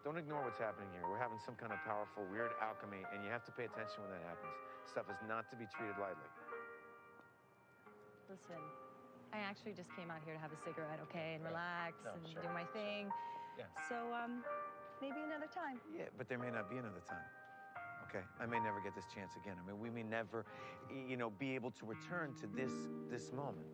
Don't ignore what's happening here. We're having some kind of powerful, weird alchemy, and you have to pay attention when that happens. Stuff is not to be treated lightly. Listen, I actually just came out here to have a cigarette, okay, and relax and do my thing. Yeah. So, maybe another time. Yeah, but there may not be another time. Okay, I may never get this chance again. I mean, we may never, you know, be able to return to this moment.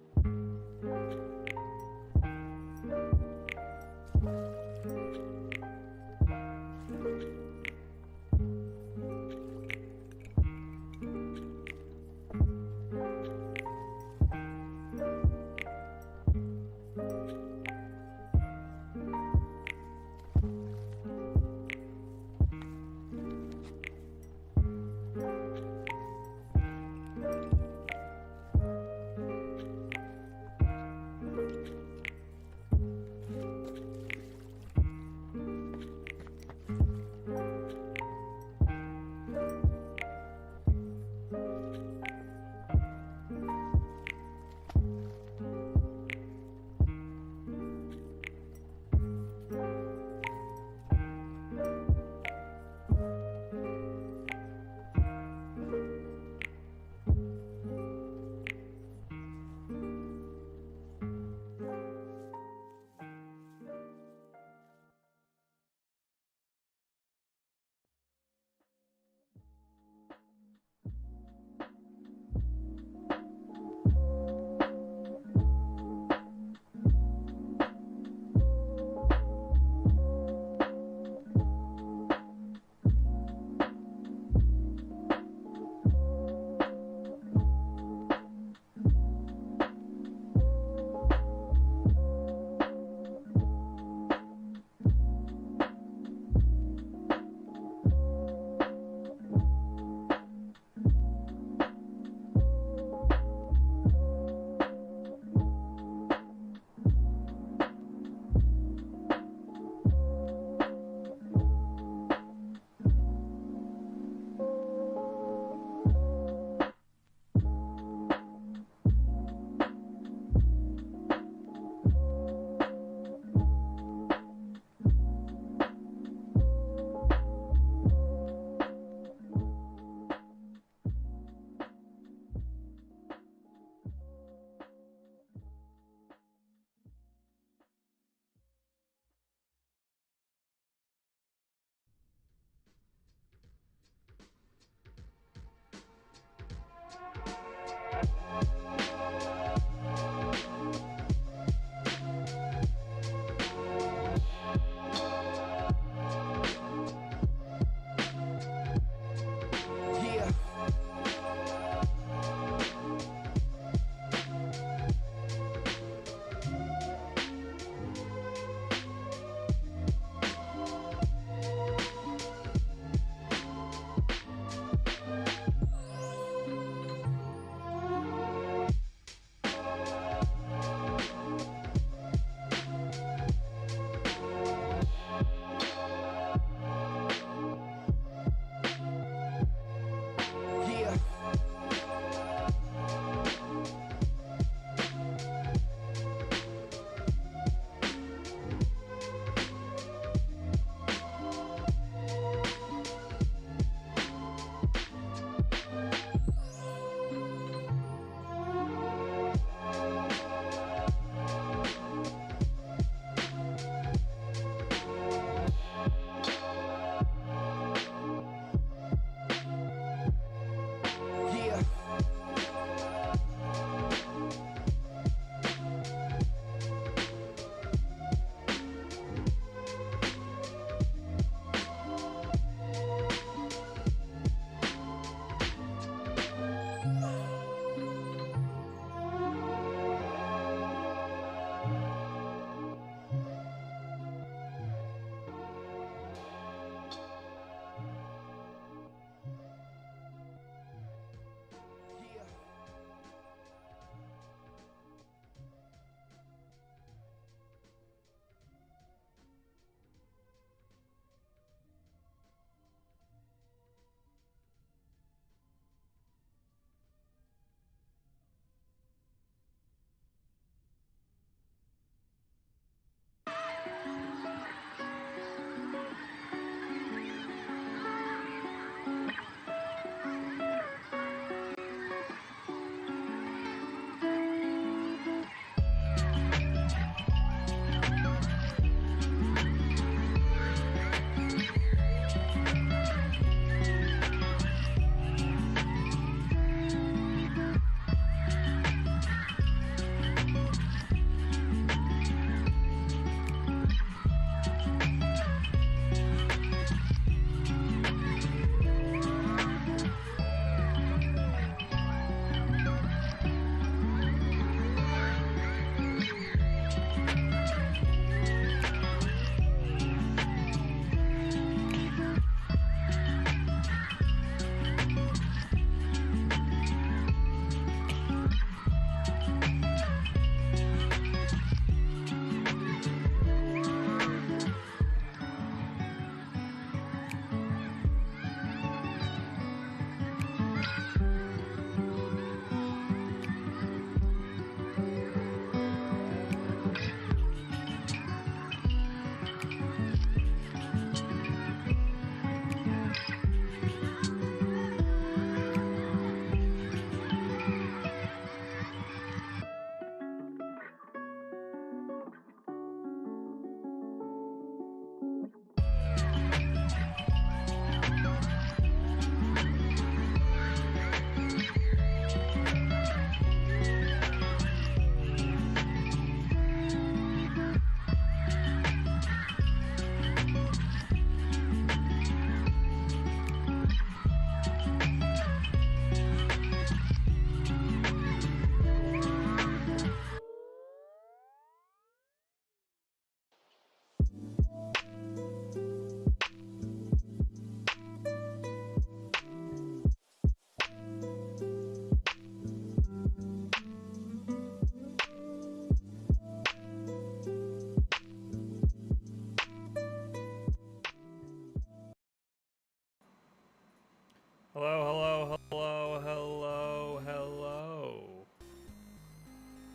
Hello, hello, hello, hello, hello.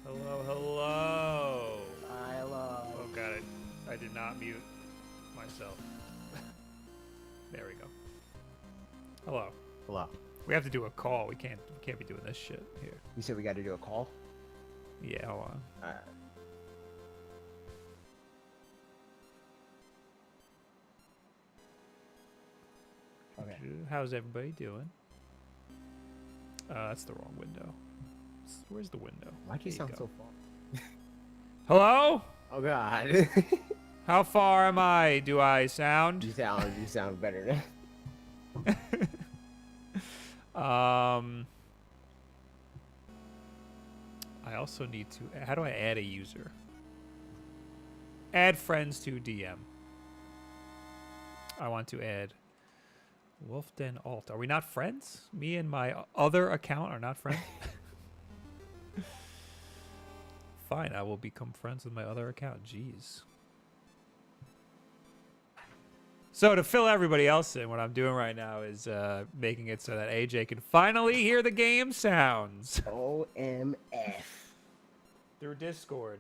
Hello, hello. Hello. Oh god, I did not mute myself. There we go. Hello. Hello. We have to do a call. We can't be doing this shit here. You said we got to do a call? Yeah, hold on. Alright. Okay. How's everybody doing? That's the wrong window. Where's the window? Why'd you There sound go. so far? Hello? Oh god. How far am I? Do I sound? you sound better now. I also need to. How do I add a user? Add friends to DM. I want to add Wulff Den Alt. Are we not friends? Me and my other account are not friends? Fine, I will become friends with my other account. Jeez. So to fill everybody else in, what I'm doing right now is making it so that AJ can finally hear the game sounds. OMF. Through Discord.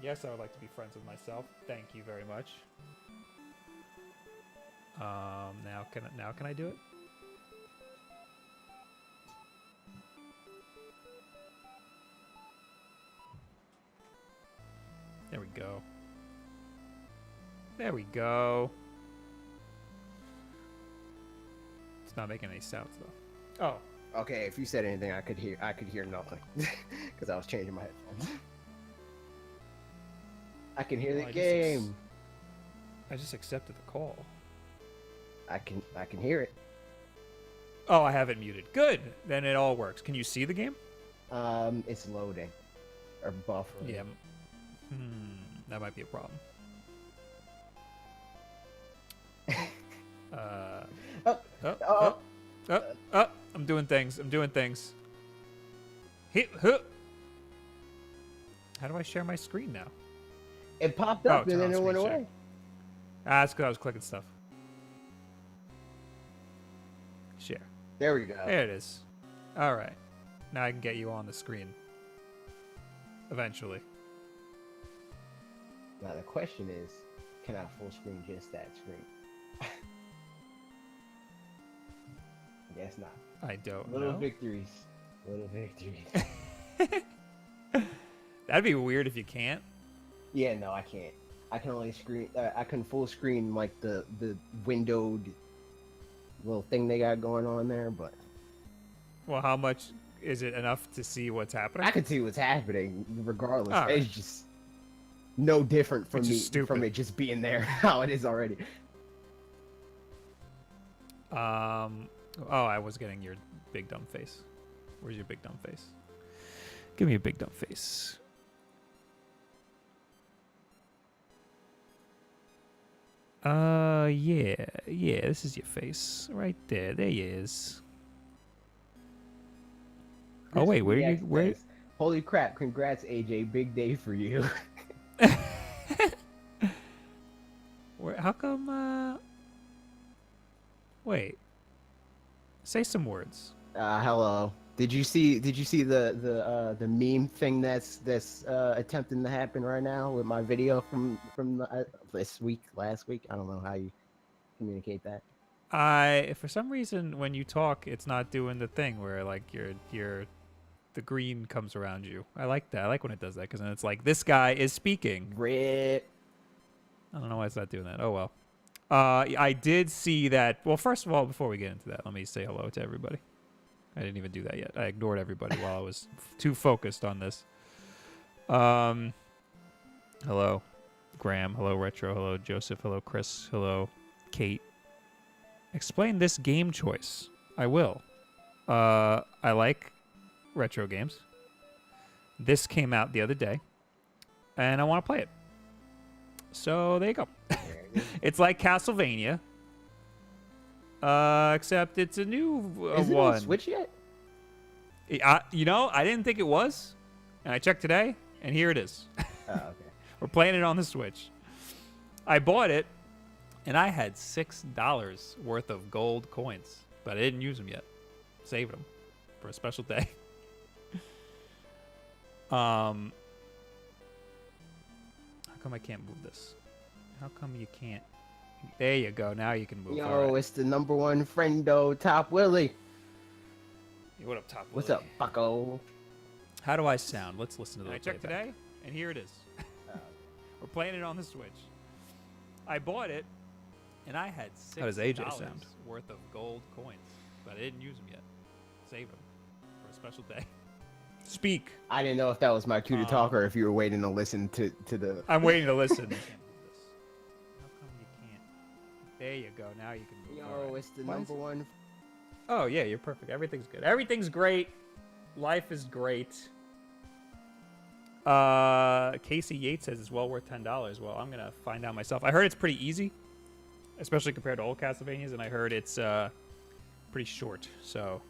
Yes, I would like to be friends with myself. Thank you very much. Now can I do it? There we go. There we go. It's not making any sounds though. Oh. Okay, if you said anything, I could hear nothing because I was changing my headphones. I can hear the game. I just accepted the call. I can hear it. Oh, I have it muted. Good. Then it all works. Can you see the game? It's loading or buffering. Yeah. That might be a problem. I'm doing things. How do I share my screen now? It popped up and then it went away. Share. That's because I was clicking stuff. Share. There we go. There it is. All right. Now I can get you on the screen. Eventually. Now the question is, can I full screen just that screen? I guess not. I don't Little know. victories. Little victory. That'd be weird if you can't. Yeah, no, I can't. I can only screen. I can full screen like the windowed little thing they got going on there, but Well, how much is it enough to see what's happening? I can see what's happening regardless. All right. It's just no different from Which is me stupid. from it just being there how it is already. Oh, I was getting your big dumb face. Where's your big dumb face? Give me a big dumb face. Yeah, this is your face. Right there. There he is. Oh, wait, where? Holy crap, congrats, AJ. Big day for you. How come, wait. Say some words. Hello. Did you see the meme thing that's attempting to happen right now with my video from last week? I don't know how you communicate that. For some reason, when you talk, it's not doing the thing where, like, the green comes around you. I like that. I like when it does that, because then it's like, this guy is speaking. Rip. I don't know why it's not doing that. Oh, well. I did see that. Well, first of all, before we get into that, let me say hello to everybody. I didn't even do that yet. I ignored everybody while I was too focused on this. Hello, Graham. Hello, Retro. Hello, Joseph. Hello, Chris. Hello, Kate. Explain this game choice. I will. I like retro games. This came out the other day, and I want to play it. So there you go. It's like Castlevania, except it's a new Is it one. on Switch yet? I didn't think it was, and I checked today, and here it is. Oh, okay. We're playing it on the Switch. I bought it, and I had $6 worth of gold coins, but I didn't use them yet. Saved them for a special day. How come I can't move this? How come you can't? There you go. Now you can move. Yo, it's the #1 friendo, Top Willie. Hey, what up, Top? What's Willie? up, bucko? How do I sound? Let's listen to the I checked playback. today, And here it is. We're playing it on the Switch. I bought it, and I had $6 How does AJ sound? worth of gold coins, but I didn't use them yet. Saved them for a special day. Speak. I didn't know if that was my cue to talk or if you were waiting to listen to the. I'm waiting to listen. How come you can't? There you go. Now you can move. Yo, All right. it's the Why is it- #1. Oh, yeah, you're perfect. Everything's good. Everything's great. Life is great. Casey Yates says it's well worth $10. Well, I'm going to find out myself. I heard it's pretty easy, especially compared to old Castlevanias, and I heard it's pretty short. So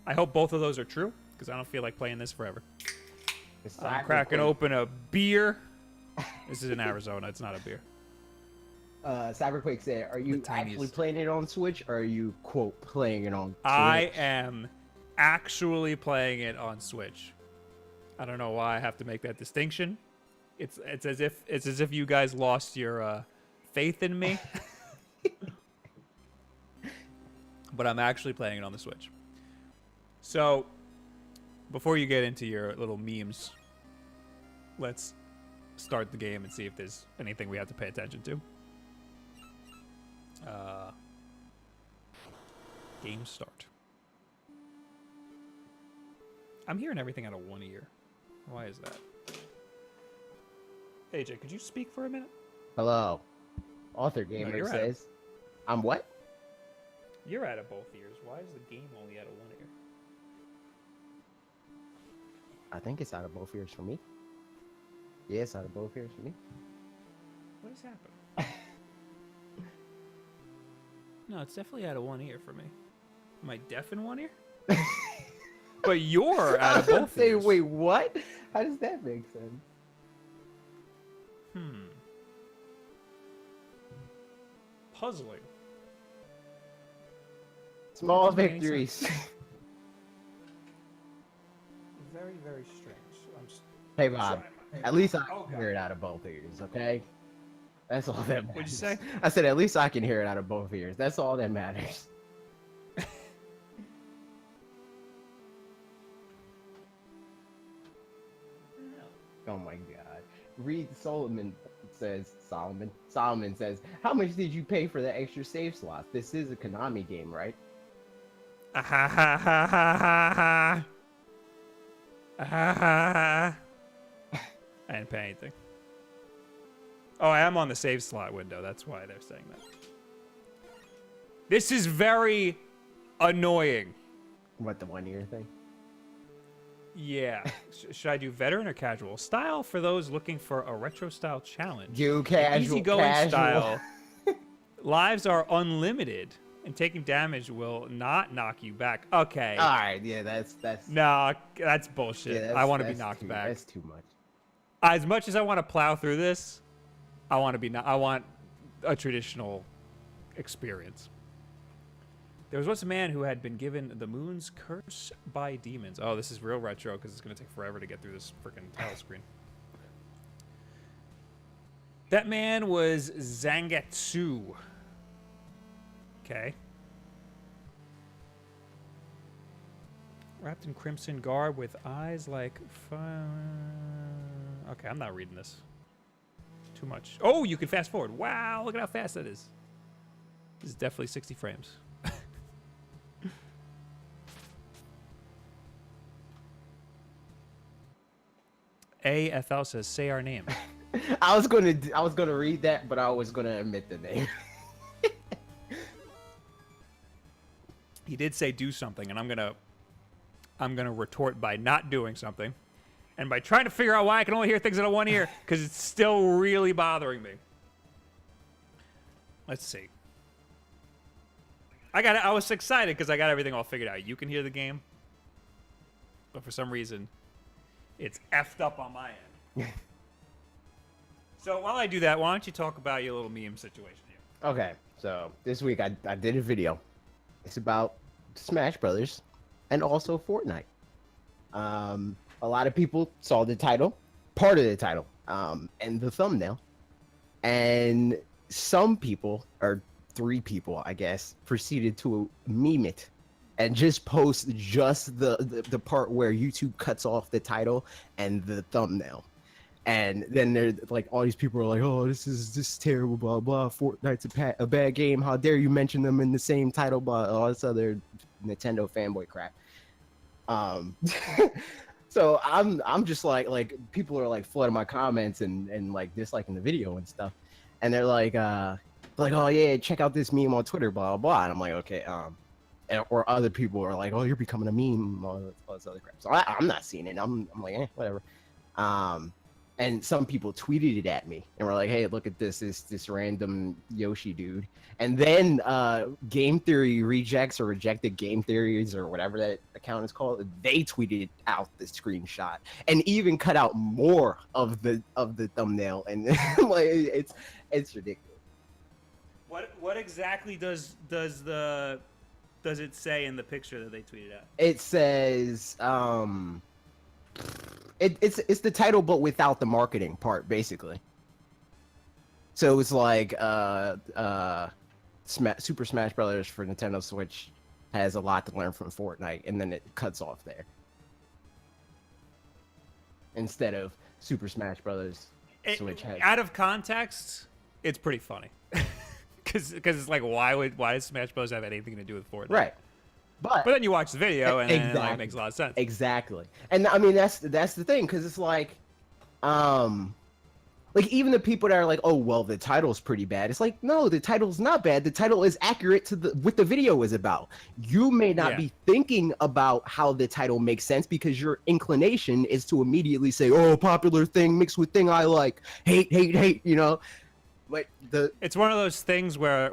I hope both of those are true, because I don't feel like playing this forever. I'm cracking open a beer. This is in Arizona. It's not a beer. Cyberquake said, "Are you The tiniest. actually playing it on Switch, or are you quote playing it on Switch?" I am actually playing it on Switch. I don't know why I have to make that distinction. It's as if you guys lost your faith in me. But I'm actually playing it on the Switch. So, before you get into your little memes, let's start the game and see if there's anything we have to pay attention to. Game start. I'm hearing everything out of one ear. Why is that? AJ, could you speak for a minute? Hello, Author Gamer you're out. says, "I'm what?" You're out of both ears. Why is the game only out of one ear? I think it's out of both ears for me. Yeah, it's out of both ears for me. What has happened? No, it's definitely out of one ear for me. Am I deaf in one ear? But you're out of both Say, ears. wait, what? How does that make sense? Puzzling. Small Doesn't make any victories. Very, very strange. Hey, Bob. At least I Oh, can hear it out of both ears, okay? That's all that matters. What'd you say? I said, at least I can hear it out of both ears. That's all that matters. Oh my God. Solomon says, how much did you pay for the extra save slots? This is a Konami game, right? Ah ha ha ha ha ha ha. Ah ha ha ha. I didn't pay anything. Oh, I am on the save slot window. That's why they're saying that. This is very annoying. What, the 1 year thing? Yeah. Should I do veteran or casual? Style for those looking for a retro style challenge. Do casual. Easygoing style. Lives are unlimited, and taking damage will not knock you back. Okay. All right. Yeah, that's. No, that's bullshit. Yeah, I want to be knocked back. That's too much. As much as I want to plow through this, I want a traditional experience. There was once a man who had been given the moon's curse by demons. Oh, this is real retro because it's going to take forever to get through this freaking title screen. That man was Zangetsu. Okay. Wrapped in crimson garb with eyes like fire. Okay, I'm not reading this. Too much. Oh, you can fast forward. Wow, look at how fast that is. This is definitely 60 frames. AFL says, say our name. I was gonna read that, but I was gonna omit the name. He did say do something, and I'm gonna retort by not doing something, and by trying to figure out why I can only hear things out of one ear, because it's still really bothering me. Let's see. I was excited because I got everything all figured out. You can hear the game, but for some reason, it's effed up on my end. So while I do that, why don't you talk about your little meme situation here? Okay, so this week I did a video. It's about Smash Brothers and also Fortnite. A lot of people saw the title, part of the title, and the thumbnail, and some people, or 3 people, I guess, proceeded to meme it and just post just the part where YouTube cuts off the title and the thumbnail. And then there's like all these people are like, oh, this is terrible, blah blah. Fortnite's a bad game. How dare you mention them in the same title? Blah, all this other Nintendo fanboy crap. So I'm just like people are like flooding my comments and like disliking the video and stuff, and they're like oh yeah, check out this meme on Twitter, blah blah. And I'm like, okay, or other people are like, oh, you're becoming a meme, all this other crap. So I'm not seeing it. I'm like, whatever. And some people tweeted it at me and were like, hey, look at this random Yoshi dude. And then Game Theory Rejects or Rejected Game Theories or whatever that account is called, they tweeted out the screenshot and even cut out more of the thumbnail. And like it's ridiculous. What exactly does it say in the picture that they tweeted out? It says it's the title but without the marketing part, basically. So it's like Super Smash Brothers for Nintendo Switch has a lot to learn from Fortnite, and then it cuts off there. Instead of Super Smash Brothers Switch has. Out of context, it's pretty funny. Because it's like, why does Smash Bros have anything to do with Fortnite? Right. But then you watch the video and then it like, makes a lot of sense. Exactly. And I mean that's the thing, because it's like even the people that are like, oh well, the title's pretty bad. It's like, no, the title's not bad. The title is accurate to what the video is about. You may not be thinking about how the title makes sense because your inclination is to immediately say, oh, popular thing mixed with thing I like. Hate, you know. Like it's one of those things where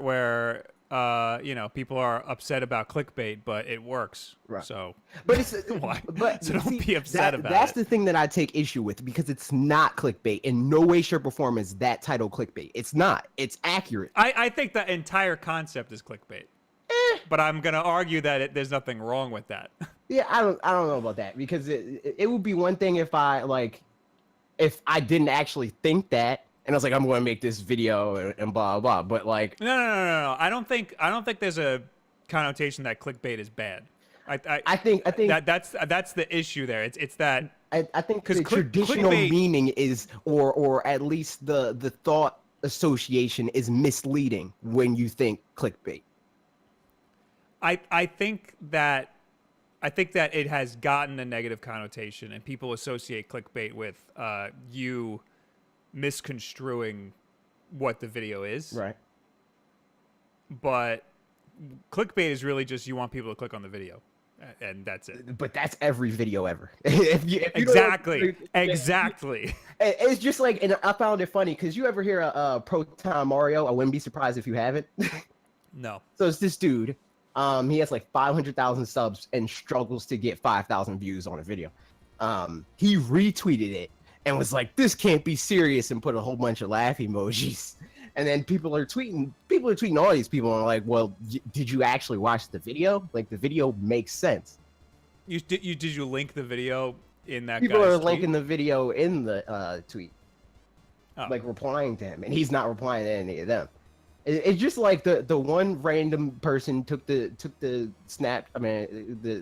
people are upset about clickbait, but it works. Right. So, but it's why? But so don't be upset about that's it. The thing that I take issue with, because it's not clickbait. In no way, shape, or form is that title clickbait. It's not. It's accurate. I think the entire concept is clickbait. But I'm gonna argue that there's nothing wrong with that. Yeah, I don't know about that, because it would be one thing if I didn't actually think that. And I was like, I'm going to make this video and blah, blah, but like... No. I don't think there's a connotation that clickbait is bad. I think that's the issue there. It's that I think the 'cause traditional clickbait- meaning is, or at least the thought association is misleading when you think clickbait. I think that it has gotten a negative connotation, and people associate clickbait with you misconstruing what the video is. Right. But clickbait is really just you want people to click on the video, and that's it. But that's every video ever. if you Exactly. don't- Exactly. It's just like, and I found it funny because you ever hear a Proton Mario? I wouldn't be surprised if you haven't. No. So it's this dude. He has like 500,000 subs and struggles to get 5,000 views on a video. He retweeted it and was like, "This can't be serious," and put a whole bunch of laugh emojis. And then people are tweeting all these people and are like, "Well, did you actually watch the video? Like, the video makes sense." Did you link the video in that? People guy's are tweet? linking the video in the tweet, Oh. like replying to him, and he's not replying to any of them. It's just like the one random person took the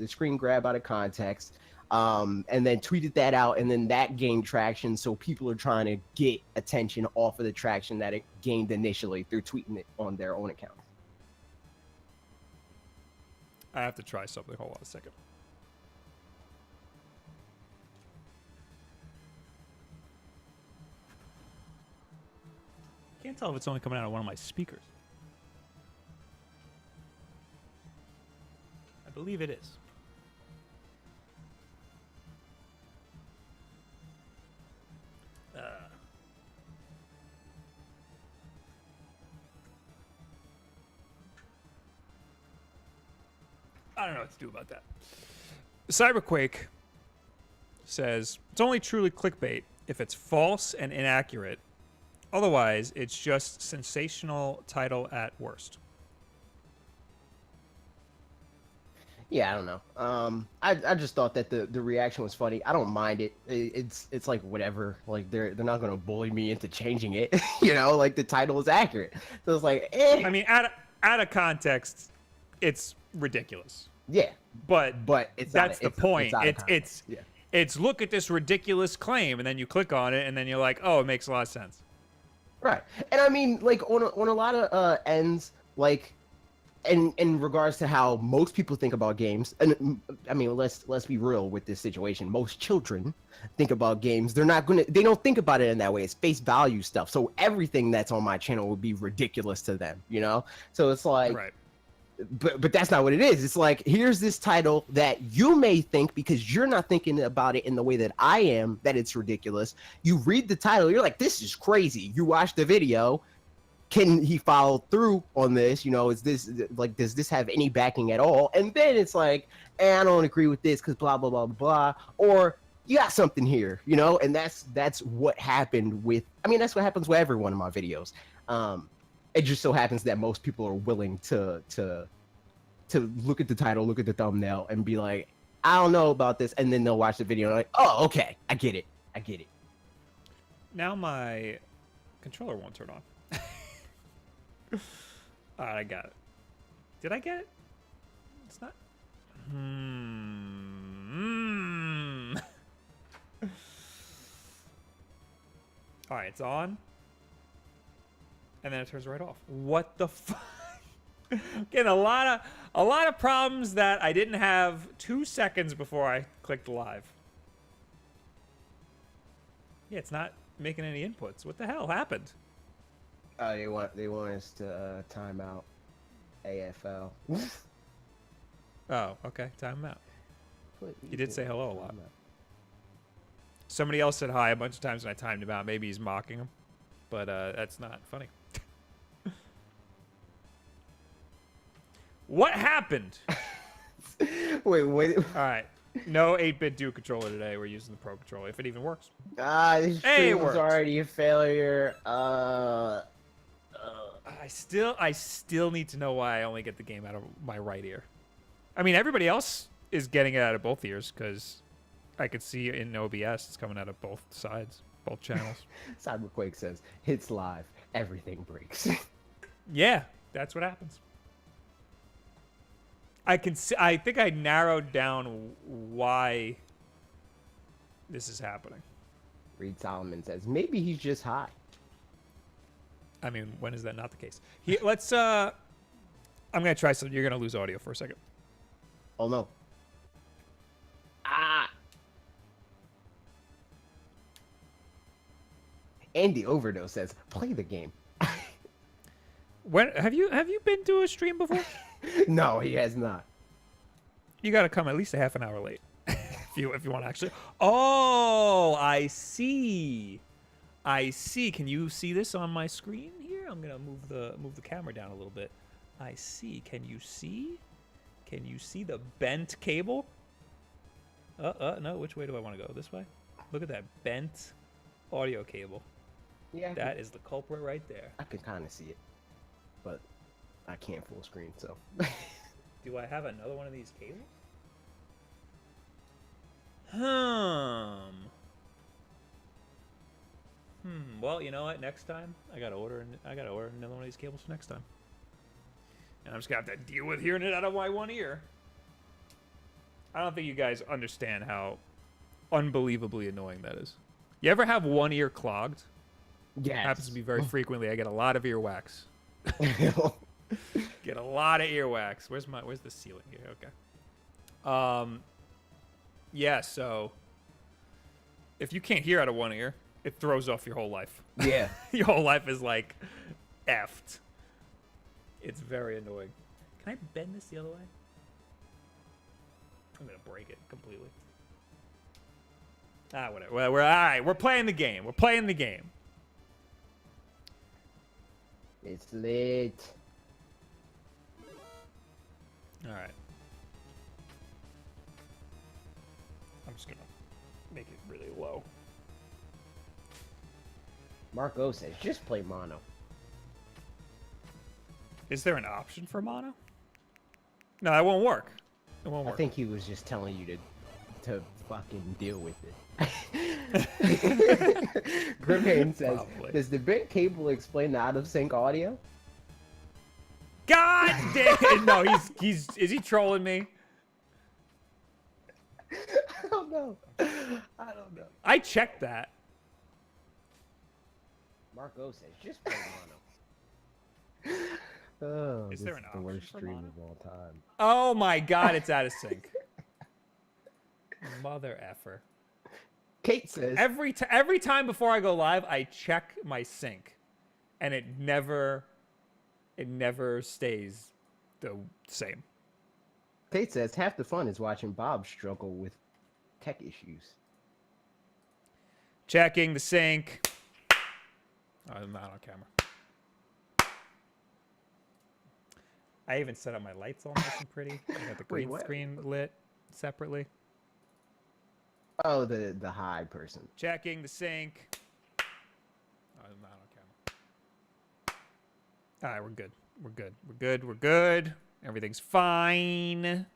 screen grab out of context, and then tweeted that out, and then that gained traction. So people are trying to get attention off of the traction that it gained initially through tweeting it on their own account. I have to try something. Hold on a second. Can't tell if it's only coming out of one of my speakers. I believe it is. I don't know what to do about that. Cyberquake says, it's only truly clickbait if it's false and inaccurate. Otherwise, it's just sensational title at worst. Yeah, I don't know. I just thought that the reaction was funny. I don't mind it. It's like whatever. Like they're not gonna bully me into changing it. You know, like the title is accurate. So it's like, I mean, out of context, it's ridiculous. Yeah, But it's that's the point. Yeah. It's look at this ridiculous claim, and then you click on it, and then you're like, oh, it makes a lot of sense. Right. And I mean, like on a lot of ends, like in regards to how most people think about games, and I mean, let's be real with this situation. Most children think about games. They don't think about it in that way. It's face value stuff. So everything that's on my channel would be ridiculous to them, you know? So it's like, Right. But that's not what it is. It's like, here's this title that you may think, because you're not thinking about it in the way that I am, that it's ridiculous. You read the title, you're like, this is crazy. You watch the video. Can he follow through on this? You know, is this like, does this have any backing at all? And then it's like, I don't agree with this because blah, blah, blah, blah. Or you got something here, you know? And that's what happened with, I mean, that's what happens with every one of my videos. It just so happens that most people are willing to look at the title, look at the thumbnail, and be like, I don't know about this, and then they'll watch the video and like, oh, okay, I get it. Now my controller won't turn on. All right, I got it. Did I get it? It's not. All right, it's on. And then it turns right off. What the fuck? Getting a lot of problems that I didn't have 2 seconds before I clicked live. Yeah, it's not making any inputs. What the hell happened? They want us to time out AFL. Oh, okay. Time him out. What He did say hello a lot. time out? Somebody else said hi a bunch of times and I timed him out. Maybe he's mocking him. But that's not funny. What happened? Wait. All right. No 8-bit Duke controller today. We're using the Pro controller, if it even works. This Hey, it stream was worked. already a failure. I still need to know why I only get the game out of my right ear. I mean, everybody else is getting it out of both ears because I could see in OBS it's coming out of both sides, both channels. Cyberquake says, hits live, everything breaks. Yeah, that's what happens. I think I narrowed down why this is happening. Reed Solomon says maybe he's just high. I mean, when is that not the case? Let's. I'm gonna try something. You're gonna lose audio for a second. Oh no. Ah. Andy Overdose says, "Play the game." When have you been to a stream before? No, he has not. You got to come at least a half an hour late if you want to actually. Oh, I see. I see. Can you see this on my screen here? I'm gonna move the camera down a little bit. I see. Can you see? Can you see the bent cable? No. Which way do I want to go? This way? Look at that bent audio cable. Yeah. That is the culprit right there. I can kind of see it, but I can't full screen, so. Do I have another one of these cables? Well, you know what? Next time, I gotta order another one of these cables for next time. And I'm just gonna have to deal with hearing it out of my one ear. I don't think you guys understand how unbelievably annoying that is. You ever have one ear clogged? Yeah. Happens to be very frequently. I get a lot of earwax. Get a lot of earwax. Where's the ceiling here? Okay. Yeah, so if you can't hear out of one ear, it throws off your whole life. Yeah. Your whole life is like effed. It's very annoying. Can I bend this the other way? I'm gonna break it completely. Whatever. Well, all right. We're playing the game. We're playing the game. It's late. All right. I'm just gonna make it really low. Marco says, just play mono. Is there an option for mono? No, that won't work. It won't work. I think he was just telling you to fucking deal with it. Grimhain says, Probably. does the bent cable explain the out of sync audio? God damn it! No, is he trolling me? I don't know. I checked that. Marco says, just play mono. Oh, Is this there an the option worst for stream mono? of all time. Oh my god, it's out of sync. Mother effer. Kate says, Every time before I go live, I check my sync, and it never stays the same. Kate says, half the fun is watching Bob struggle with tech issues. Checking the sync. Oh, I'm not on camera. I even set up my lights all nice and pretty. I got the green screen lit separately. Oh, the high person. Checking the sync. Oh, I'm not on camera. All right, we're good. We're good. We're good. We're good. Everything's fine.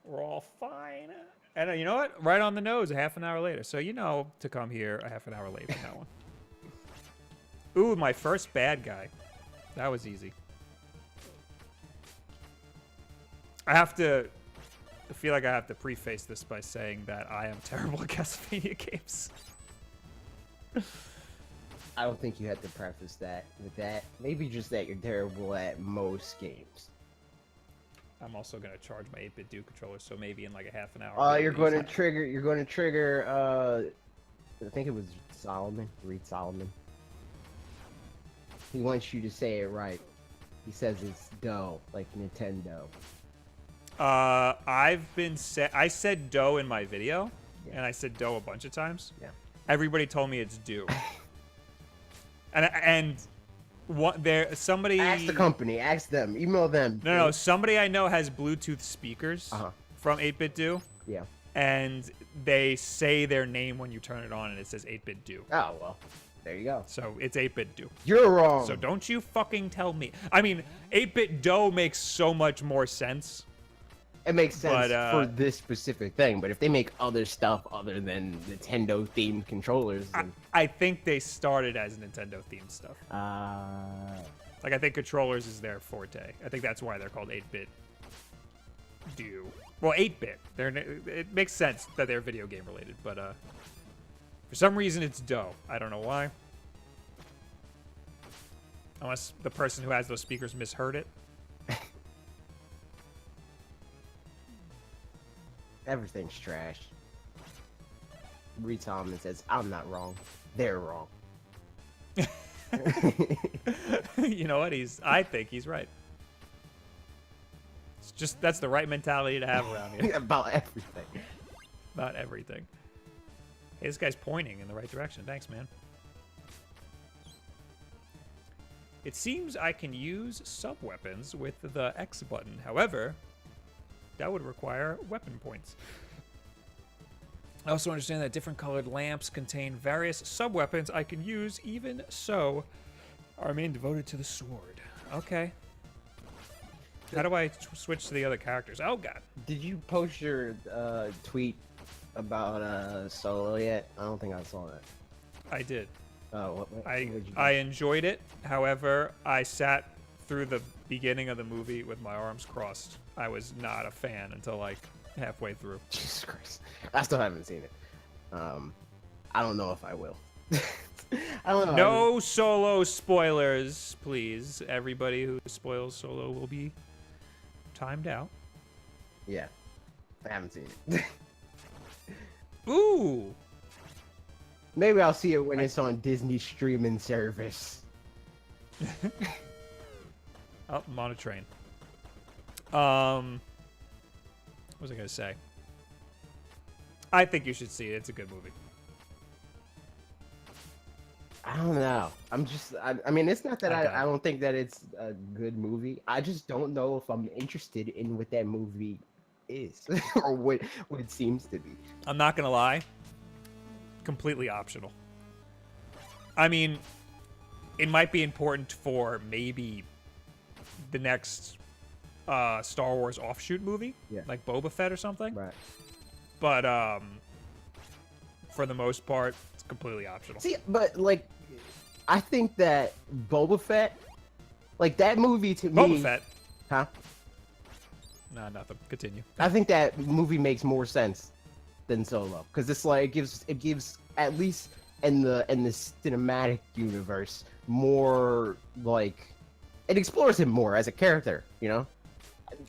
We're all fine. And you know what? Right on the nose, a half an hour later. So you know to come here a half an hour late for that one. Ooh, my first bad guy. That was easy. I feel like I have to preface this by saying that I am terrible at Castlevania games. I don't think you had to preface that with that. Maybe just that you're terrible at most games. I'm also gonna charge my 8-bit do controller, so maybe in like a half an hour. You're going to trigger. I think it was Reed Solomon. He wants you to say it right. He says it's dough, like Nintendo. I said dough in my video, and I said dough a bunch of times. Yeah. Everybody told me it's do. and somebody Ask the company, ask them, email them. No, somebody I know has Bluetooth speakers from 8-bit do. Yeah. And they say their name when you turn it on, and it says 8-bit do. Oh well, there you go. So it's 8-bit do. You're wrong. So don't you fucking tell me. I mean, 8-bit do makes so much more sense. It makes sense for this specific thing, but if they make other stuff other than Nintendo themed controllers, then... I think they started as Nintendo themed stuff. Uh, Like I think controllers is their forte. I think that's why they're called 8-bit do. Well, 8-bit. It makes sense that they're video game related, but for some reason it's Doe. I don't know why. Unless the person who has those speakers misheard it. Everything's trash. Reed Solomon says, I'm not wrong. They're wrong. You know what? I think he's right. It's just, that's the right mentality to have around here. About everything. About everything. Hey, this guy's pointing in the right direction. Thanks, man. It seems I can use sub-weapons with the X button. However, that would require weapon points. I also understand that different colored lamps contain various sub-weapons I can use. Even so, I remain devoted to the sword. Okay. How do I switch to the other characters? Oh, God. Did you post your tweet about Solo yet? I don't think I saw that. I did. Oh, what did you do? I enjoyed it. However, I sat through the beginning of the movie with my arms crossed. I was not a fan until like halfway through. Jesus Christ. I still haven't seen it. I don't know if I will. I don't know. No Solo spoilers, please. Everybody who spoils Solo will be timed out. Yeah. I haven't seen it. Ooh. Maybe I'll see it when it's on Disney streaming service. Oh, I'm on a train. What was I gonna say? I think you should see it. It's a good movie. I don't know. I mean, it's not that Okay. I don't think that it's a good movie. I just don't know if I'm interested in what that movie is or what it seems to be. I'm not gonna lie. Completely optional. I mean, it might be important for maybe the next Star Wars offshoot movie, Yeah. like Boba Fett or something. Right. But for the most part, it's completely optional. See, but like, I think that Boba Fett, like that movie to me. Boba Fett? Huh? Nah, nothing. Continue. I think that movie makes more sense than Solo because it's like it gives at least in the cinematic universe more like it explores him more as a character, you know.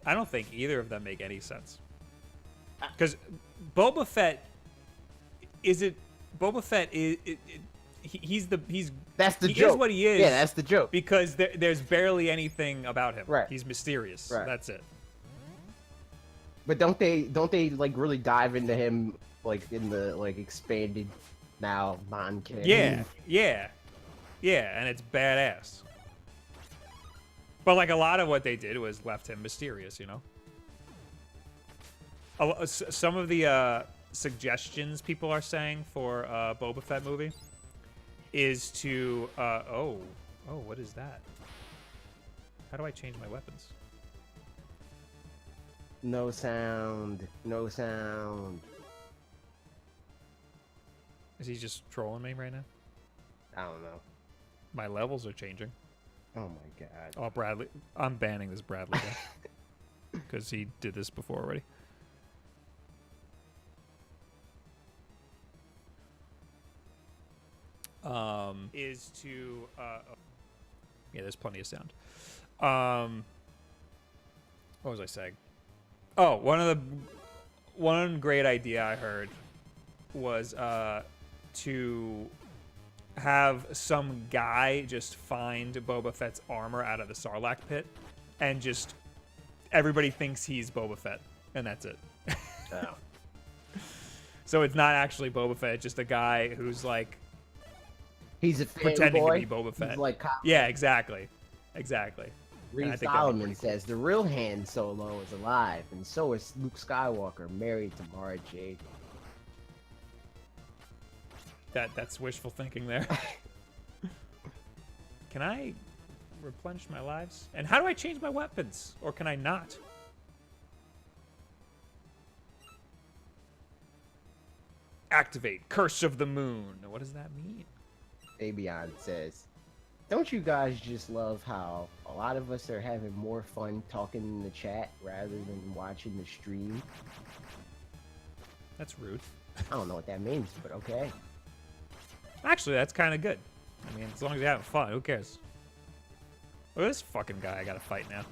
I don't think either of them make any sense. Because Boba Fett he's That's the he joke. is what he is. Yeah, that's the joke. Because there's barely anything about him. Right. He's mysterious. Right. That's it. But don't they like really dive into him like in the like expanded now non-canon? Yeah, and it's badass. But like a lot of what they did was left him mysterious, you know. Some of the suggestions people are saying for Boba Fett movie is to what is that? How do I change my weapons? No sound. No sound. Is he just trolling me right now? I don't know. My levels are changing. Oh my god. Oh, Bradley. I'm banning this Bradley guy. Because he did this before already. Is to... yeah, there's plenty of sound. What was I saying? Oh, one great idea I heard was to have some guy just find Boba Fett's armor out of the Sarlacc pit, and just everybody thinks he's Boba Fett, and that's it. Oh. So it's not actually Boba Fett, it's just a guy who's like He's a pretending fanboy. to be Boba Fett. He's like Yeah, exactly. Exactly. And I Reed think that'd be Solomon pretty cool. says the real Han Solo is alive, and so is Luke Skywalker, married to Mara Jade. That's wishful thinking there. Can I replenish my lives? And how do I change my weapons? Or can I not? Activate Curse of the Moon. What does that mean? Fabian says, Don't you guys just love how a lot of us are having more fun talking in the chat rather than watching the stream? That's rude. I don't know what that means, but okay. Actually, that's kind of good. I mean, as long as you're having fun, who cares? Look at this fucking guy I gotta fight now.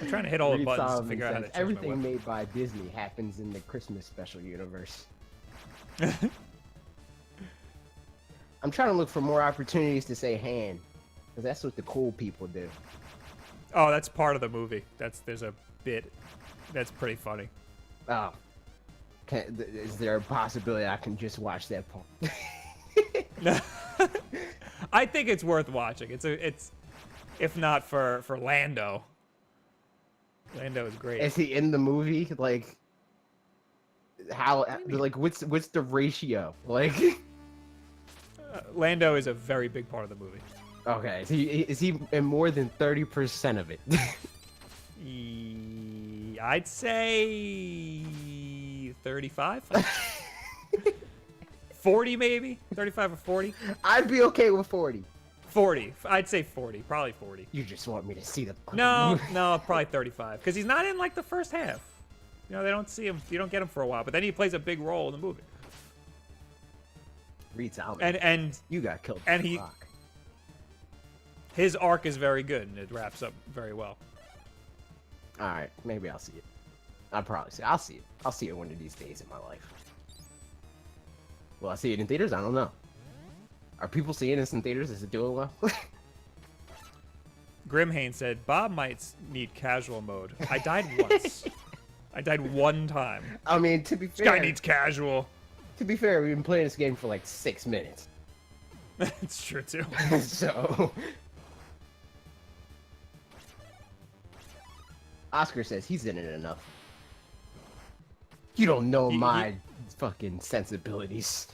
I'm trying to hit all the Reed buttons to Solomon figure out how to says, change my everything weapon. made by Disney happens in the Christmas special universe. I'm trying to look for more opportunities to say hand, because that's what the cool people do. Oh, that's part of the movie. There's a bit that's pretty funny. Oh. Is there a possibility I can just watch that part? I think it's worth watching. It's if not for Lando. Lando is great. Is he in the movie? Like, how? Like, what's the ratio? Like, Lando is a very big part of the movie. okay, is he in more than 30% of it? I'd say 35, 40 maybe, 35 or 40. I'd be okay with 40. 40. I'd say 40. Probably 40. You just want me to see the No, probably 35. Because he's not in like the first half. You know, they don't see him. You don't get him for a while, but then he plays a big role in the movie. Reed Solomon. And you got killed. and by he- a rock. his arc is very good, and it wraps up very well. All right, maybe I'll see it. I'll probably see it. I'll see it. I'll see it one of these days in my life. Will I see it in theaters? I don't know. Are people seeing this in theaters? Is it doing well? Grimhane said, Bob might need casual mode. I died once. I died one time. I mean, to be This guy fair, needs casual. we've been playing this game for like 6 minutes. It's true, too. So, Oscar says he's in it enough. You don't know my fucking sensibilities.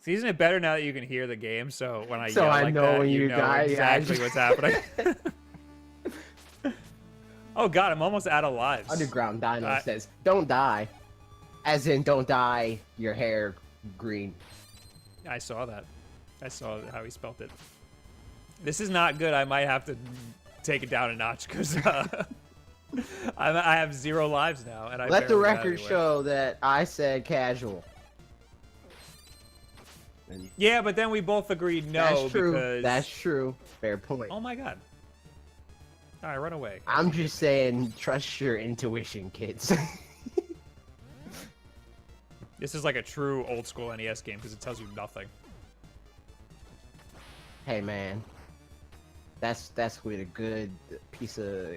See, isn't it better now that you can hear the game? So when I So yell I like know that, when you you know die, yeah, exactly what's happening. Oh god, I'm almost out of lives. Underground Dino says, "Don't die," as in don't dye your hair green. I saw that. I saw how he spelt it. This is not good. I might have to take it down a notch because I have 0 lives now, and I Let the barely got record anywhere. show that I said casual. And Yeah, but then we both agreed no that's true. because That's true. Fair point. Oh my god. All right, run away. I'm just saying, trust your intuition, kids. This is like a true old school NES game because it tells you nothing. Hey man, that's what a good piece of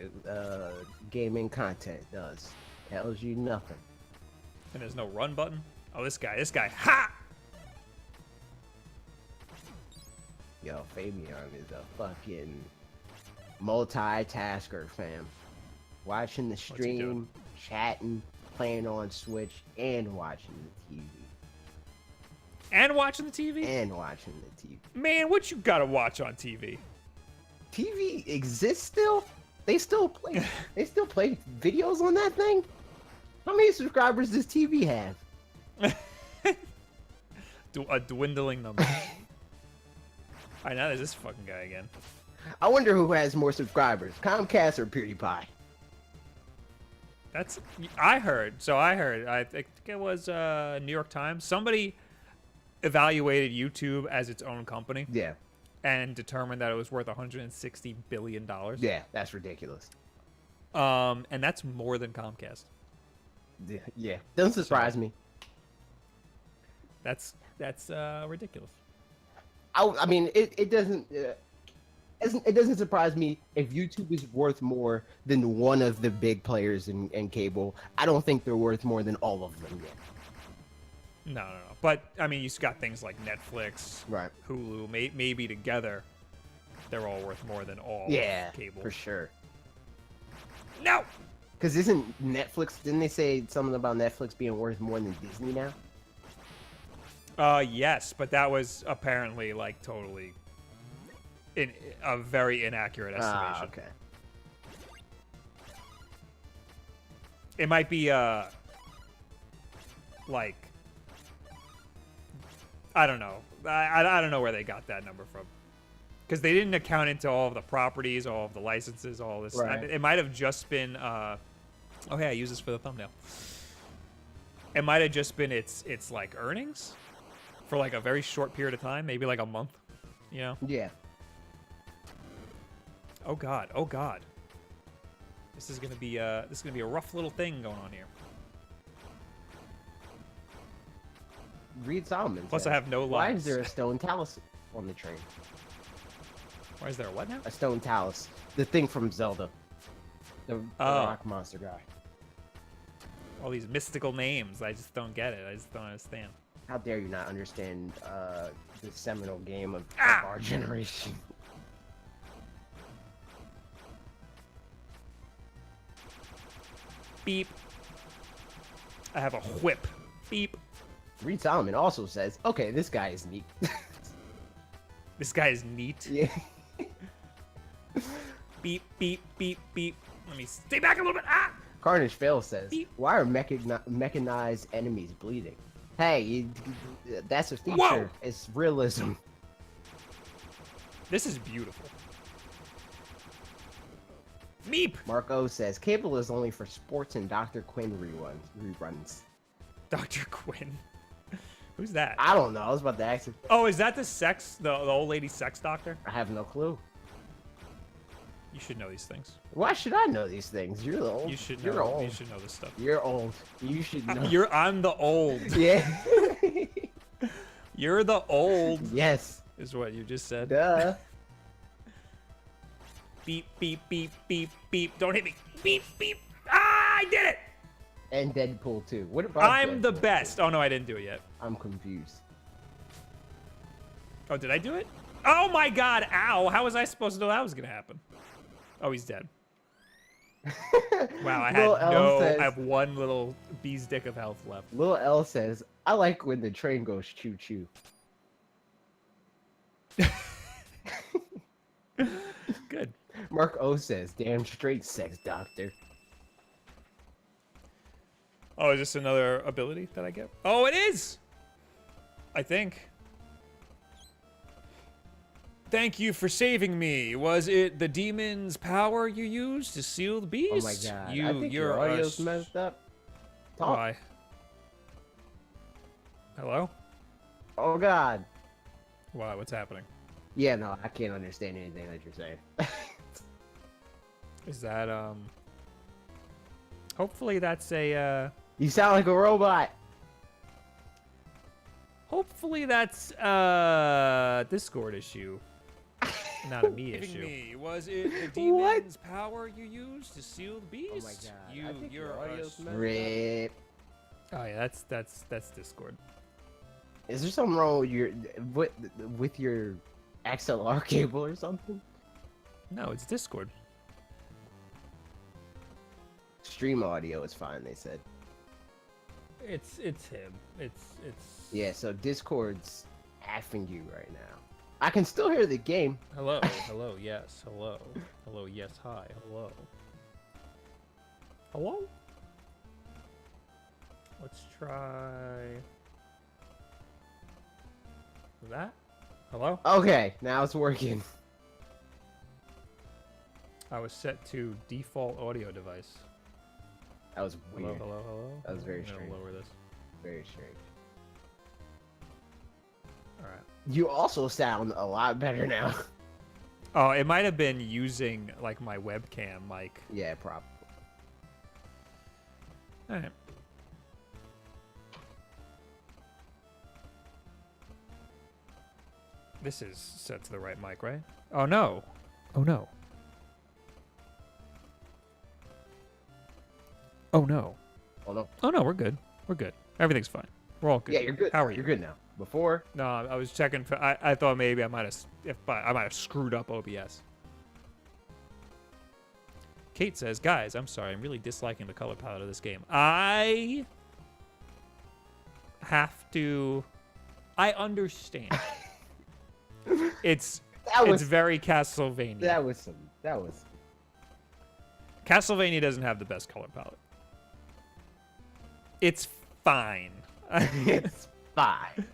gaming content does. Tells you nothing. And there's no run button. Oh, this guy, ha! Yo, Fabian is a fucking multitasker, fam. Watching the he doing? stream, chatting, playing on Switch, and watching the TV. And watching the TV? And watching the TV. Man, what you gotta watch on TV? TV exists still? They still play. They still play videos on that thing. How many subscribers does TV have? A dwindling number. All right, now there's this fucking guy again. I wonder who has more subscribers, Comcast or PewDiePie. I heard, I think it was New York Times. Somebody evaluated YouTube as its own company. Yeah. And determined that it was worth $160 billion. Yeah, that's ridiculous. And that's more than Comcast. Yeah, doesn't surprise me. That's ridiculous. I mean, it doesn't. It doesn't surprise me if YouTube is worth more than one of the big players in cable. I don't think they're worth more than all of them yet. No. But, I mean, you got things like Netflix, Right. Hulu, maybe together, they're all worth more than all Yeah, of cable. for sure. No! Because isn't Netflix, didn't they say something about Netflix being worth more than Disney now? Yes, but that was apparently, like, totally a very inaccurate estimation. Okay. It might be, like, I don't know. I don't know where they got that number from. Because they didn't account into all of the properties, all of the licenses, all this. Right. It might have just been, oh, hey, I use this for the thumbnail. It might have just been its like earnings for like a very short period of time, maybe like a month, you know? Yeah. Oh God, oh God. This is gonna be a rough little thing going on here. Reed Solomon. Plus, says, I have no Why lives. is there a stone talus on the train? Why is there a what now? A stone talus. The thing from Zelda. The rock monster guy. All these mystical names. I just don't get it. I just don't understand. How dare you not understand the seminal game of Ah! our generation? Beep. I have a whip. Beep. Reed Solomon also says, okay, this guy is neat. This guy is neat. Yeah. Beep, beep, beep, beep. Let me stay back a little bit. Ah! Carnage Fail says, Beep. why are mechanized enemies bleeding? Hey, that's a feature. Whoa! It's realism. This is beautiful. Meep. Mark O says, cable is only for sports and Dr. Quinn reruns. Dr. Quinn. Who's that? I don't know. I was about to ask if Oh, is that the old lady sex doctor? I have no clue. You should know these things. Why should I know these things? You're the old. You should You're know. old. You should know this stuff. You're old. You should know. I'm the old. Yeah. You're the old. Yes. Is what you just said. Duh. Beep, beep, beep, beep, beep. Don't hit me. Beep, beep. Ah, I did it. And Deadpool too. What about I'm the Deadpool best. 2? Oh, no, I didn't do it yet. I'm confused. Oh, did I do it? Oh, my God. Ow. How was I supposed to know that was going to happen? Oh, he's dead. Wow, I had Lil L says- I have one little bee's dick of health left. Lil L says, I like when the train goes choo choo. Good. Mark O says, damn straight sex doctor. Oh, is this another ability that I get? Oh, it is! I think. Thank you for saving me. Was it the demon's power you used to seal the beast? Oh my god. I think your audio's messed up. Talk. Why? Hello? Oh god. Why? What's happening? Yeah, no, I can't understand anything that you're saying. Is that, hopefully that's a, You sound like a robot. hopefully that's a Discord issue. Not a me issue. Was it the demon's power you used to seal the beast? Oh my god. I think your audio's messed up. Rip. Oh yeah, that's Discord. Is there something wrong with your XLR cable or something? No, it's Discord. Stream audio is fine, they said. It's him. It's Yeah, so Discord's effing you right now. I can still hear the game. Hello, hello, yes, hello. Hello, yes, hi, hello. Hello? Let's try that. Hello? Okay, now it's working. I was set to default audio device. That was Hello, weird. hello, hello. That was very I'm gonna strange. lower this. Very strange. All right. You also sound a lot better now. Oh, it might have been using like my webcam mic. Yeah, probably. All right. This is set to the right mic, right? Oh no. Oh no. Oh no. Oh no. Oh no, we're good. We're good. Everything's fine. We're all good. Yeah, you're good. How are You're you? good now. Before, No, I was checking for. I thought maybe I might have screwed up OBS. Kate says, "Guys, I'm sorry. I'm really disliking the color palette of this game. I have to. I understand. It's very Castlevania. that was. Castlevania doesn't have the best color palette. It's fine. It's fine.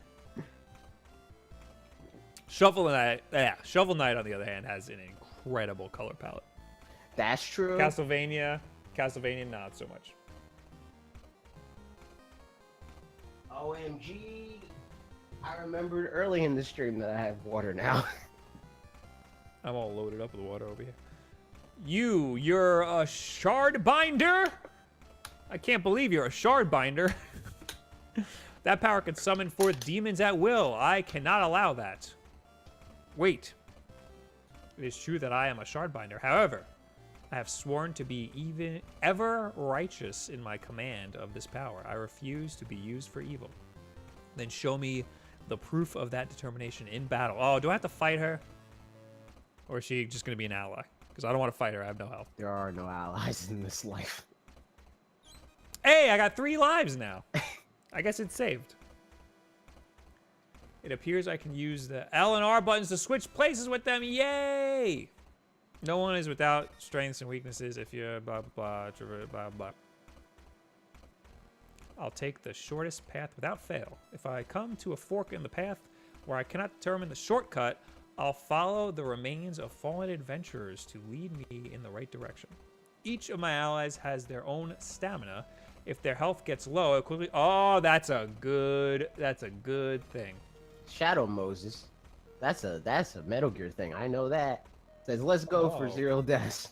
Shovel Knight, Shovel Knight on the other hand has an incredible color palette. That's true. Castlevania, not so much. OMG. I remembered early in the stream that I have water now. I'm all loaded up with water over here. You're a shard binder? I can't believe you're a shard binder. That power can summon forth demons at will. I cannot allow that. Wait. It is true that I am a shard binder. However, I have sworn to be ever righteous in my command of this power. I refuse to be used for evil. Then show me the proof of that determination in battle. Oh, do I have to fight her? Or is she just going to be an ally? Because I don't want to fight her. I have no health. There are no allies in this life. Hey, I got 3 lives now. I guess it's saved. It appears I can use the L and R buttons to switch places with them. Yay! No one is without strengths and weaknesses if you're blah, blah, blah, blah, blah. I'll take the shortest path without fail. If I come to a fork in the path where I cannot determine the shortcut, I'll follow the remains of fallen adventurers to lead me in the right direction. Each of my allies has their own stamina. If their health gets low, it quickly... Oh, that's a good thing. Shadow Moses. That's a Metal Gear thing. I know that. Says, let's go for 0 deaths.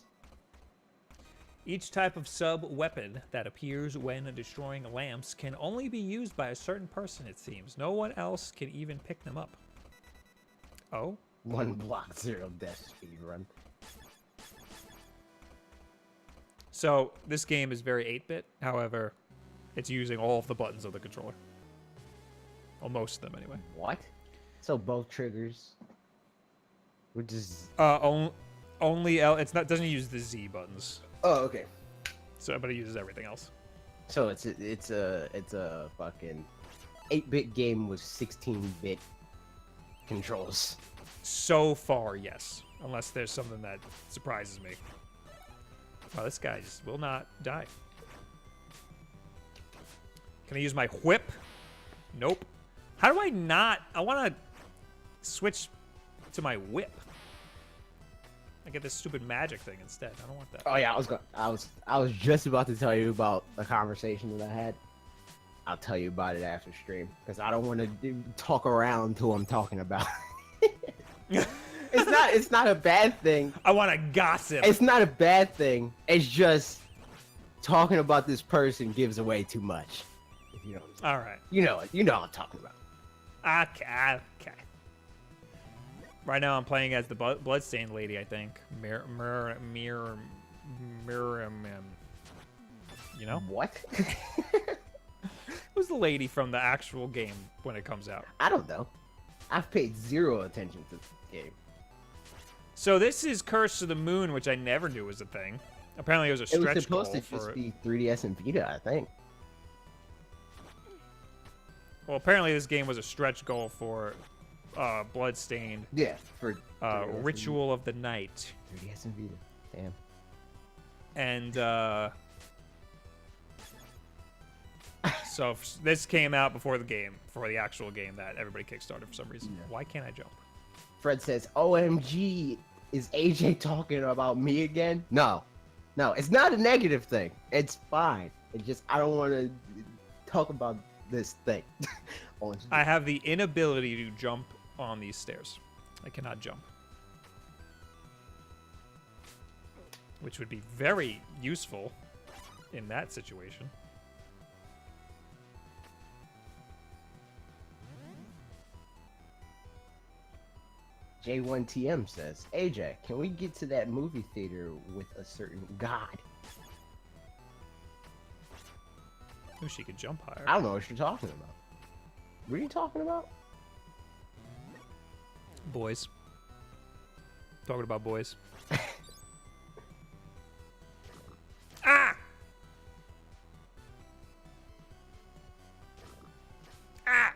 Each type of sub-weapon that appears when destroying lamps can only be used by a certain person, it seems. No one else can even pick them up. Oh? 1 block, 0 death speed run. So, this game is very 8-bit. However, it's using all of the buttons of the controller. Well, most of them, anyway. What? So both triggers? Which is... only L... doesn't use the Z buttons. Oh, okay. So, but it uses everything else. So it's a fucking 8-bit game with 16-bit controls. So far, yes. Unless there's something that surprises me. Wow, this guy just will not die. Can I use my whip? Nope. How do I not... I want to switch to my whip. I get this stupid magic thing instead. I don't want that. Oh yeah, I was just about to tell you about a conversation that I had. I'll tell you about it after stream because I don't want to talk around who I'm talking about. It's not a bad thing. I want to gossip. It's not a bad thing. It's just talking about this person gives away too much. If you know what I'm saying. All right. You know what I'm talking about. Okay. Right now I'm playing as the Bloodstained lady, I think. You know? What? Who's the lady from the actual game when it comes out? I don't know. I've paid 0 attention to the game. So this is Curse to the Moon, which I never knew was a thing. Apparently it was a stretch goal. It was supposed to just be 3DS and Vita, I think. Well, apparently this game was a stretch goal for Bloodstained. Yeah, for Ritual of the Night. 3DS and Vita. Damn. And so this came out before the actual game that everybody kickstarted for some reason. Yeah. Why can't I jump? Fred says, OMG, is AJ talking about me again? No, it's not a negative thing. It's fine. It's just, I don't want to talk about this thing. I have the inability to jump on these stairs. I cannot jump. Which would be very useful in that situation. J1TM says, AJ, can we get to that movie theater with a certain god? Oh, she could jump higher. I don't know what you're talking about. What are you talking about? Boys. Talking about boys. Ah! Ah!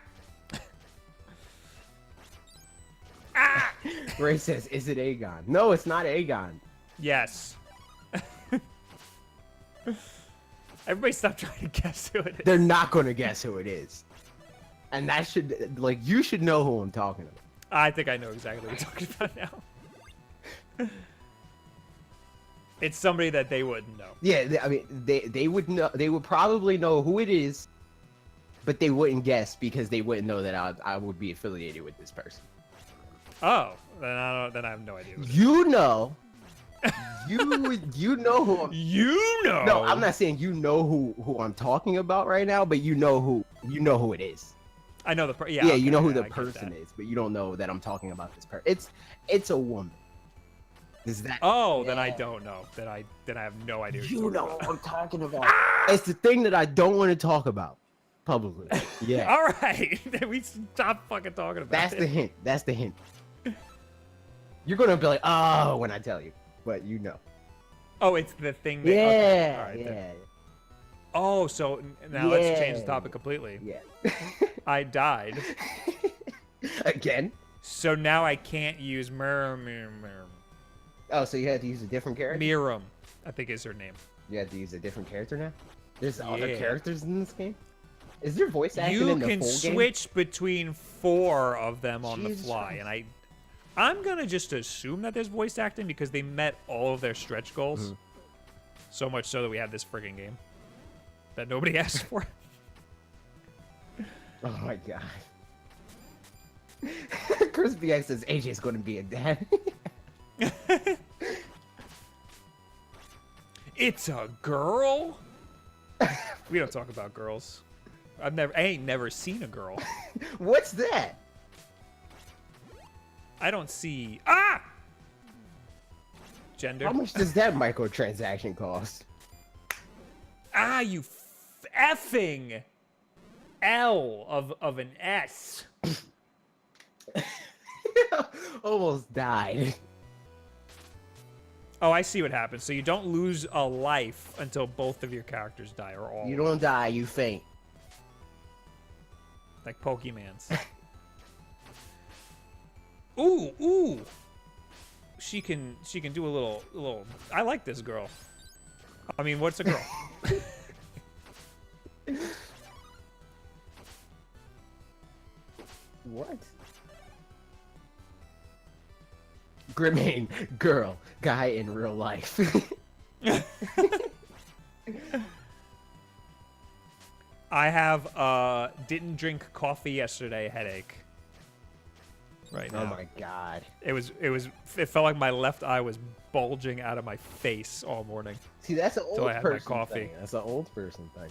Ah! Ray says, is it Aegon? No, it's not Aegon. Yes. Everybody stop trying to guess who it is. They're not going to guess who it is. And that should, like, you should know who I'm talking about. I think I know exactly what you're talking about now. It's somebody that they wouldn't know. Yeah, I mean, they would know. They would probably know who it is, but they wouldn't guess because they wouldn't know that I would be affiliated with this person. Oh, then I don't. Then I have no idea. You know, you know who. You know. No, I'm not saying you know who I'm talking about right now, but you know who it is. I know the Yeah, okay, you know who the I get person that. is, but you don't know that I'm talking about this person. It's a woman. Is that? Oh, Yeah. then I don't know. Then I have no idea. What You you're know talking what I'm talking about. It's the thing that I don't want to talk about publicly. Yeah. All right, then we stop fucking talking about That's it. the hint. That's the hint. You're gonna be like, oh, when I tell you, but you know. Oh, it's the thing. That, Yeah. okay. All right, yeah. then. Oh, so now let's change the topic completely. Yeah. I died, Again. so now I can't use Oh, so you had to use a different character? Miram, I think is her name. You had to use a different character now? There's other Yeah. characters in this game? Is there voice acting You in the can full game? switch between 4 of them on the Jesus fly, Christ. and I'm gonna just assume that there's voice acting because they met all of their stretch goals. Mm-hmm. So much so that we have this friggin' game that nobody asked for. Oh my god. Crispy X says AJ's gonna be a dad. It's a girl. We don't talk about girls. I ain't never seen a girl. What's that? I don't see gender. How much does that microtransaction cost? You effing L of an S. Almost died. Oh, I see what happens. So you don't lose a life until both of your characters die, or all. You don't die, you faint. Like Pokemans. Ooh. She can do a little. I like this girl. I mean, what's a girl? What? Grimane, girl, guy in real life. I have didn't drink coffee yesterday headache. Right now. Oh my god. It felt like my left eye was bulging out of my face all morning. See, that's an Till old I had my person coffee. thing. That's an old person thing.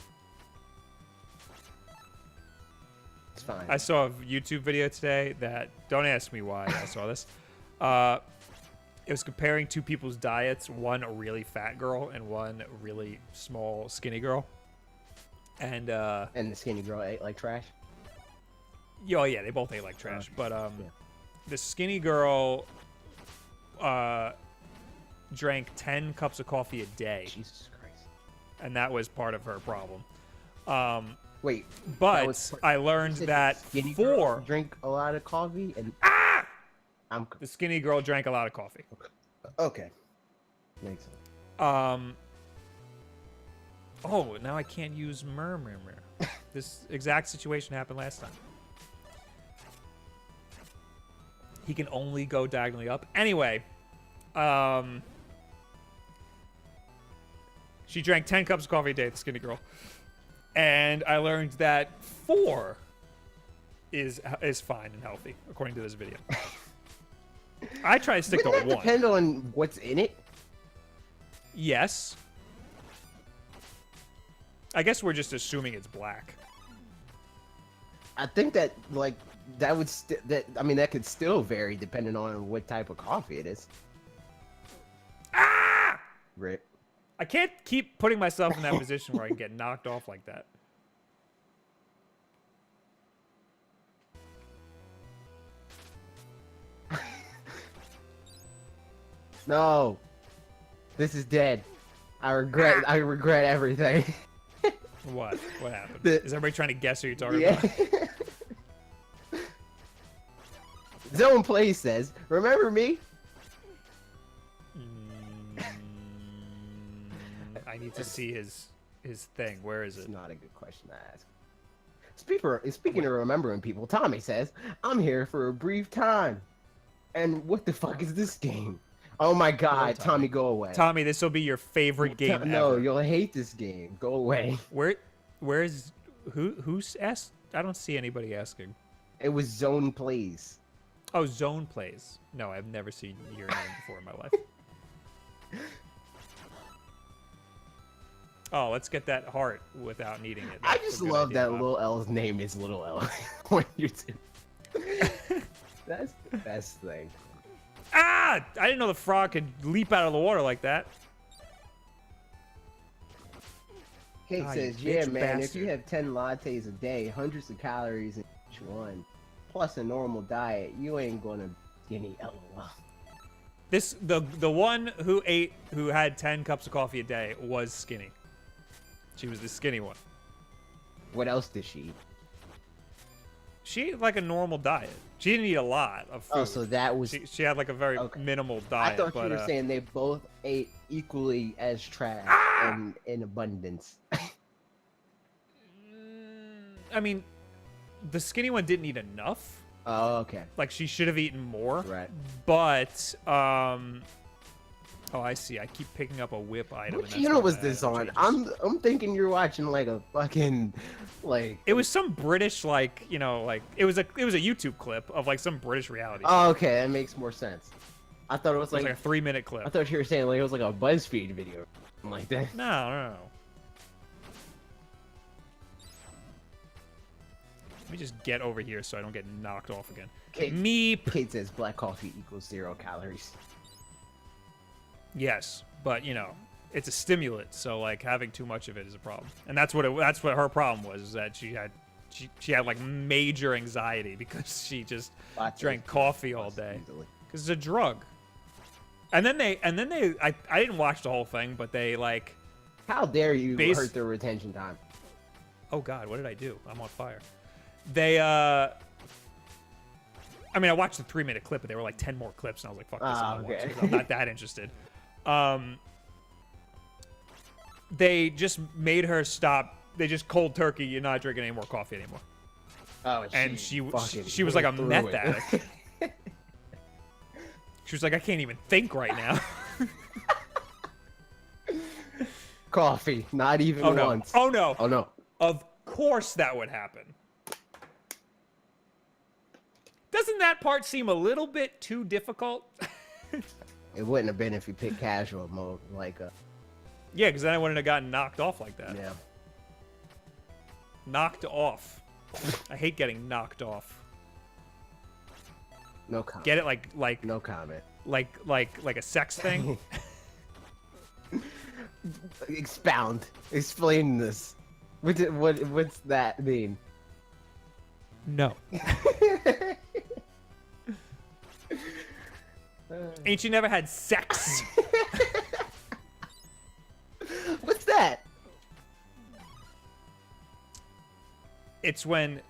It's fine. I saw a YouTube video today that, don't ask me why I saw this. It was comparing two people's diets, one a really fat girl and one really small, skinny girl. And the skinny girl ate like trash? yeah, they both ate like trash. But yeah. the skinny girl drank 10 cups of coffee a day. Jesus Christ. And that was part of her problem. Wait, But I learned that skinny girl 4... drink a lot of coffee and The skinny girl drank a lot of coffee. okay. Makes sense. Oh, now I can't use murmur. This exact situation happened last time. He can only go diagonally up. Anyway, she drank 10 cups of coffee a day, the skinny girl. And I learned that 4 is fine and healthy, according to this video. I try to stick to Wouldn't that 1. depend on what's in it? Yes. I guess we're just assuming it's black. I think that that would that could still vary depending on what type of coffee it is. Rip. I can't keep putting myself in that position where I can get knocked off like that. No. This is dead. I regret everything. What? What happened? The- Is everybody trying to guess who you're talking Yeah. about? Zone Play says, "Remember me?" I need to see his thing. Where is It's it? not a good question to ask. Speaking of remembering people, Tommy says, "I'm here for a brief time." And what the fuck is this game? Oh my god, Tommy, go away. Tommy, this will be your favorite game No, ever. you'll hate this game. Go away. Who's asked? I don't see anybody asking. It was Zone Plays. Oh, Zone Plays. No, I've never seen your name before in my life. Oh, let's get that heart without needing it. I just love that Little L's name is Little L on YouTube. That's the best thing. Ah! I didn't know the frog could leap out of the water like that. Kate says, you "Yeah, bitch man. If bastard. you have 10 lattes a day, hundreds of calories in each one, plus a normal diet, you ain't gonna skinny LOL." The one who had 10 cups of coffee a day was skinny. She was the skinny one. What else did she eat? She ate like a normal diet. She didn't eat a lot of food. Oh, so that was. She had like a very minimal diet. I thought but, you were saying they both ate equally as trash and in abundance. I mean, the skinny one didn't eat enough. Oh, okay. Like she should have eaten more. Right. But oh, I see. I keep picking up a whip item. What channel was this on? I'm thinking you're watching like a fucking like. It was some British like it was a YouTube clip of like some British reality. Oh, okay, that makes more sense. I thought it was It was like like a 3-minute clip. I thought you were saying like it was like a BuzzFeed video, something like that. No. Let me just get over here so I don't get knocked off again. Meep. Kate says black coffee equals 0 calories. Yes, but it's a stimulant, so like having too much of it is a problem. And that's what her problem was, is that she had like major anxiety because she just drank coffee all day. Because it's a drug. And then they I didn't watch the whole thing, but they like. How dare you hurt their retention time? Oh God, what did I do? I'm on fire. They I mean, I watched the 3-minute clip, but there were like 10 more clips, and I was like, fuck this, I don't want to. I'm not that interested. They just made her stop. They just cold turkey, you're not drinking any more coffee anymore. Oh, and she was like a meth addict. She was like, I can't even think right now. Coffee, not even once. Oh no. Oh no. Of course that would happen. Doesn't that part seem a little bit too difficult? It wouldn't have been if you picked casual mode, like Yeah, because then I wouldn't have gotten knocked off like that. Yeah. Knocked off. I hate getting knocked off. No comment. Get it like no comment. Like a sex thing? Expound. Explain this. What's that mean? No. Ain't you never had sex? What's that? It's when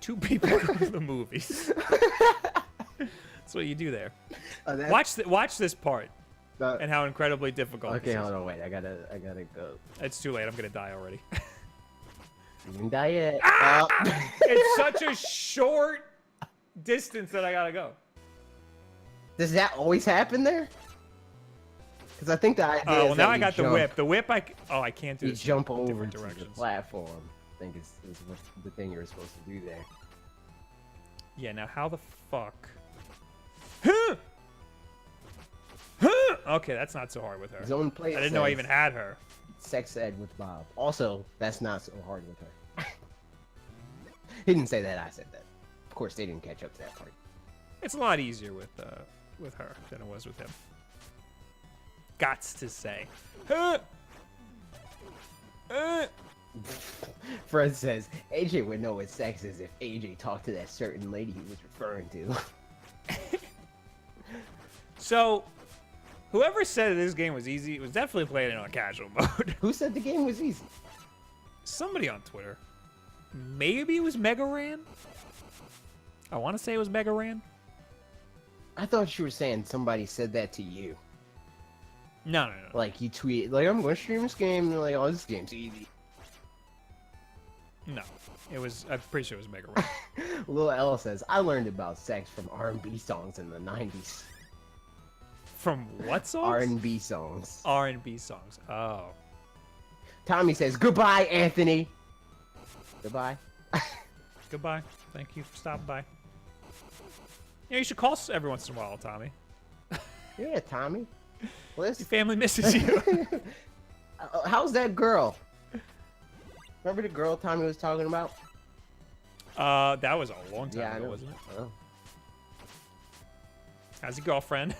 two people go to the movies. That's what you do there. Watch this part and how incredibly difficult. Okay, hold on, wait. I gotta go. It's too late. I'm gonna die already. You can die yet. It's such a short distance that I gotta go. Does that always happen there? Because I think the idea. Oh, well, now I got jump. the whip. The whip, I can't do. You jump over different to directions. the platform. I think is what the thing you were supposed to do there. Yeah. Now, how the fuck? Huh! Huh! Okay, that's not so hard with her. Zone Play. I didn't know I even had her. Sex ed with Bob. Also, that's not so hard with her. He didn't say that. I said that. Of course, they didn't catch up to that part. It's a lot easier with her than it was with him. Gots to say. Huh! Fred says AJ would know what sex is if AJ talked to that certain lady he was referring to. So, whoever said this game was easy was definitely playing it on casual mode. Who said the game was easy? Somebody on Twitter. Maybe it was Mega Ran? I want to say it was Mega Ran. I thought you were saying somebody said that to you. No. Like you tweet, like I'm going to stream this game, and you're like, oh, this game's easy. No, it was. I'm pretty sure it was Mega Ray. Lil L says, I learned about sex from R&B songs in the 90s. From what songs? R&B songs. R&B songs. Oh. Tommy says, goodbye, Anthony. Goodbye. Goodbye. Thank you for stopping by. Yeah, you should call us every once in a while, Tommy. Yeah, Tommy. Your family misses you. How's that girl? Remember the girl Tommy was talking about? That was a long time ago, wasn't it? Oh. How's your girlfriend?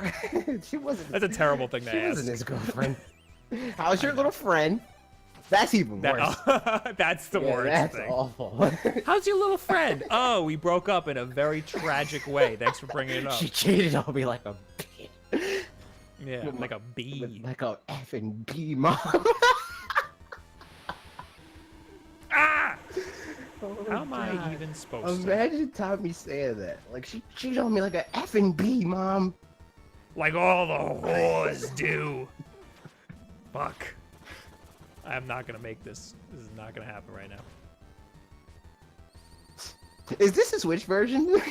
She wasn't. That's a terrible thing to ask. She wasn't his girlfriend. How's your little friend? That's even worse. That's the worst that's thing. Awful. How's your little friend? Oh, we broke up in a very tragic way. Thanks for bringing it up. She cheated on me like a bitch. Yeah, like a bee. Like a effing bee, mom. Ah! Oh How am God. I even supposed to? Imagine Tommy saying that. Like, she cheated on me like a effing bee, mom. Like all the whores do. Fuck. I'm not gonna make this. This is not gonna happen right now. Is this a Switch version?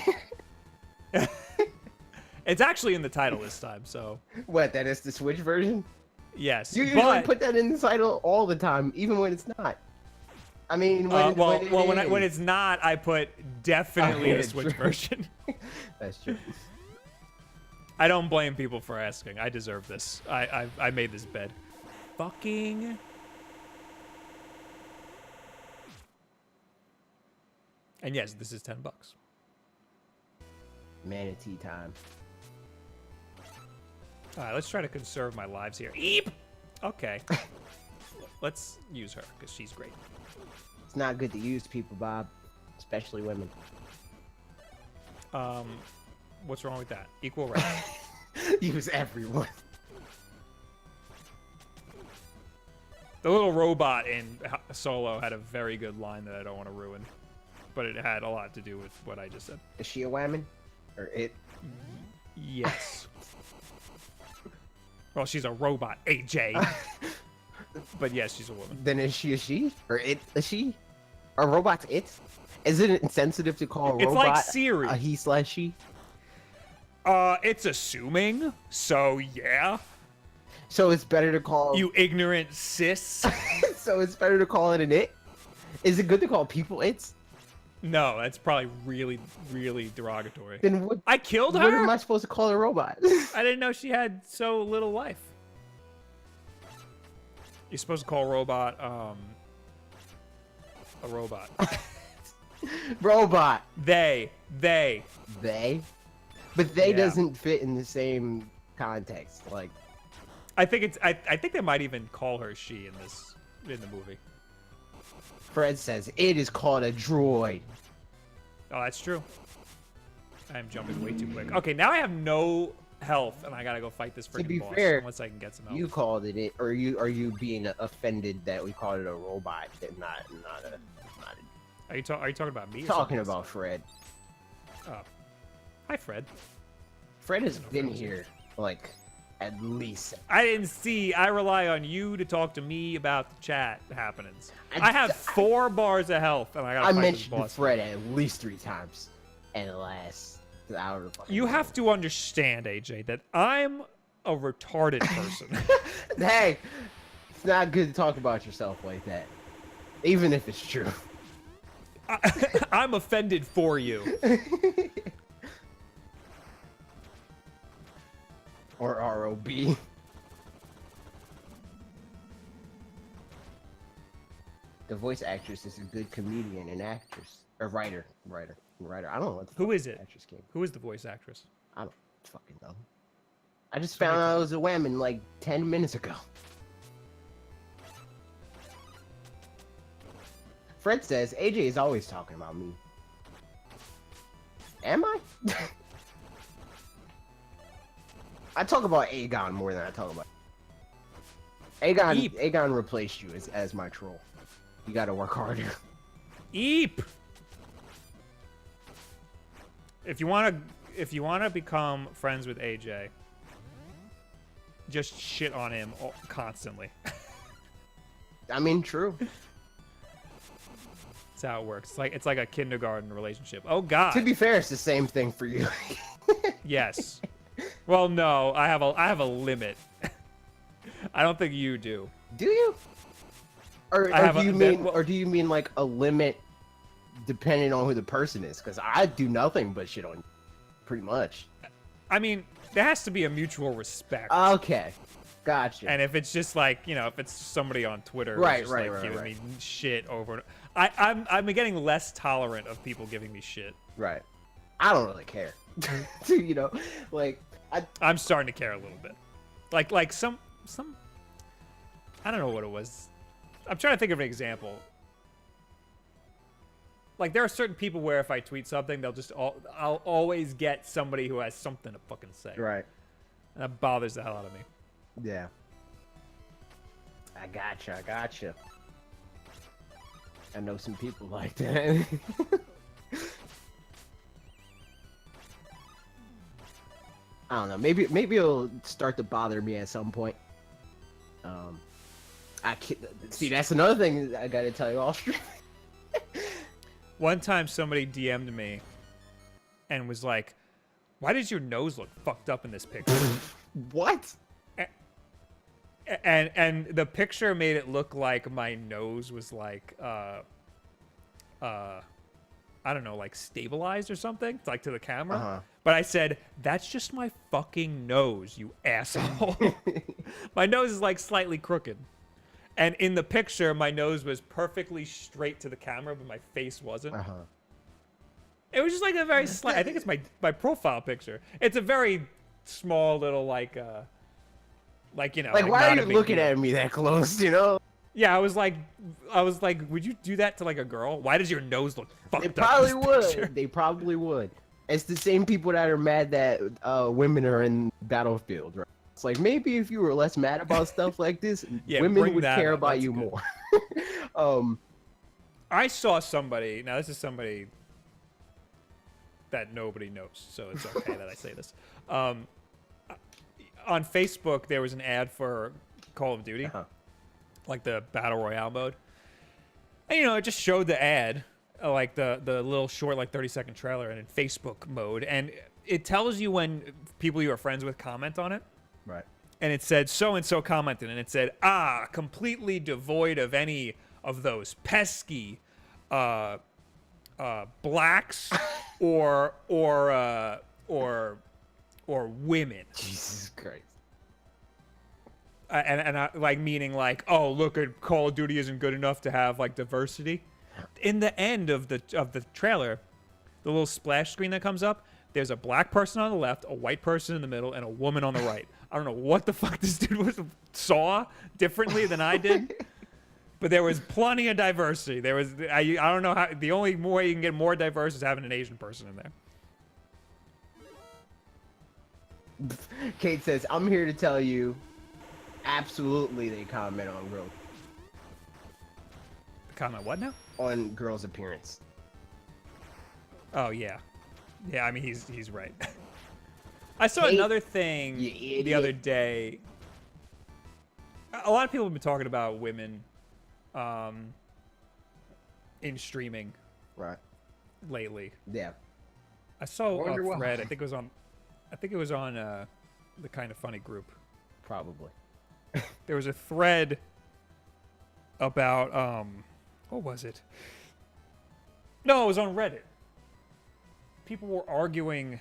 It's actually in the title this time, so. What, that is the Switch version? Yes, You usually but put that in the title all the time, even when it's not. I mean, when it's not, I put definitely Okay, the Switch true. version. That's true. I don't blame people for asking. I deserve this. I made this bed. Fucking. And yes, this is $10. Manatee time. All right, let's try to conserve my lives here. Eep. Okay. Let's use her because she's great. It's not good to use people, Bob, especially women. What's wrong with that? Equal rights. Use everyone. The little robot in Solo had a very good line that I don't want to ruin, but it had a lot to do with what I just said. Is she a woman? Or it? Yes. Well, she's a robot, AJ. But yes, she's a woman. Then is she a she? Or it? Is she? Are robots it? Is it insensitive to call a It's robot like Siri. a he/she? It's assuming, so yeah. So it's better to call You ignorant cis. So it's better to call it an it? Is it good to call people it's? No, that's probably really, really derogatory. Then what? I killed her? What am I supposed to call a robot? I didn't know she had so little life. You're supposed to call a robot, a robot. Robot. They. They? But they Yeah. doesn't fit in the same context. Like, I think they might even call her she in the movie. Fred says, it is called a droid. Oh, that's true. I'm jumping way too quick. Okay, now I have no health, and I gotta go fight this freaking be boss. fair, Unless I can get some health. You called it it, or are you being offended that we called it a robot and not Are you talking about me? Or talking something about Fred? Oh. Hi, Fred. Fred has No, been Fred was here like at least. I didn't see. I rely on you to talk to me about the chat happenings. I- I have 4 bars of health, and I gotta I fight this mentioned boss. Fred at least 3 times in the last hour. You have to understand, AJ, that I'm a retarded person. Hey, it's not good to talk about yourself like that, even if it's true. I'm offended for you. Or ROB. The voice actress is a good comedian and actress. Or writer. I don't know what the Who fuck is the it? actress came. Who is the voice actress? I don't fucking know. I just found out I was a woman like 10 minutes ago. Fred says, AJ is always talking about me. Am I? I talk about Aegon more than I talk about... Aegon replaced you as my troll. You gotta work harder. Eep. If you wanna become friends with AJ, just shit on him constantly. I mean, true. That's how it works. It's like a kindergarten relationship. Oh God. To be fair, it's the same thing for you. Yes. Well, no, I have a limit. I don't think you do. Do you? Or do you mean like a limit depending on who the person is? Because I do nothing but shit on you, pretty much. I mean, there has to be a mutual respect. Okay, gotcha. And if it's just like, if it's somebody on Twitter, right, giving me shit over, I'm getting less tolerant of people giving me shit. Right. I don't really care. I'm starting to care a little bit. Like some I don't know what it was. I'm trying to think of an example. Like, there are certain people where if I tweet something, I'll always get somebody who has something to fucking say. Right. And that bothers the hell out of me. Yeah. I gotcha. I know some people like that. I don't know. Maybe it'll start to bother me at some point. I can't, see, that's another thing I gotta tell you all. One time somebody DM'd me and was like, "Why does your nose look fucked up in this picture?" What? And the picture made it look like my nose was like I don't know, like stabilized or something, like to the camera. Uh-huh. But I said, "That's just my fucking nose, you asshole." My nose is like slightly crooked. And in the picture, my nose was perfectly straight to the camera, but my face wasn't. Uh-huh. It was just like a very slight, I think it's my profile picture. It's a very small little like why are you looking at me that close, Yeah, I was like, would you do that to like a girl? Why does your nose look fucked up? They probably would. Picture? They probably would. It's the same people that are mad that women are in Battlefield, right? It's like, maybe if you were less mad about stuff like this, Yeah, women would care up. about That's you good. more. I saw somebody, now this is somebody that nobody knows, so it's okay that I say this. On Facebook, there was an ad for Call of Duty. Uh-huh. Like the Battle Royale mode. And, it just showed the ad, like the little short, like 30-second trailer, and in Facebook mode. And it tells you when people you are friends with comment on it. Right. And it said, so-and-so commented, and it said, completely devoid of any of those pesky blacks or women. Jesus Christ. And I, like, meaning like, oh, look, at Call of Duty isn't good enough to have like diversity. In the end of the trailer, the little splash screen that comes up, there's a black person on the left, a white person in the middle, and a woman on the right. I don't know what the fuck this dude saw differently than I did, but there was plenty of diversity. There was I don't know how, the only way you can get more diverse is having an Asian person in there. Kate says, I'm here to tell you, absolutely they comment on girls. Comment what now? On girls' appearance. Oh, yeah. Yeah, I mean, he's right. I saw Kate, another thing the other day. A lot of people have been talking about women in streaming lately. Yeah. I saw a Wonder thread. why. I think it was on the Kind of Funny group. Probably. There was a thread about what was it? No, it was on Reddit. People were arguing.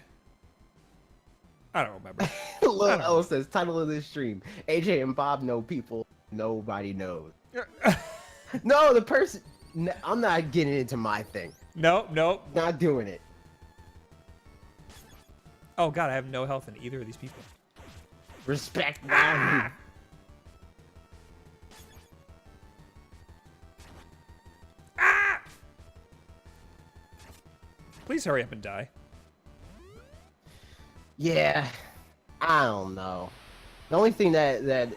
I don't remember. Lil L says, title of this stream: AJ and Bob know people nobody knows. No, the person. I'm not getting into my thing. Nope. Not doing it. Oh God, I have no health in either of these people. Respect them. Please hurry up and die. Yeah, I don't know. The only thing that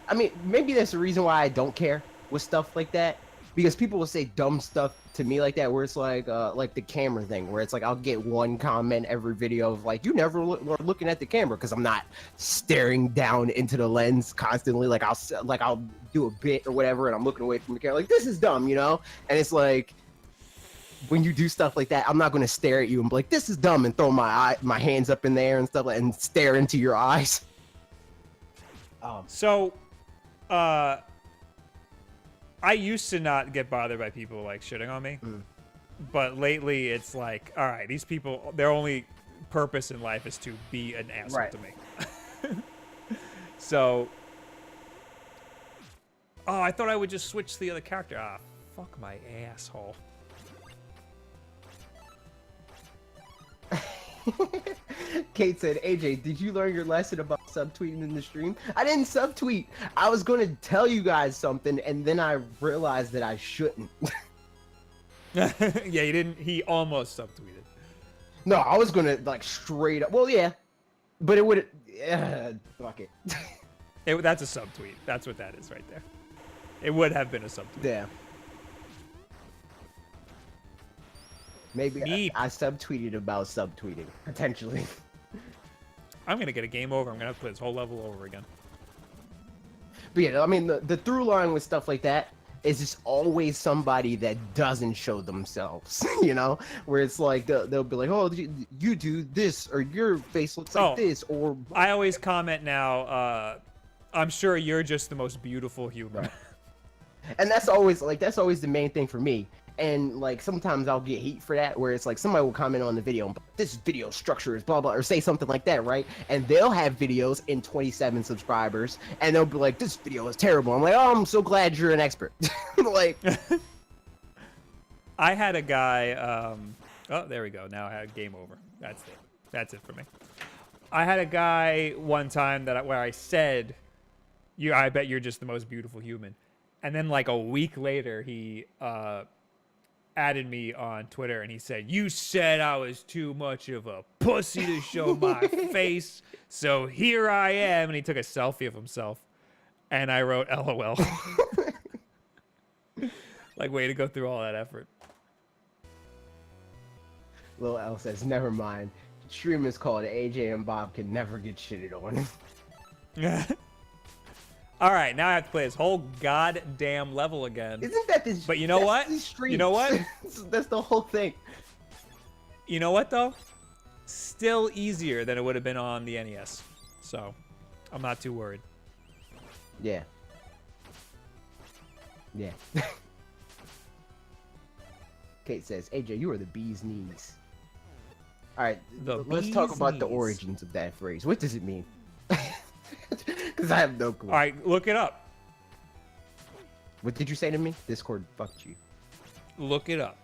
I mean, maybe that's the reason why I don't care with stuff like that, because people will say dumb stuff to me like that, where it's like the camera thing, where it's like I'll get one comment every video of like, you never are looking at the camera, because I'm not staring down into the lens constantly. Like I'll do a bit or whatever, and I'm looking away from the camera, like, this is dumb, And it's like, when you do stuff like that, I'm not gonna stare at you and be like, "This is dumb," and throw my hands up in the air and stuff and stare into your eyes. So, I used to not get bothered by people like shitting on me, but lately it's like, all right, these people, their only purpose in life is to be an asshole to me. So, oh, I thought I would just switch to the other character. Ah, fuck my asshole. Kate said, "AJ, did you learn your lesson about subtweeting in the stream?" I didn't subtweet. I was going to tell you guys something, and then I realized that I shouldn't. Yeah, he didn't. He almost subtweeted. No, I was going to, like, straight up. Well, yeah. But it would... fuck it. That's a subtweet. That's what that is right there. It would have been a subtweet. Yeah. Maybe I subtweeted about subtweeting, potentially. I'm going to get a game over. I'm going to have to play this whole level over again. But yeah, I mean, the through line with stuff like that is just always somebody that doesn't show themselves, you know? Where it's like, they'll be like, "Oh, you do this," or "Your face looks like this," or... I always comment now, "I'm sure you're just the most beautiful human." Right. And that's always the main thing for me. And like sometimes I'll get heat for that, where it's like somebody will comment on the video, "This video structure is blah blah," or say something like that, right? And they'll have videos in 27 subscribers, and they'll be like, "This video is terrible." I'm like, "Oh, I'm so glad you're an expert." Like, I had a guy. Oh, there we go. Now I had game over. That's it. That's it for me. I had a guy one time where I said, I bet you're just the most beautiful human," and then like a week later, he added me on Twitter and he said, "You said I was too much of a pussy to show my face, so here I am." And he took a selfie of himself, and I wrote LOL. Like, way to go through all that effort. Lil L says, "Never mind. Stream is called AJ and Bob can never get shitted on." All right, now I have to play this whole goddamn level again. Isn't that this? But you know what? You know what? That's the whole thing. You know what, though? Still easier than it would have been on the NES. So, I'm not too worried. Yeah. Yeah. Kate says, "AJ, you are the bee's knees." All right, let's talk about the origins of that phrase. What does it mean? Because I have no clue. All right, look it up. What did you say to me? Discord fucked you. Look it up.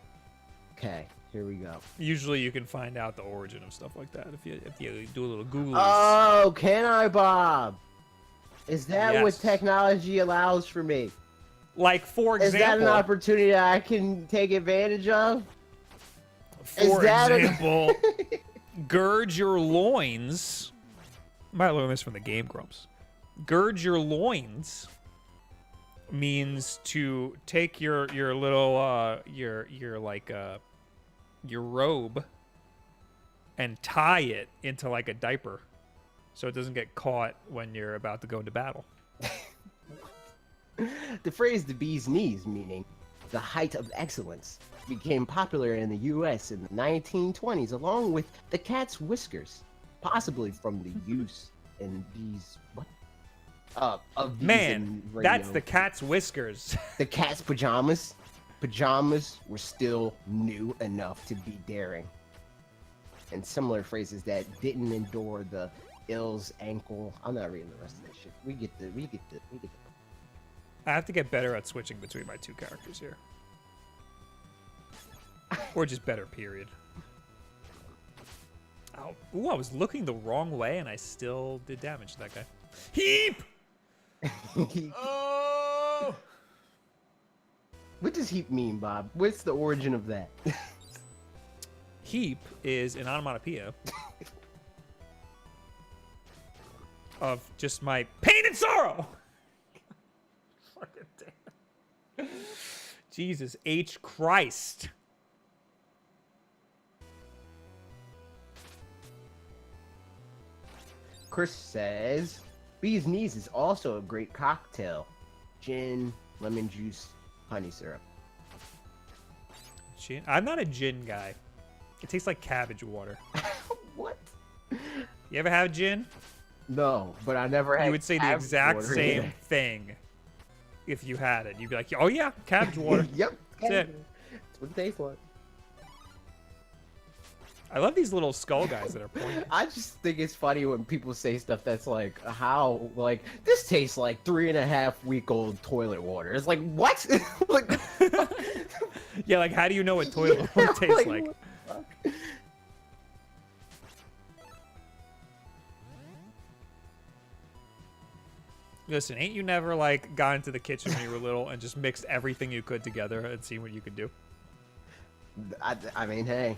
Okay, here we go. Usually you can find out the origin of stuff like that if you do a little Google. Oh, can I, Bob? Is that what technology allows for me? Like, for example... Is that an opportunity I can take advantage of? For example, gird your loins... Might learn this from the Game Grumps. Gird your loins means to take your little your robe and tie it into like a diaper so it doesn't get caught when you're about to go into battle. The phrase "the bee's knees," meaning the height of excellence, became popular in the U.S. in the 1920s, along with the cat's whiskers. Possibly from the use in these of these Man, that's the cat's whiskers. The cat's pajamas. Pajamas were still new enough to be daring. And similar phrases that didn't endure the ill's ankle. I'm not reading the rest of that shit. We get the. I have to get better at switching between my two characters here. Or just better, period. Oh, ooh, I was looking the wrong way, and I still did damage to that guy. Heap! Oh! What does heap mean, Bob? What's the origin of that? Heap is an onomatopoeia of just my pain and sorrow. Fucking damn. Jesus H. Christ. Chris says, "Bee's knees is also a great cocktail. Gin, lemon juice, honey syrup." Gin. I'm not a gin guy. It tastes like cabbage water. What? You ever have gin? No, but I never had. You would say the cabbage exact water same either. thing if you had it. You'd be like, oh yeah, cabbage water. Yep. That's it. That's what it tastes like. I love these little skull guys that are pointing. I just think it's funny when people say stuff that's like, how, like, this tastes like 3.5-week-old toilet water. It's like, what? Like, Yeah, like how do you know what toilet water tastes like? what the fuck? Listen, ain't you never like got into the kitchen when you were little and just mixed everything you could together and seen what you could do? I mean, hey,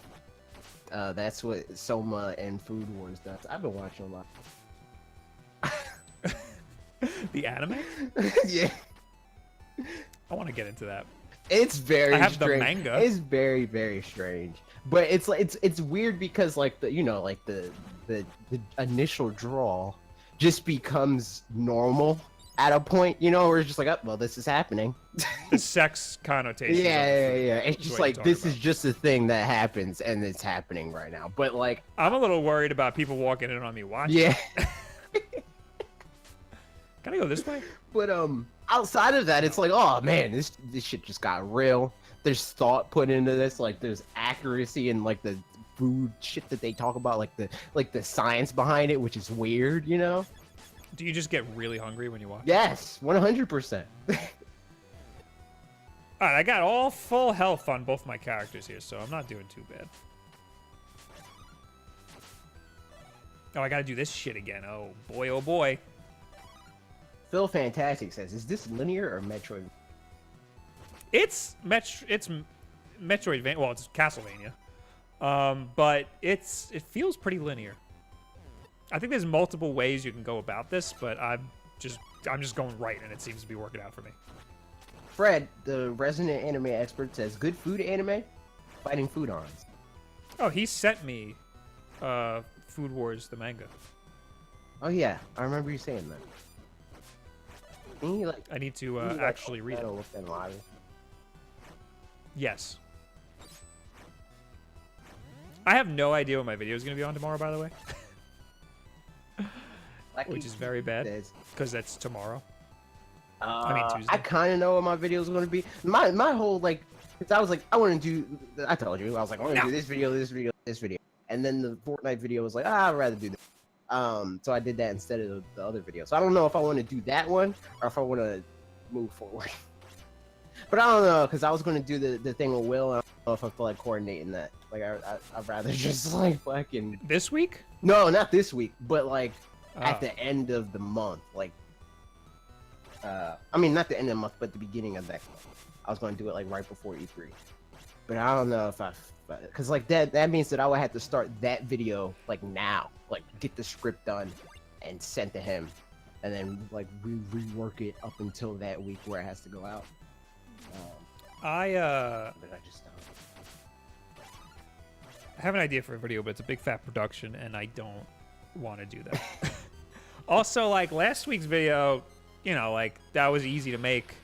that's what Soma and Food Wars does. I've been watching a lot. The anime? Yeah. I want to get into that. It's very I have the strange. manga. It's very, very strange. But it's like it's weird because like the like the initial draw just becomes normal at a point, where it's just like, oh, well, this is happening. The sex connotation. Yeah. It's is just what like you're this talking is just a thing that happens and it's happening right now. But like, I'm a little worried about people walking in on me watching. yeah. Can I go this way? But outside of that, it's like, oh man, this shit just got real. There's thought put into this, like there's accuracy in like the food shit that they talk about, like the science behind it, which is weird, Do you just get really hungry when you watch? Yes, 100%. All right, I got all full health on both my characters here, so I'm not doing too bad. Oh, I gotta do this shit again. Oh boy, oh boy. Phil Fantastic says, "Is this linear or Metroid?" It's Metroidvania. Well, it's Castlevania, but it feels pretty linear. I think there's multiple ways you can go about this, but I'm just going right, and it seems to be working out for me. Fred, the resident anime expert, says, "Good food anime, fighting food arms." Oh, he sent me Food Wars the manga. Oh yeah, I remember you saying that. Can you, I need to can you, actually read it. look in lobby? Yes. I have no idea what my video is going to be on tomorrow, by the way. Which is very bad, because that's tomorrow. I mean Tuesday. I kind of know what my video is going to be. My whole, like, cause I was like, I want to do, I told you, I was like, I want to do this video, this video, this video. And then the Fortnite video was like, I'd rather do this. So I did that instead of the other video. So I don't know if I want to do that one or if I want to move forward. But I don't know, because I was going to do the thing with Will, and I don't know if I feel like coordinating that. Like, I'd rather just, like, fucking... This week? No, not this week, but, like, at the end of the month. Like, I mean, not the end of the month, but the beginning of next month. I was going to do it, like, right before E3. But I don't know if because, like, that means that I would have to start that video, like, now. Like, get the script done and sent to him. And then, like, rework it up until that week where it has to go out. But I just don't. I have an idea for a video, but it's a big fat production, and I don't want to do that. Also, like, last week's video, like, that was easy to make.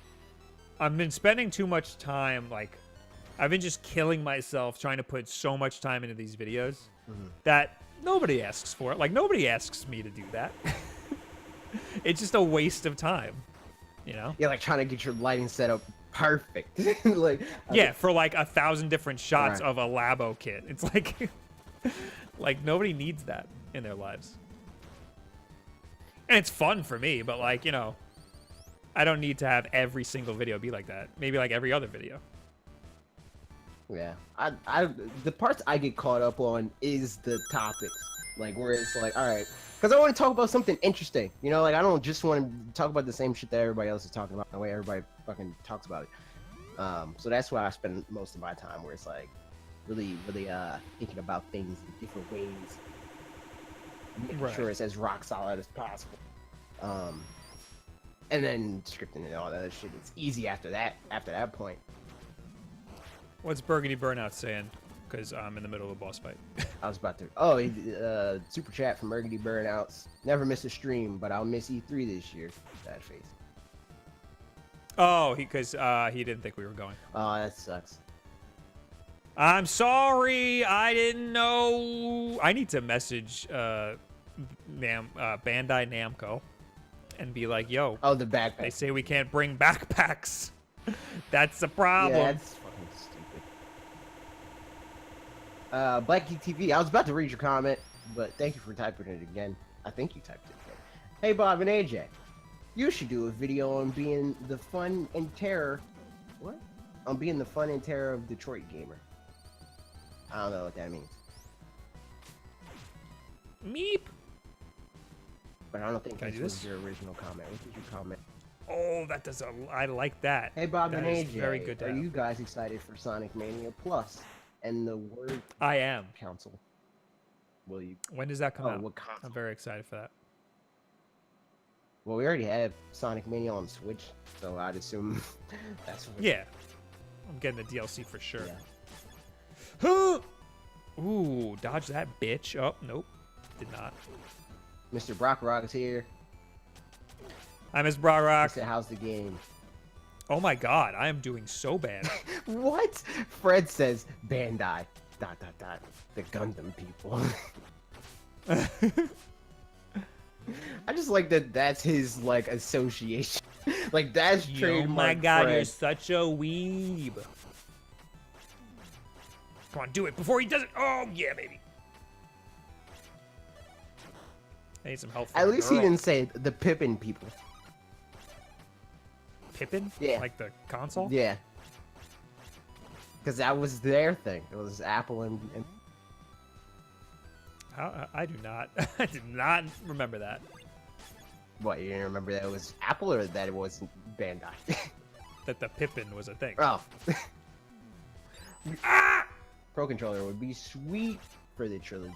I've been spending too much time, like, I've been just killing myself trying to put so much time into these videos that nobody asks for it. Like, nobody asks me to do that. It's just a waste of time, Yeah, like, trying to get your lighting set up perfect. Like, yeah, for like 1,000 different shots of a Labo kit. It's like, like nobody needs that in their lives. And it's fun for me, but like, I don't need to have every single video be like that. Maybe like every other video. Yeah, the parts I get caught up on is the topics, like where it's like, all right, because I want to talk about something interesting, like I don't just want to talk about the same shit that everybody else is talking about, the way everybody fucking talks about it. So that's why I spend most of my time, where it's like really thinking about things in different ways, making sure it's as rock solid as possible. And then scripting and all that other shit, it's easy after that point. What's Burgundy Burnout saying? Because I'm in the middle of a boss fight. I was about to. Super chat from Burgundy Burnouts. Never miss a stream, but I'll miss E3 this year. Sad face. Oh, because he didn't think we were going. Oh, that sucks. I'm sorry. I didn't know. I need to message Bandai Namco and be like, yo, Oh, the backpack. they say we can't bring backpacks. That's a problem. Yeah, that's fucking stupid. Black Geek TV, I was about to read your comment, but thank you for typing it again. I think you typed it again. Hey, Bob and AJ. You should do a video on being the fun and terror. What? On being the fun and terror of Detroit gamer. I don't know what that means. Meep. But I don't think Can I this do was this? your original comment. What did you comment? Oh, that does a. I like that. Hey, Bob That and is AJ. very good to Are have. you guys excited for Sonic Mania Plus and the Word I am. Council? Will you? When does that come Oh, out? what console? I'm very excited for that. Well, we already have Sonic Mania on Switch, so I'd assume that's what. Yeah. I'm getting the DLC for sure. Yeah. Ooh, dodge that bitch. Oh, nope. Did not. Mr. Brock Rock is here. I miss Brock He Rock. said, "How's the game?" Oh my god, I am doing so bad. What? Fred says, "Bandai. ... The Gundam people." I just like that. That's his like association. Like that's Oh trademark. my god, Fred. you're such a weeb. Come on, do it before he does it. Oh yeah, baby. I need some help. From At a least he girl. didn't say the Pippin people. Pippin? Yeah. Like the console? Yeah. Because that was their thing. It was Apple and I do not. I did not remember that. what? You didn't remember that it was Apple or that it was Bandai? That the Pippin was a thing. Oh. Ah! Pro Controller would be sweet for the trilogy.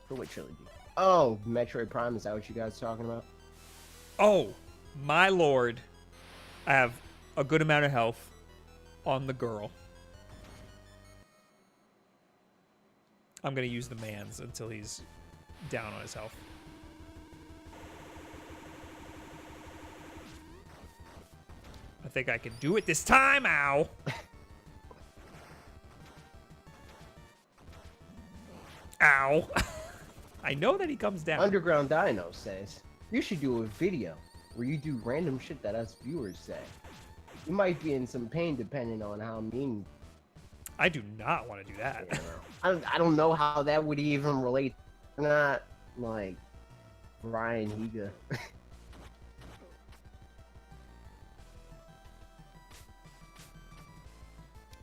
For what trilogy? Oh, Metroid Prime. Is that what you guys are talking about? Oh, my lord. I have a good amount of health on the girl. I'm going to use the mans until he's down on his health. I think I can do it this time. Ow. Ow. I know that he comes down. Underground Dino says, you should do a video where you do random shit that us viewers say. You might be in some pain depending on how mean. I do not want to do that. I don't know how that would even relate. Not like Brian Higa.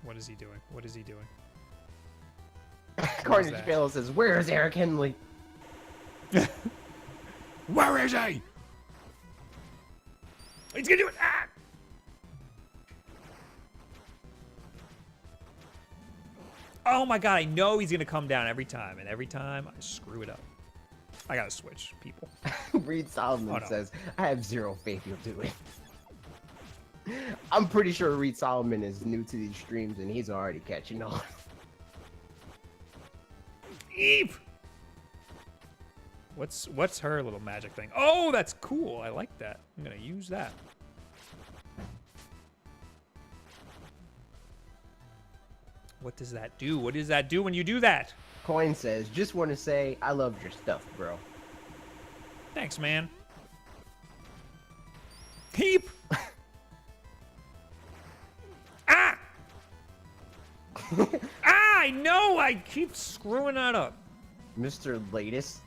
What is he doing? What is he doing? Carnage that? Bale says, where is Eric Henley? Where is he? He's gonna do it! Ah! Oh my god, I know he's gonna come down every time, and every time I screw it up. I gotta switch people. Reed Solomon Oh, no. says, I have zero faith you'll do it. I'm pretty sure Reed Solomon is new to these streams and he's already catching on. Eve! What's her little magic thing? Oh, that's cool. I like that. I'm gonna use that. What does that do? What does that do when you do that? Coin says, just want to say, I loved your stuff, bro. Thanks, man. Heap! Ah! Ah, I know! I keep screwing that up. Mr.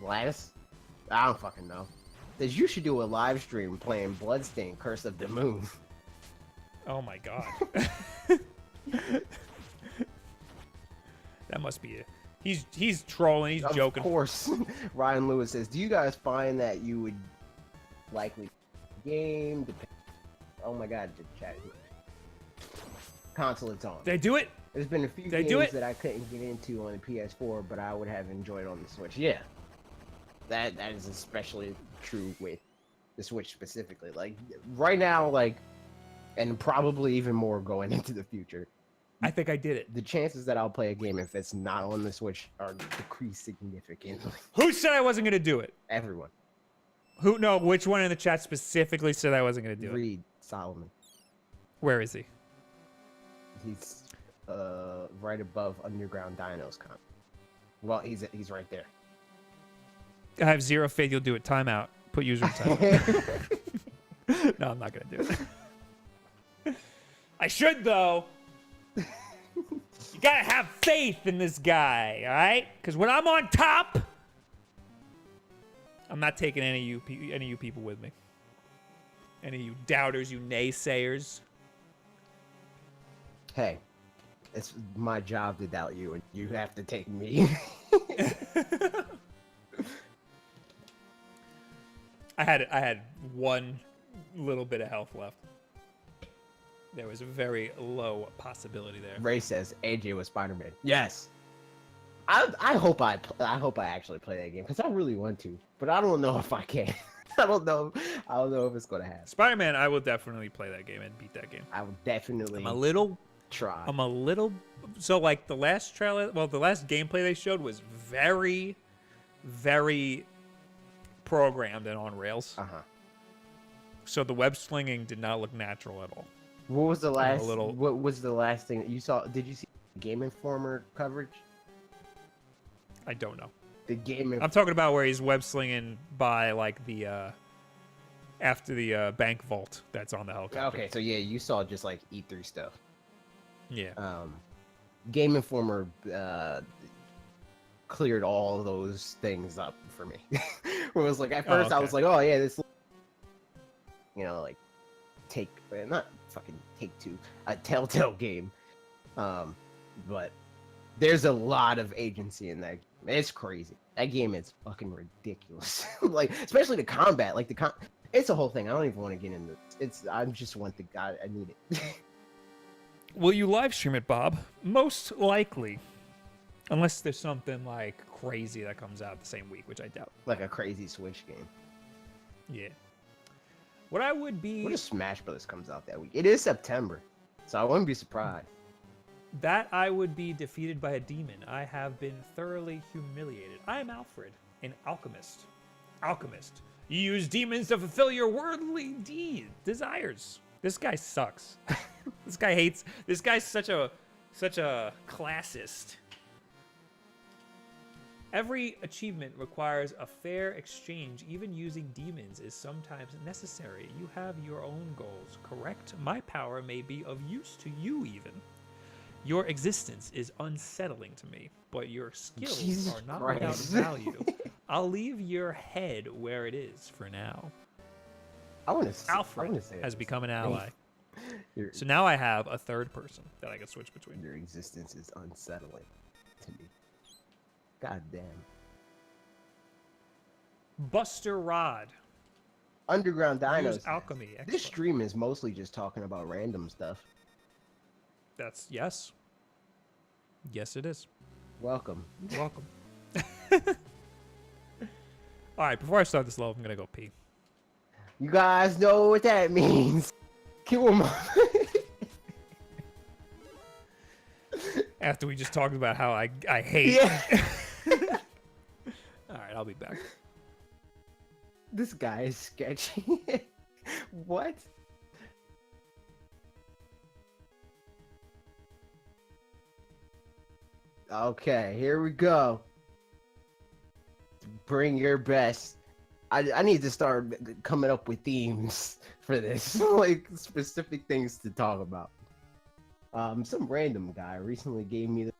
Lattice? I don't fucking know. Says you should do a live stream playing Bloodstained Curse of the Moon. Oh my god. That must be it. He's trolling, he's joking. Of course. Ryan Lewis says, do you guys find that you would likely game? Oh my god, the chat. Console it's on. They do it? There's been a few They do games it? that I couldn't get into on the PS4, but I would have enjoyed on the Switch. Yeah. That is especially true with the Switch specifically. Like right now, like, and probably even more going into the future. I think I did it. The chances that I'll play a game if it's not on the Switch are decreased significantly. Who said I wasn't gonna do it? Everyone. Who? No, which one in the chat specifically said I wasn't gonna do it? Reed Solomon. Where is he? He's right above Underground Dinos comment. Well, he's right there. I have zero faith you'll do it. Timeout. Put user in timeout. No, I'm not gonna do it. I should though. You gotta have faith in this guy, all right? Because when I'm on top, I'm not taking any of you people with me. Any of you doubters, you naysayers. Hey, it's my job to doubt you, and you have to take me. I had one little bit of health left. There was a very low possibility there. Ray says AJ was Spider-Man. Yes. I hope I actually play that game because I really want to, but I don't know if I can. I don't know if it's gonna happen. Spider-Man, I will definitely play that game and beat that game. I will definitely. I'm a little. So like the last trailer, well, the last gameplay they showed was very, very programmed and on rails. So the web slinging did not look natural at all. What was the last? What was the last thing that you saw? Did you see Game Informer coverage? I don't know. The Game. I'm talking about where he's web slinging by like the after the bank vault that's on the helicopter. Okay, so yeah, you saw just like E3 stuff. Yeah. Game Informer cleared all those things up for me. Where it was like at first I was like, oh yeah, this, like not fucking Take-Two, a Telltale game. But there's a lot of agency in that game. It's crazy. That game is fucking ridiculous. Like, especially the combat. Like it's a whole thing. I don't even want to get into it. I just want the guy. I need it. Will you live stream it, Bob? Most likely. Unless there's something like crazy that comes out the same week, which I doubt. Like a crazy Switch game. Yeah. What I would be... What if Smash Brothers comes out that week? It is September, so I wouldn't be surprised. That I would be defeated by a demon. I have been thoroughly humiliated. I am Alfred, an alchemist. Alchemist. You use demons to fulfill your worldly desires. This guy sucks. This guy hates... This guy's such a classist. Every achievement requires a fair exchange. Even using demons is sometimes necessary. You have your own goals, correct? My power may be of use to you even. Your existence is unsettling to me, but your skills Jesus are not Christ. without value. I'll leave your head where it is for now. Alfred has become an ally. So now I have a third person that I can switch between. Your existence is unsettling to me. God damn. Buster Rod. Underground Dinos. Use alchemy. This Excellent. stream is mostly just talking about random stuff. That's yes. Yes, it is. Welcome. Welcome. All right, before I start this level, I'm gonna go pee. You guys know what that means. Kill him. After we just talked about how I hate. Yeah. All right, I'll be back. This guy is sketchy. What? Okay, here we go. Bring your best. I need to start coming up with themes for this, like specific things to talk about. Some random guy recently gave me the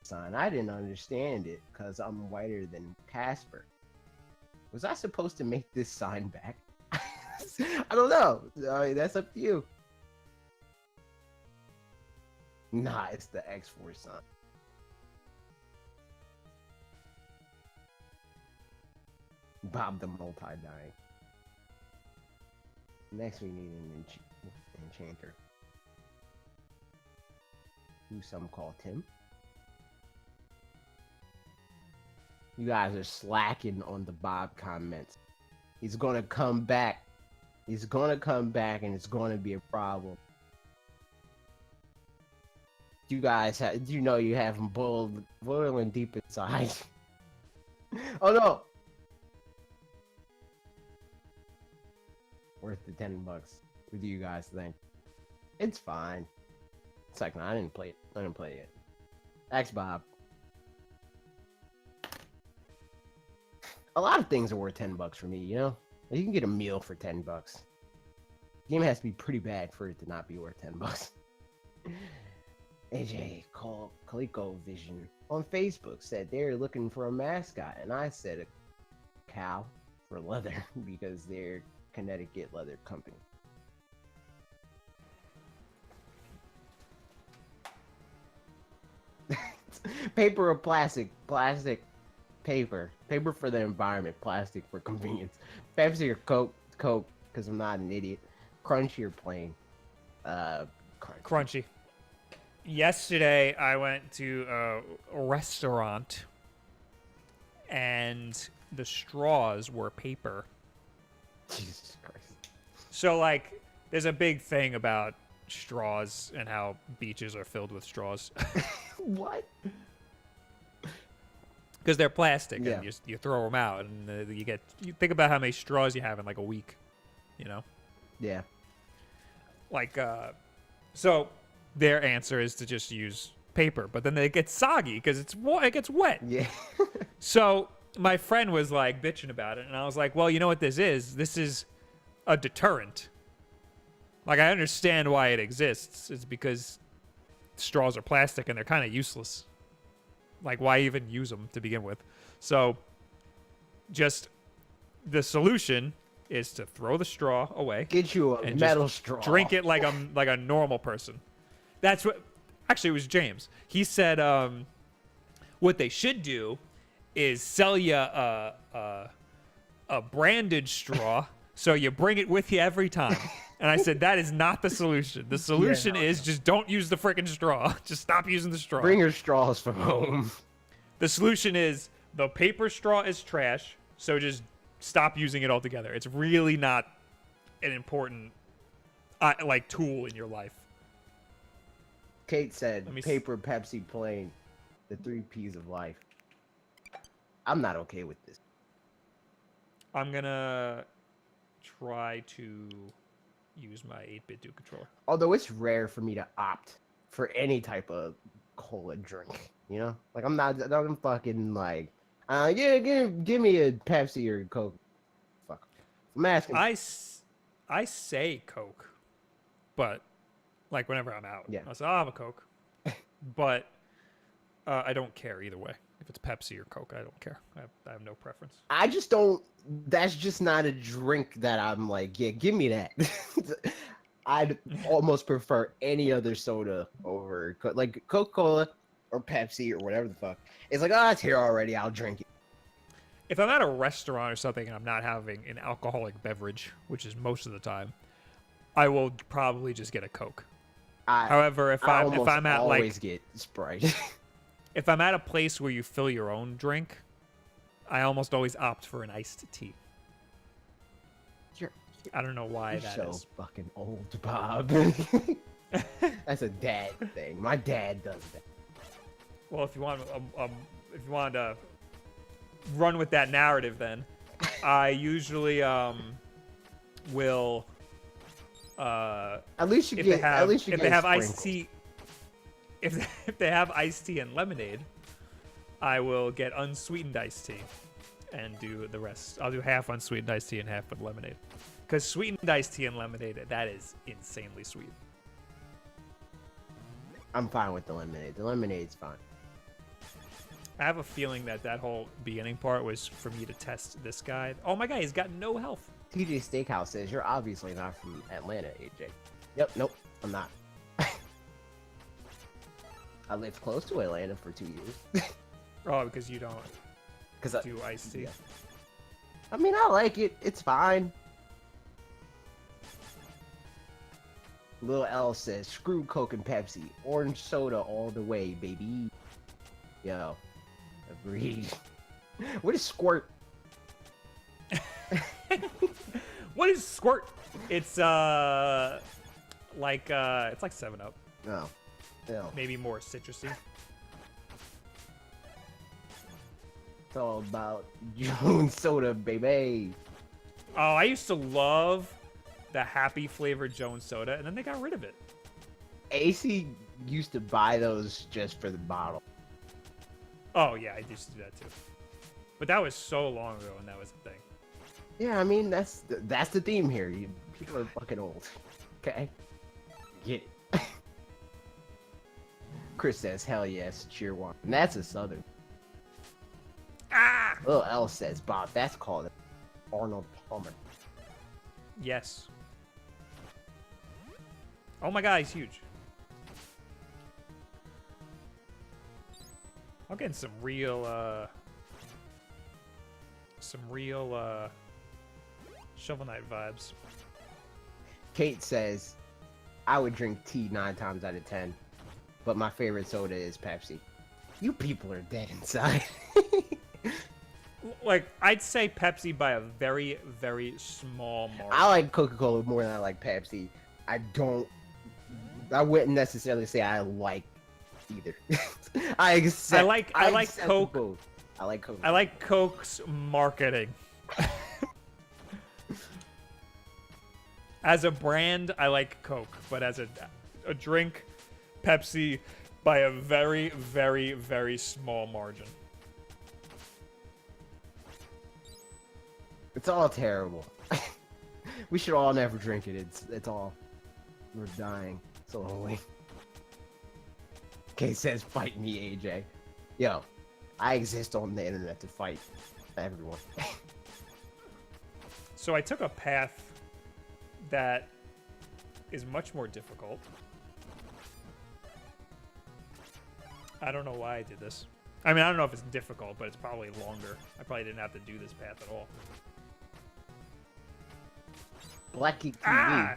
sign. I didn't understand it because I'm whiter than Casper. Was I supposed to make this sign back? I don't know. That's up to you. Nah, it's the X-Force sign. Bob the multi-dying. Next we need an enchanter. Who some call Tim. You guys are slacking on the Bob comments. He's gonna come back. He's gonna come back and it's gonna be a problem. You guys have, you know you have him boiling deep inside. Oh no! Worth the $10. What do you guys think? It's fine. Second, I didn't play it. I didn't play it yet. Ask Bob. A lot of things are worth $10 for me, you know? You can get a meal for $10. The game has to be pretty bad for it to not be worth $10. AJ called ColecoVision on Facebook said they're looking for a mascot, and I said a cow for leather because they're Connecticut leather company. Paper or plastic? Plastic. Paper for the environment, plastic for convenience. Pepsi or Coke? Coke, because I'm not an idiot. Crunchy or plain? Crunchy. Yesterday, I went to a restaurant, and the straws were paper. Jesus Christ. So, like, there's a big thing about straws and how beaches are filled with straws. What? Because they're plastic, Yeah. and you throw them out, and you think about how many straws you have in like a week, you know? Yeah. Like, so their answer is to just use paper, but then they get soggy because it gets wet. Yeah. So my friend was like bitching about it, and I was like, well, you know what this is? This is a deterrent. Like, I understand why it exists. It's because straws are plastic and they're kind of useless. Like, why even use them to begin with? So, just the solution is to throw the straw away. Get you a and metal just straw. Drink it like a normal person. That's what. Actually, it was James. He said, what they should do is sell you a branded straw, so you bring it with you every time. And I said, that is not the solution. The solution is just don't use the freaking straw. Just stop using the straw. Bring your straws from home. The solution is the paper straw is trash, so just stop using it altogether. It's really not an important tool in your life. Kate said, Let me paper, Pepsi, plain. The 3 P's of life. I'm not okay with this. I'm going to try to use my 8-bit Duke controller. Although it's rare for me to opt for any type of cola drink, you know? Like, I'm fucking like, yeah, give me a Pepsi or a Coke. Fuck. I'm asking. I say Coke, but like whenever I'm out, Yeah. I say, I'll have a Coke. But I don't care either way. If it's Pepsi or Coke, I don't care. I have no preference. I just don't. That's just not a drink that I'm like, yeah, give me that. I'd almost prefer any other soda over like Coca-Cola or Pepsi or whatever the fuck. It's like, oh, it's here already. I'll drink it. If I'm at a restaurant or something and I'm not having an alcoholic beverage, which is most of the time, I will probably just get a Coke. However, if I'm at always get Sprite. If I'm at a place where you fill your own drink, I almost always opt for an iced tea. I don't know why that so is. Fucking old, Bob. That's a dad thing. My dad does that. Well, if you want to run with that narrative, then I usually will. At least you if get. they have, At least you if get they have sprinkles. iced tea. If they have iced tea and lemonade, I will get unsweetened iced tea and do the rest. I'll do half unsweetened iced tea and half with lemonade. Because sweetened iced tea and lemonade, that is insanely sweet. I'm fine with the lemonade. The lemonade's fine. I have a feeling that whole beginning part was for me to test this guy. Oh my god, he's got no health. TJ Steakhouse says, you're obviously not from Atlanta, AJ. Yep, nope, I'm not. I lived close to Atlanta for 2 years. Oh, because you don't do iced tea. Yeah. I mean, I like it. It's fine. Lil L says, screw Coke and Pepsi. Orange soda all the way, baby. Yo. Agreed. What is Squirt? What is Squirt? It's like 7-Up. No. No. Maybe more citrusy. It's all about Jones soda, baby. Oh, I used to love the happy flavored Jones soda, and then they got rid of it. AC used to buy those just for the bottle. Oh yeah, I used to do that too. But that was so long ago, and that was the thing. Yeah, I mean that's the theme here. People are fucking old. Okay, get it. Chris says, "Hell yes, cheer one." And that's a southern. Ah! Lil L says, "Bob, that's called Arnold Palmer." Yes. Oh my god, he's huge. I'm getting some real Shovel Knight vibes. Kate says, "I would drink tea 9 times out of 10, but my favorite soda is Pepsi." You people are dead inside. Like, I'd say Pepsi by a very, very small margin. I like Coca-Cola more than I like Pepsi. I wouldn't necessarily say I like either. I like Coke. Both. I like Coke. I like Coke's marketing. As a brand, I like Coke, but as a drink, Pepsi by a very, very, very small margin. It's all terrible. We should all never drink it. It's all. We're dying slowly. Kay says, "Fight me, AJ." Yo, I exist on the internet to fight everyone. So I took a path that is much more difficult. I don't know why I did this. I mean, I don't know if it's difficult, but it's probably longer. I probably didn't have to do this path at all. Black Geek TV Ah!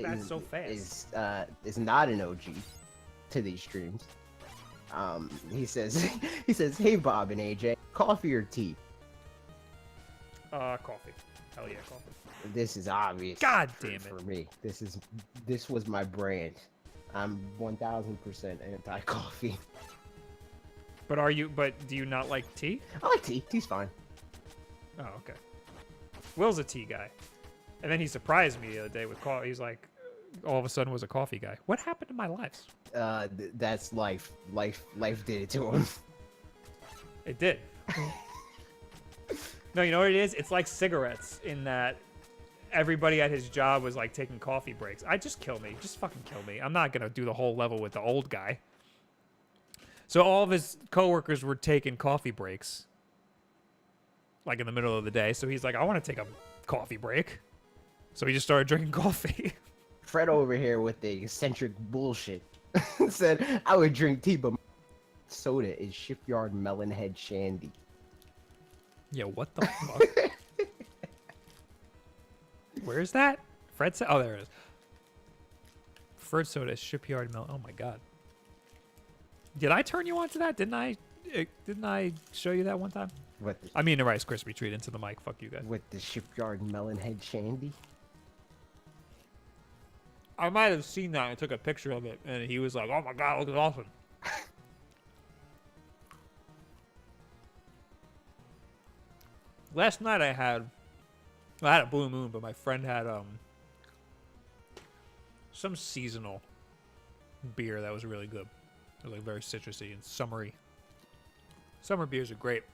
That's so fast. is not an OG to these streams. He says, "Hey Bob and AJ, coffee or tea?" Coffee. Hell yeah, coffee. This is obvious. God damn it. For me. This was my brand. I'm 1000% anti-coffee. But do you not like tea? I like tea. Tea's fine. Oh, okay. Will's a tea guy. And then he surprised me the other day with coffee. He's like, all of a sudden was a coffee guy. What happened to my life? That's life. Life did it to him. It did. No, you know what it is? It's like cigarettes in that everybody at his job was like taking coffee breaks. Just kill me. Just fucking kill me. I'm not going to do the whole level with the old guy. So all of his coworkers were taking coffee breaks. Like in the middle of the day. So he's like, I want to take a coffee break. So he just started drinking coffee. Fred over here with the eccentric bullshit said, "I would drink tea, but my soda is Shipyard Melonhead Shandy." Yeah, what the fuck? Where is that? Fred said, oh, there it is. Fred soda is Shipyard Melon. Oh my god. Did I turn you on to that? Didn't I show you that one time? I mean the Rice Krispie treat into the mic. Fuck you guys. With the Shipyard Melonhead Shandy? I might have seen that and took a picture of it, and he was like, oh my god, looks awesome. Last night I had a Blue Moon, but my friend had some seasonal beer that was really good. It was like very citrusy and summery. Summer beers are great.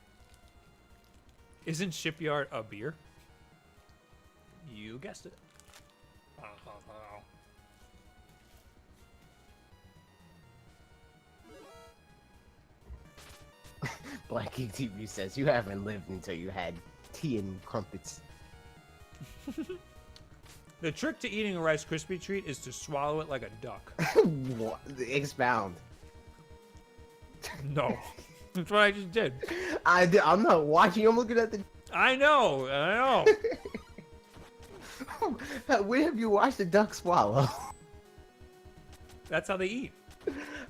Isn't Shipyard a beer? You guessed it. Black Geek TV says, "You haven't lived until you had tea and crumpets." The trick to eating a Rice Krispie treat is to swallow it like a duck. What? Expound. No. That's what I just did. I'm not watching. I'm looking at the... I know. When have you watched a duck swallow? That's how they eat.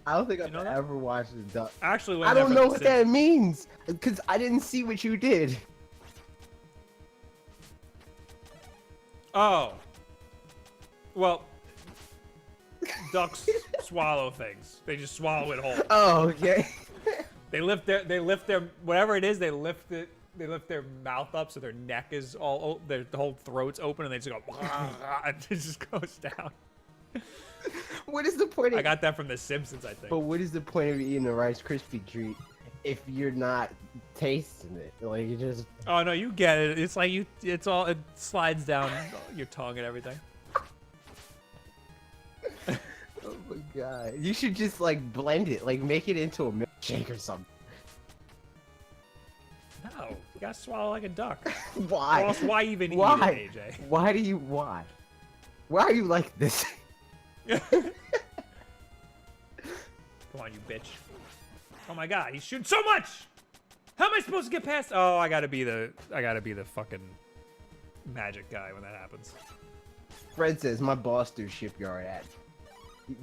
I don't think I've know that? ever watched a duck. Actually, I don't know what that means, because I didn't see what you did. Oh. Well, ducks swallow things. They just swallow it whole. Oh, okay. They lift their whatever it is. They lift their mouth up so their neck is all, their whole throat's open, and they just go, and it just goes down. What is the point of... I got that from The Simpsons, I think. But what is the point of eating a Rice Krispie treat if you're not tasting it? Like, you just... Oh no, you get it. It's like it slides down your tongue and everything. Oh my god. You should just like blend it, like make it into a milkshake or something. No, you gotta swallow like a duck. Why? Or else why even Why? eat it, AJ? Why do you... Why? Why are you like this? Come on, you bitch. Oh my god, he's shooting so much! How am I supposed to get past? Oh, I gotta be the fucking magic guy when that happens. Fred says, my boss threw shipyard at.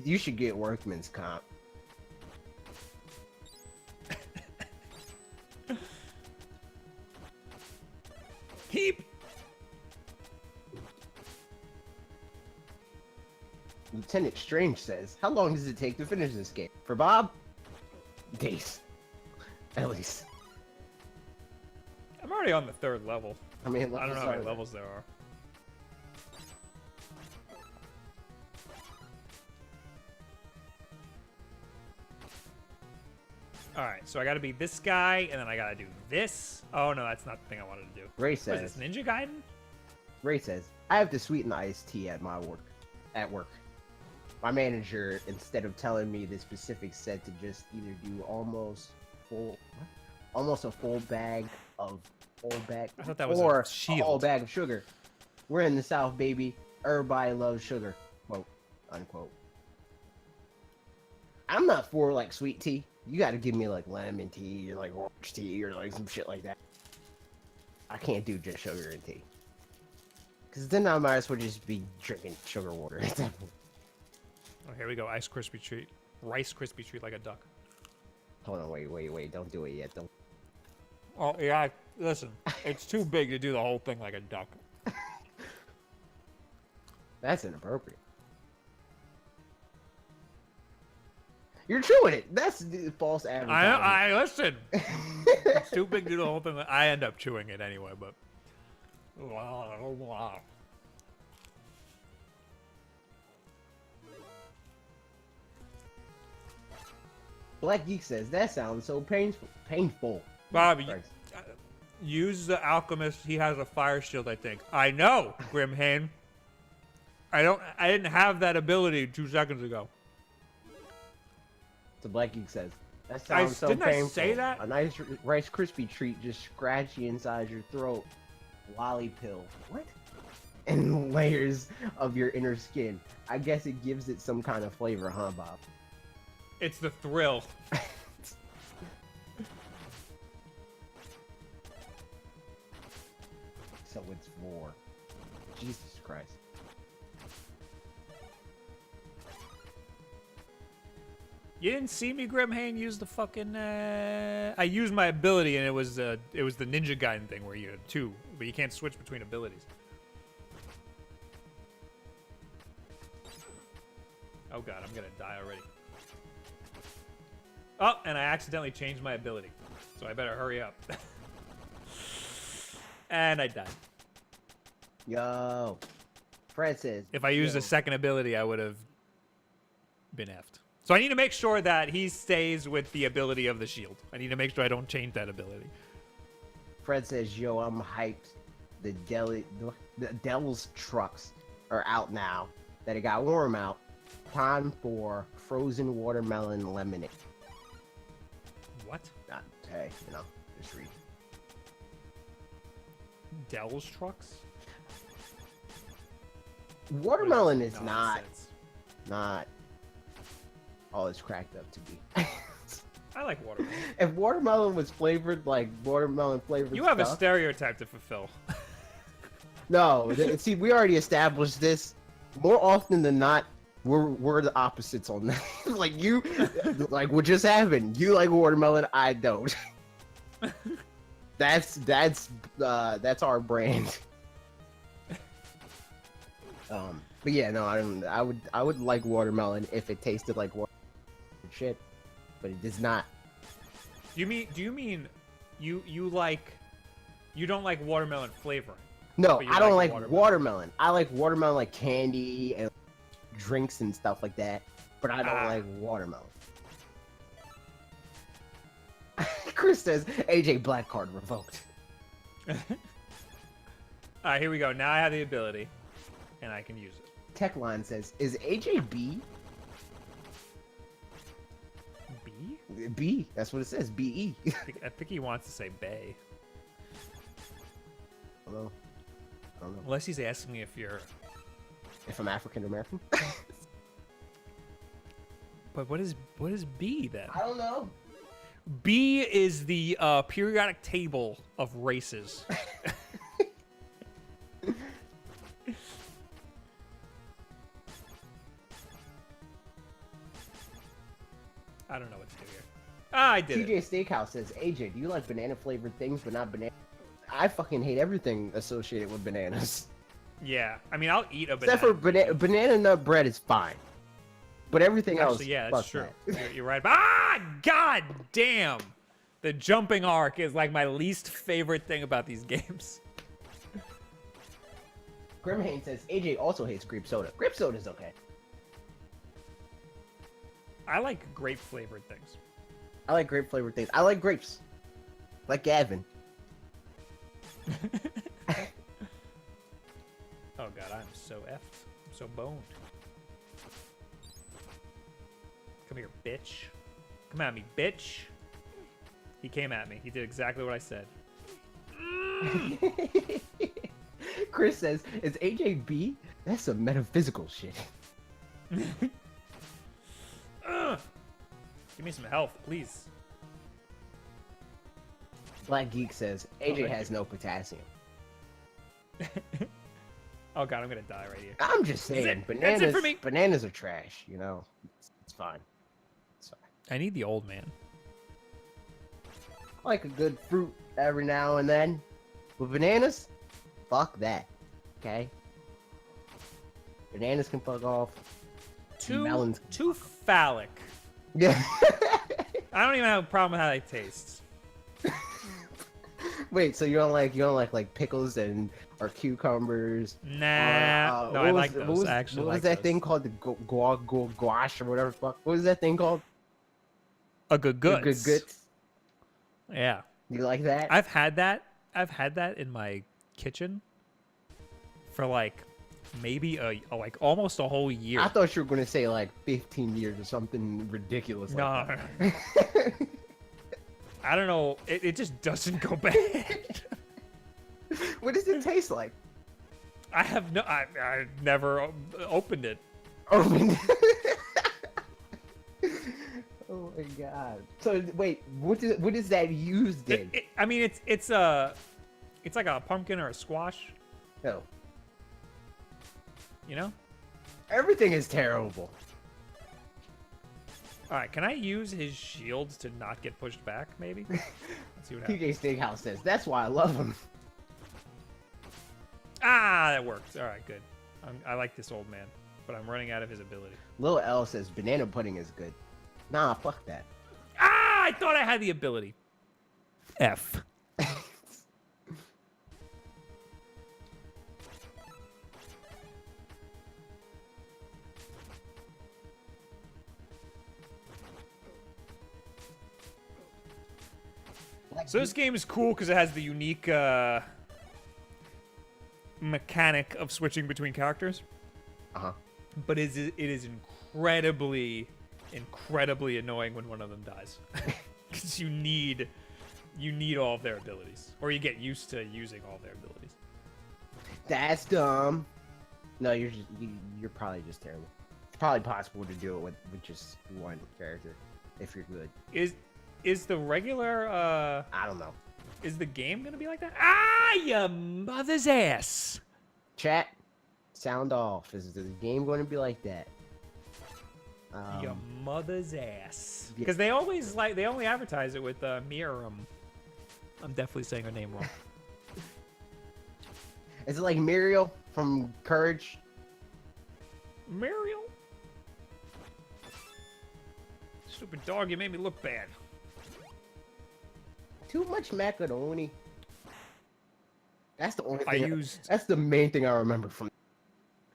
You should get workman's comp. Keep. Lieutenant Strange says, how long does it take to finish this game? For Bob? Days. At least. I'm already on the 3rd level. I mean, I don't know how many levels there are. Alright, so I gotta be this guy, and then I gotta do this. Oh no, that's not the thing I wanted to do. Ray What says, is this, Ninja Gaiden? Ray says, I have to sweeten the iced tea at my work. My manager, instead of telling me the specific said to just either do almost a full bag of I thought that was or a shield. whole bag of sugar. We're in the South, baby. Everybody loves sugar. Quote, unquote. I'm not for like sweet tea. You got to give me like lemon tea or like orange tea or like some shit like that. I can't do just sugar and tea. Because then I might as well just be drinking sugar water at that point. Oh, here we go. Rice Krispie treat like a duck. Hold on, wait. Don't do it yet. Don't. Oh, yeah. Listen, it's too big to do the whole thing like a duck. That's inappropriate. You're chewing it. That's false advertising. I listen. It's too big to do the whole thing. I end up chewing it anyway, but. Black Geek says that sounds so painful. Bob, Christ. use the alchemist. He has a fire shield, I think. I know, Grimhane. I didn't have that ability 2 seconds ago. So Black Geek says that sounds so painful. Didn't I say that? A nice Rice Krispie treat just scratchy inside your throat. Lolly pill. What? And layers of your inner skin. I guess it gives it some kind of flavor, huh, Bob? It's the thrill. So it's war. Jesus Christ. You didn't see me, Grimhane, use the fucking. I used my ability, and it was the Ninja Gaiden thing where you had 2, but you can't switch between abilities. Oh god, I'm gonna die already. Oh, and I accidentally changed my ability, so I better hurry up. And I died. Yo. Fred says. If I used a second ability, I would have been effed. So I need to make sure that he stays with the ability of the shield. I need to make sure I don't change that ability. Fred says, yo, I'm hyped. The Devil's trucks are out now. That it got warm out. Time for frozen watermelon lemonade. What? Not, hey, you know, just read. Dell's trucks? Watermelon is Nonsense. not all it's cracked up to be. I like watermelon. If watermelon was flavored like watermelon flavored You have a stuff- stereotype to fulfill. No, see, we already established this. More often than not, we're the opposites on that. Like you, like what just happened. You like watermelon, I don't. That's our brand. But yeah, no, I don't. I would like watermelon if it tasted like water shit, but it does not. Do you mean you don't like watermelon flavoring? No, But you I don't like like watermelon. I like watermelon like candy and drinks and stuff like that, but I don't like watermelon. Chris says AJ black card revoked. All right, here we go. Now I have the ability, and I can use it. Techline says, "Is AJ B?" B? B. That's what it says. BE. I think he wants to say Bay. Hello. I don't know. Unless he's asking me if you're. If I'm African American. But what is B then? I don't know. B is the periodic table of races. I don't know what to do here. I did TJ Steakhouse says, "AJ, do you like banana flavored things but not banana?" I fucking hate everything associated with bananas. Yeah, I mean, I'll eat a banana. Except for banana nut bread is fine. But everything else, Actually, yeah, that's fuck true. that. You're right. God damn! The jumping arc is like my least favorite thing about these games. Grimhane says, "AJ also hates grape soda. Grape soda's okay. I like grape flavored things. I like grape flavored things. I like grapes. Like Gavin." Oh god, I'm so effed. I'm so boned. Come here, bitch. Come at me, bitch. He came at me. He did exactly what I said. Chris says, "Is AJ B? That's some metaphysical shit." Give me some health, please. Black Geek says, "AJ has no potassium." Oh god, I'm gonna die right here. I'm just saying, That's it bananas. for me. Bananas are trash. You know, it's fine. It's fine. I need the old man. I like a good fruit every now and then, but bananas, fuck that. Okay. Bananas can fuck off. Melons can Too phallic. Yeah. I don't even have a problem with how they taste. Wait, so you don't like pickles and or cucumbers? Nah, no, I like those. Actually, what was like that those. thing called? The gouache or whatever the fuck. What was that thing called? A good The goods. good guts. Yeah, You like that? I've had that. I've had that in my kitchen for like maybe like almost a whole year. I thought you were gonna say like 15 years or something ridiculous. No, Like no, that. I don't know. It just doesn't go bad. What does it taste like? I have no. I never opened it. Open. Oh my god. So wait, what is that used in? I mean, it's like a pumpkin or a squash. No. You know. Everything is terrible. All right, can I use his shields to not get pushed back? Maybe. Let's see what happens. TJ Steakhouse says that's why I love him. Ah, that worked. All right, good. I like this old man, but I'm running out of his ability. Lil L says banana pudding is good. Nah, fuck that. Ah, I thought I had the ability. F. So this game is cool because it has the unique mechanic of switching between characters. Uh-huh. But it is incredibly annoying when one of them dies. Because you need all of their abilities. Or you get used to using all of their abilities. That's dumb. No, you're probably just terrible. It's probably possible to do it with just one character if you're good. Is the regular I don't know. is the game gonna be like that? Ah, you mother's ass! Chat, sound off. Is the game going to be like that? Your mother's ass. Yeah. Because they only advertise it with Miriam. I'm definitely saying her name wrong. Is it like Muriel from Courage? Muriel? Stupid dog, you made me look bad. Too much macaroni. That's the only I thing. used That's the main thing I remember from.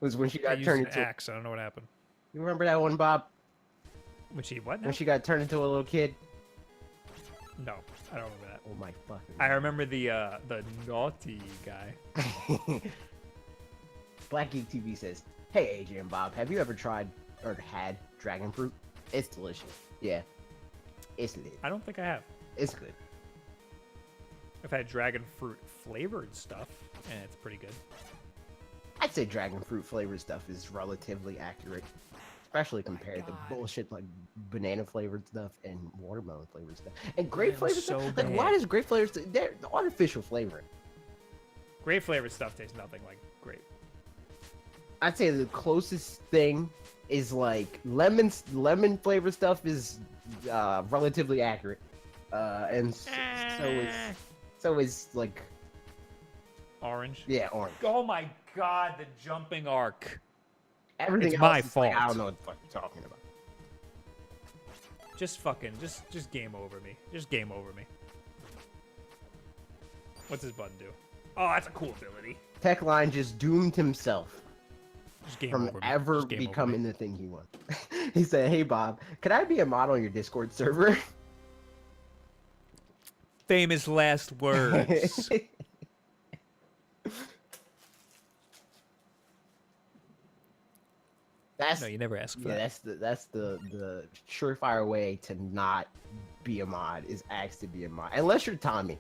Was when she I got used turned an into. axe. I don't know what happened. You remember that one, Bob? When she what now? When she got turned into a little kid. No, I don't remember that. Oh my fucking. I remember the naughty guy. Black Geek TV says, "Hey AJ and Bob, have you ever tried or had dragon fruit? It's delicious. Yeah, it's lit. I don't think I have. It's good. I've had dragon fruit flavored stuff, and it's pretty good. I'd say dragon fruit flavored stuff is relatively accurate, especially compared to bullshit like banana flavored stuff and watermelon flavored stuff and grape flavored so stuff. bad. Like, why does grape flavored stuff? They're artificial flavoring. Grape flavored stuff tastes nothing like grape. I'd say the closest thing is like lemon flavored stuff is relatively accurate, and so is like Orange. yeah, orange. Oh my god, the jumping arc. Everything It's else my is like, I fault. don't know what the fuck you're talking about. Just game over me. Just game over me. What's this button do? Oh, that's a cool ability. Techline just doomed himself Just game from over me. ever Just game over becoming me. the thing he wants. He said, "Hey Bob, could I be a mod on your Discord server?" Famous last words. That's No, you never asked for yeah, that. that's the surefire way to not be a mod is ask to be a mod. Unless you're Tommy.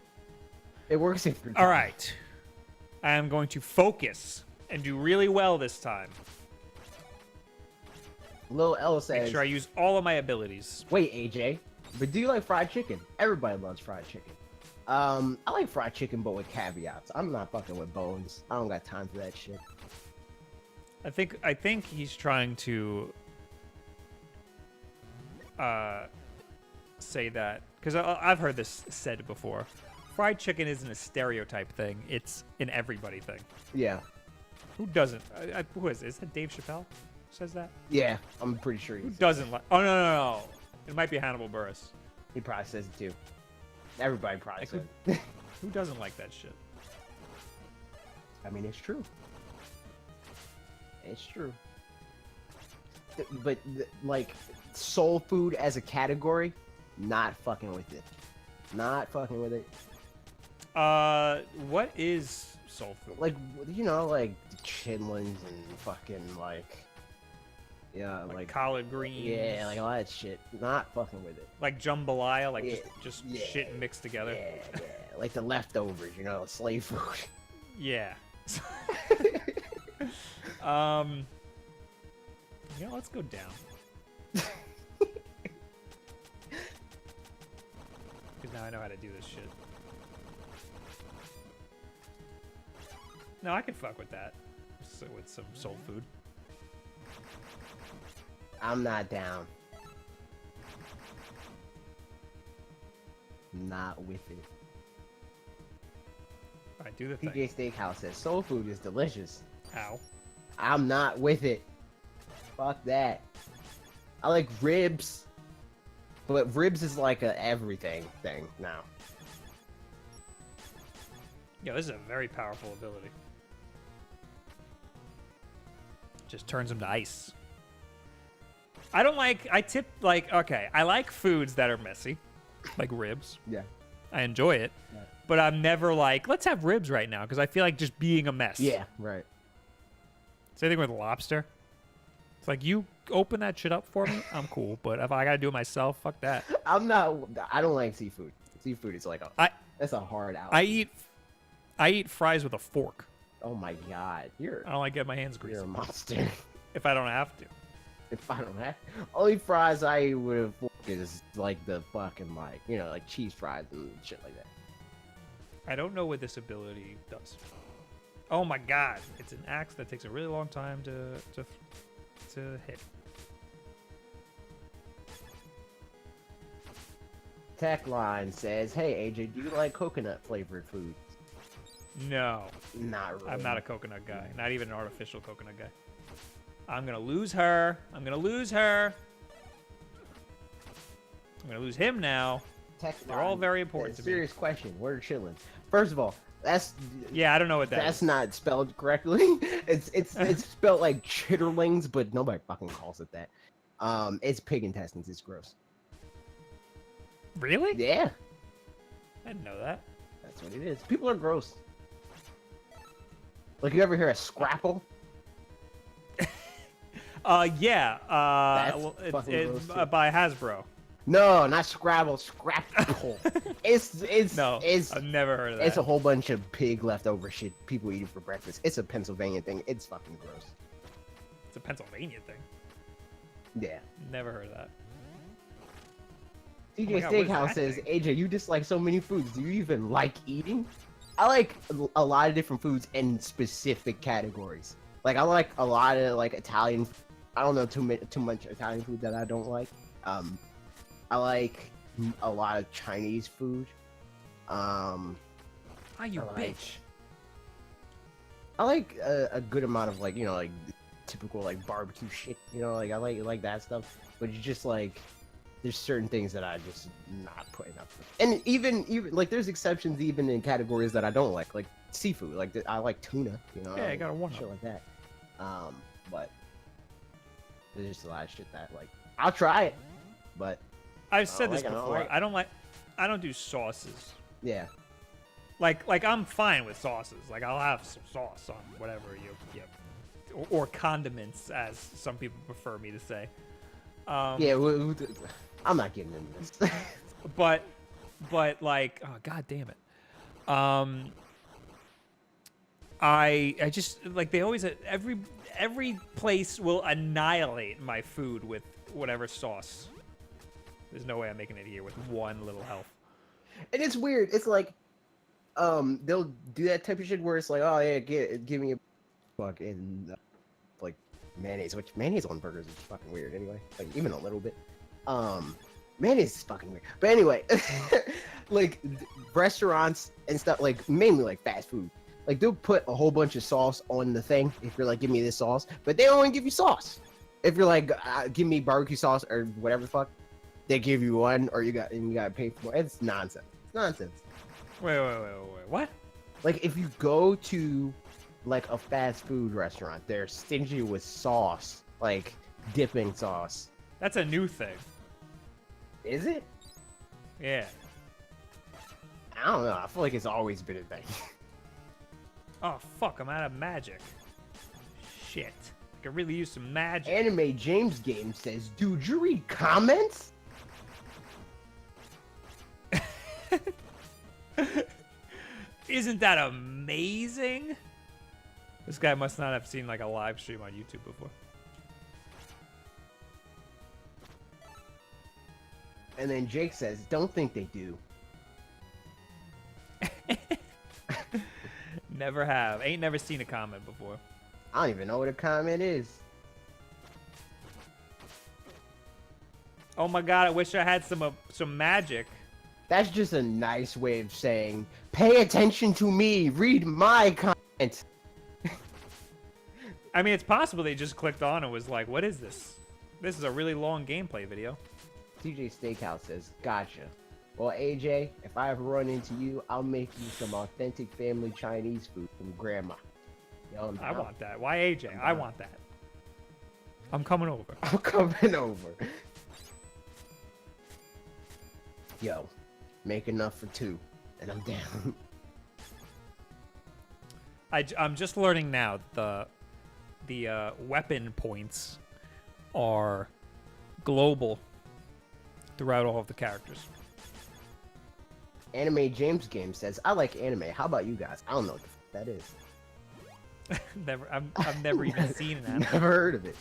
It works if you're Tommy. All right. I am going to focus and do really well this time. Lil L Make says, sure I use all of my abilities. "Wait, AJ, but do you like fried chicken? Everybody loves fried chicken. I like fried chicken, but with caveats. I'm not fucking with bones. I don't got time for that shit." I think he's trying to say that because I've heard this said before. Fried chicken isn't a stereotype thing; it's an everybody thing. Yeah, Who doesn't? Who is it? Is that Dave Chappelle? Says that? yeah, I'm pretty sure Who doesn't like? Oh no! It might be Hannibal Buress. he probably says it too. Everybody probably Like, says who, it. who doesn't like that shit? I mean, it's true. It's true. But like soul food as a category, not fucking with it. Not fucking with it. What is soul food? Like you know, like chitlins and fucking like yeah, like collard greens. yeah, like all that shit. Not fucking with it. Like jambalaya, like Yeah, just yeah, shit mixed together. Yeah, like the leftovers, you know, slave food. Yeah. Yeah, let's go down. Because now I know how to do this shit. No, I can fuck with that. So with some soul food. I'm not down. Not with it. Alright, do the thing. PJ Steakhouse says soul food is delicious. Ow. I'm not with it. Fuck that. I like ribs, but ribs is like a everything thing now. Yeah, this is a very powerful ability. Just turns them to ice. I don't like, okay, I like foods that are messy, like ribs. Yeah. I enjoy it, Yeah. but I'm never like, let's have ribs right now, because I feel like just being a mess. Yeah, right. Same thing with lobster. It's like, you open that shit up for me, I'm cool, but if I gotta do it myself, fuck that. I don't like seafood. Seafood is like that's a hard out. I eat fries with a fork. Oh my god, I don't like getting my hands you're greasy a monster. if I don't have to. If I don't have only fries I eat with a fork is like the fucking like you know like cheese fries and shit like that. I don't know what this ability does. Oh my god, it's an axe that takes a really long time to hit. Techline says, "Hey AJ, do you like coconut flavored food?" No, Not really. I'm not a coconut guy. Not even an artificial coconut guy. I'm gonna lose her. I'm gonna lose her. I'm gonna lose him now. Techline They're all very important says, to me. Serious question. Where are chillin'? First of all, Yeah, I don't know what that That's is. not spelled correctly. It's spelled like chitterlings, but nobody fucking calls it that. It's pig intestines. It's gross. Really? Yeah, I didn't know that. that's what it is. People are gross. Like, you ever hear a scrapple? Yeah. That's Well, fucking it's gross, too. by Hasbro. No, not Scrabble. Scrapple. it's No, it's I've never heard of that. it's a whole bunch of pig leftover shit people eat for breakfast. It's a Pennsylvania thing. It's fucking gross. It's a Pennsylvania thing. Yeah. Never heard of that. TJ Oh my God, what is Steakhouse that says, thing? AJ, you dislike so many foods. Do you even like eating? I like a lot of different foods in specific categories. Like, I like a lot of like Italian. I don't know too much Italian food that I don't like. I like a lot of Chinese food. Ah, you I like- bitch. I like a good amount of like, like typical like barbecue shit. Like I like that stuff. But it's just like there's certain things that I just not putting up with. And even like there's exceptions even in categories that I don't like seafood. Like I like tuna. Yeah, I got a one shit up. like that. But there's just a lot of shit that like I'll try it, but I've said this like it, I don't before. like it. I don't do sauces. yeah. Like I'm fine with sauces. Like I'll have some sauce on whatever or condiments, as some people prefer me to say. Yeah, I'm not getting into this. But like, oh god damn it. I just like they always every place will annihilate my food with whatever sauce. There's no way I'm making it here with one little health. And it's weird. It's like, they'll do that type of shit where it's like, oh yeah, give me a fucking like mayonnaise, which mayonnaise on burgers is fucking weird anyway. Like even a little bit. Mayonnaise is fucking weird. But anyway, like restaurants and stuff, like mainly like fast food. Like they'll put a whole bunch of sauce on the thing if you're like, give me this sauce, but they only give you sauce. If you're like, give me barbecue sauce or whatever the fuck, they give you one, or you gotta pay for more. It's nonsense. It's nonsense. Wait, what? Like if you go to like a fast food restaurant, they're stingy with sauce, like dipping sauce. That's a new thing. Is it? Yeah. I don't know. I feel like it's always been a thing. Oh fuck, I'm out of magic. Shit. I could really use some magic. Anime James Game says, dude, you read comments? Isn't that amazing? This guy must not have seen like a live stream on YouTube before. And then Jake says, don't think they do. Never have. Ain't never seen a comment before. I don't even know what a comment is. Oh my god, I wish I had some magic. That's just a nice way of saying, pay attention to me, read my comment. I mean, it's possible they just clicked on and was like, what is this? This is a really long gameplay video. TJ Steakhouse says, gotcha. Well, AJ, if I ever run into you, I'll make you some authentic family Chinese food from grandma. Yo, I'm I down. want that. Why AJ? I want that. I'm coming over. I'm coming over. Yo, make enough for two, and I'm down. I'm just learning now the weapon points are global throughout all of the characters. Anime James Game says, I like anime. How about you guys? I don't know what the fuck that is. I've never even seen an anime. Never heard of it.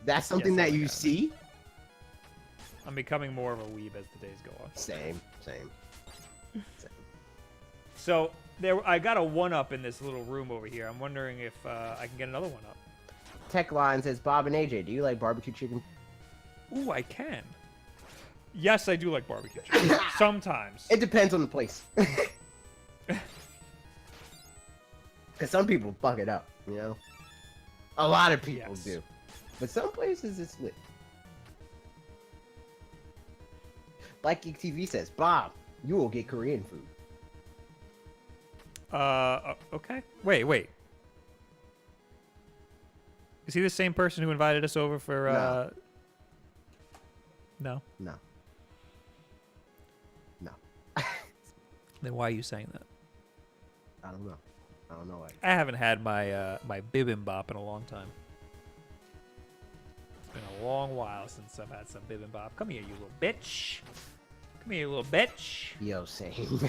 That's something Yes, I that like you anime. see? I'm becoming more of a weeb as the days go on. Same. So I got a 1-up in this little room over here. I'm wondering if I can get another 1-up. Tech Line says, Bob and AJ, do you like barbecue chicken? Ooh, I can. Yes, I do like barbecue chicken. Sometimes. It depends on the place. Because some people fuck it up, you know? A lot of people Yes. do. But some places it's lit. Black Geek TV says, Bob, you will get Korean food. Okay. Wait. Is he the same person who invited us over for, No? No. No. Then why are you saying that? I don't know. I don't know why. I haven't had my, my bibimbap in a long time. It's been a long while since I've had some bibimbap. Come here, you little bitch. Come here, you little bitch. Yo, same.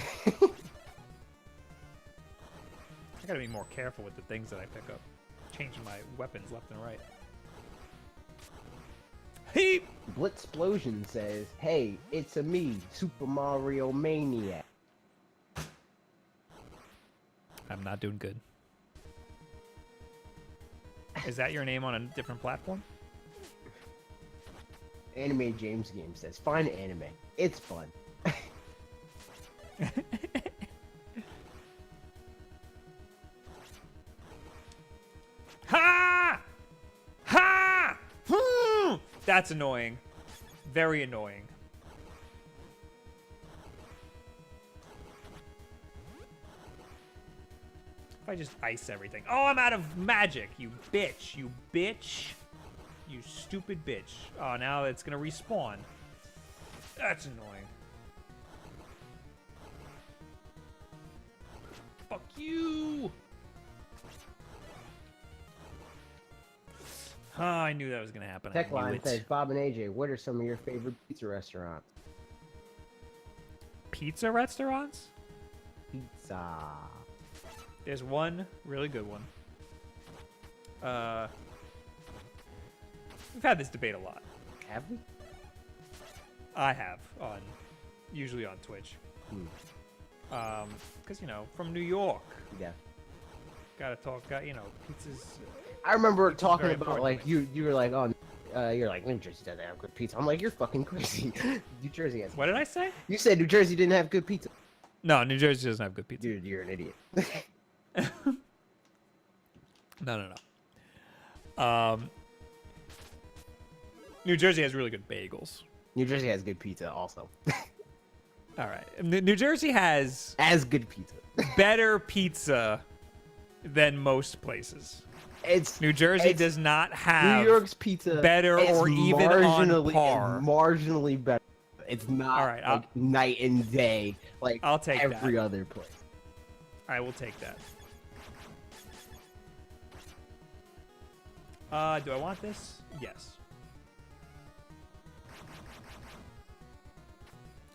I gotta be more careful with the things that I pick up. Changing my weapons left and right. Heep! Blitzplosion says, "Hey, it's a me, Super Mario Maniac." I'm not doing good. Is that your name on a different platform? Anime James Game says, "Fine anime. It's fun." Ha! Ha! Hmm! That's annoying. Very annoying. If I just ice everything. Oh, I'm out of magic, you bitch. You bitch. You stupid bitch. Oh, now it's gonna respawn. That's annoying. Fuck you! Oh, I knew that was gonna happen. I knew Techline it. says, "Bob and AJ, what are some of your favorite pizza restaurants?" Pizza restaurants? Pizza. There's one really good one. We've had this debate a lot. Have we? I have usually on Twitch. Because from New York, Yeah. gotta talk. Pizzas. I remember Pizza's talking very about important like you were like, "Oh, you're like New Jersey doesn't have good pizza." I'm like, "You're fucking crazy." New Jersey has. What did I say? You said New Jersey didn't have good pizza. No, New Jersey doesn't have good pizza. Dude, you're an idiot. No. New Jersey has really good bagels. New Jersey has good pizza also. All right. New Jersey has As good pizza. better pizza than most places. New Jersey does not have New York's pizza better is or even on marginally- par. is marginally better. It's not All right, like night and day like I'll take every that. other place. I will take that. Do I want this? Yes.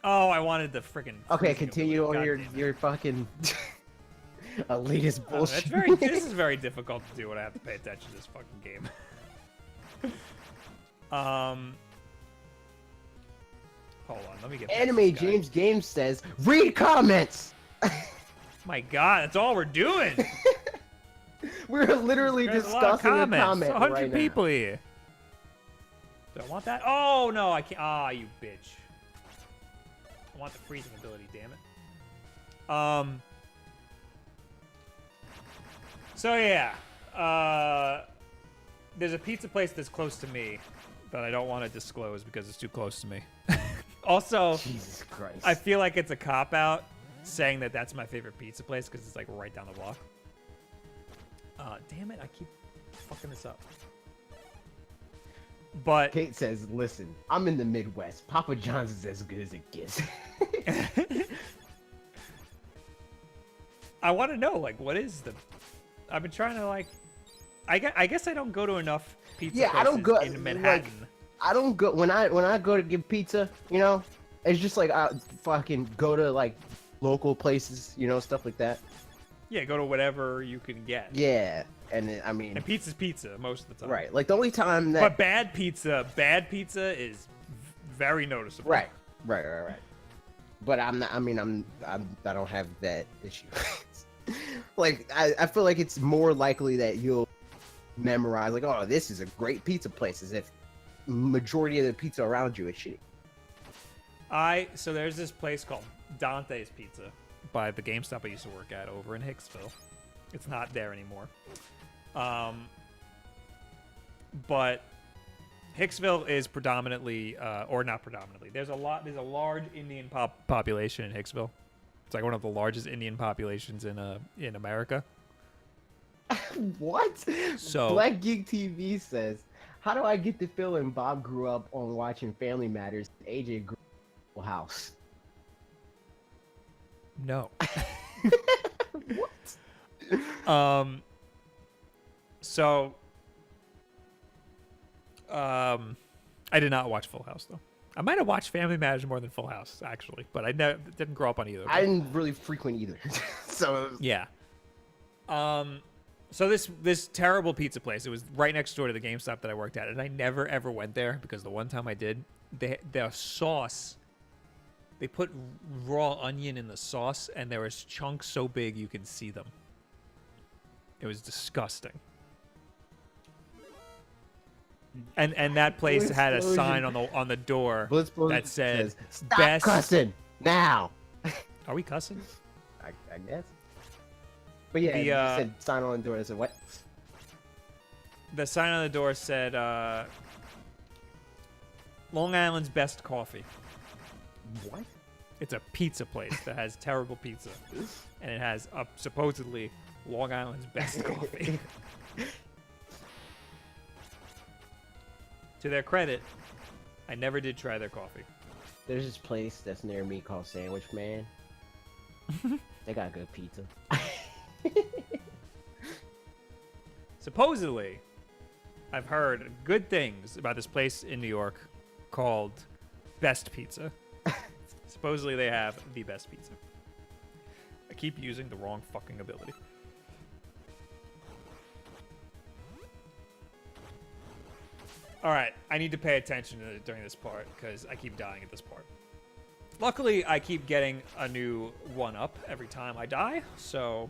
Oh, I wanted the freaking. Okay, continue on your fucking elitist bullshit. This is very difficult to do when I have to pay attention to this fucking game. Hold on, let me get. Anime James Games says, "Read comments." My God, that's all we're doing. We're literally There's a lot of discussing a comments. comment 100 right people here. Do I want that? Oh no, I can't. Ah, you bitch. I want the freezing ability. Damn it. So yeah, there's a pizza place that's close to me that I don't want to disclose because it's too close to me. Also, Jesus Christ. I feel like it's a cop-out saying that that's my favorite pizza place because it's like right down the block. Damn it, I keep fucking this up. But Kate says, "Listen, I'm in the Midwest. Papa John's is as good as it gets." I want to know, like, what is the... I've been trying to, like... I guess I don't go to enough pizza Yeah, I don't places go- in Manhattan. like, I don't go when I go to get pizza, it's just like I fucking go to like local places, stuff like that. Yeah, go to whatever you can get. Yeah, and I mean, And pizza's pizza most of the time. right, like the only time that But bad pizza is very noticeable. right. But I'm not. I mean, I don't have that issue. Like I feel like it's more likely that you'll memorize like, oh, this is a great pizza place, as if majority of the pizza around you is shitty. So there's this place called Dante's Pizza by the GameStop I used to work at over in Hicksville. It's not there anymore. But Hicksville is predominantly, or not predominantly. There's a large Indian population in Hicksville. It's like one of the largest Indian populations in America. What? So Black Geek TV says, "How do I get the feeling Bob grew up on watching Family Matters? AJ grew up on Full House." no. What? So I did not watch Full House though. I might have watched Family Matters more than Full House actually, but I didn't grow up on either. I didn't really frequent either. So Yeah. So this terrible pizza place, it was right next door to the GameStop that I worked at, and I never ever went there because the one time I did, their sauce, they put raw onion in the sauce, and there was chunks so big you could see them. It was disgusting. And that place had a sign on the door that said "Stop best." cussing now." Are we cussing? I guess. But yeah, you said sign on the door. I said what? The sign on the door said Long Island's best coffee. What? It's a pizza place that has terrible pizza, and it has supposedly Long Island's best coffee. To their credit, I never did try their coffee. There's this place that's near me called Sandwich Man. They got good pizza. Supposedly, I've heard good things about this place in New York called Best Pizza. Supposedly they have the best pizza. I keep using the wrong fucking ability. Alright, I need to pay attention during this part, because I keep dying at this part. Luckily, I keep getting a new 1-up every time I die, so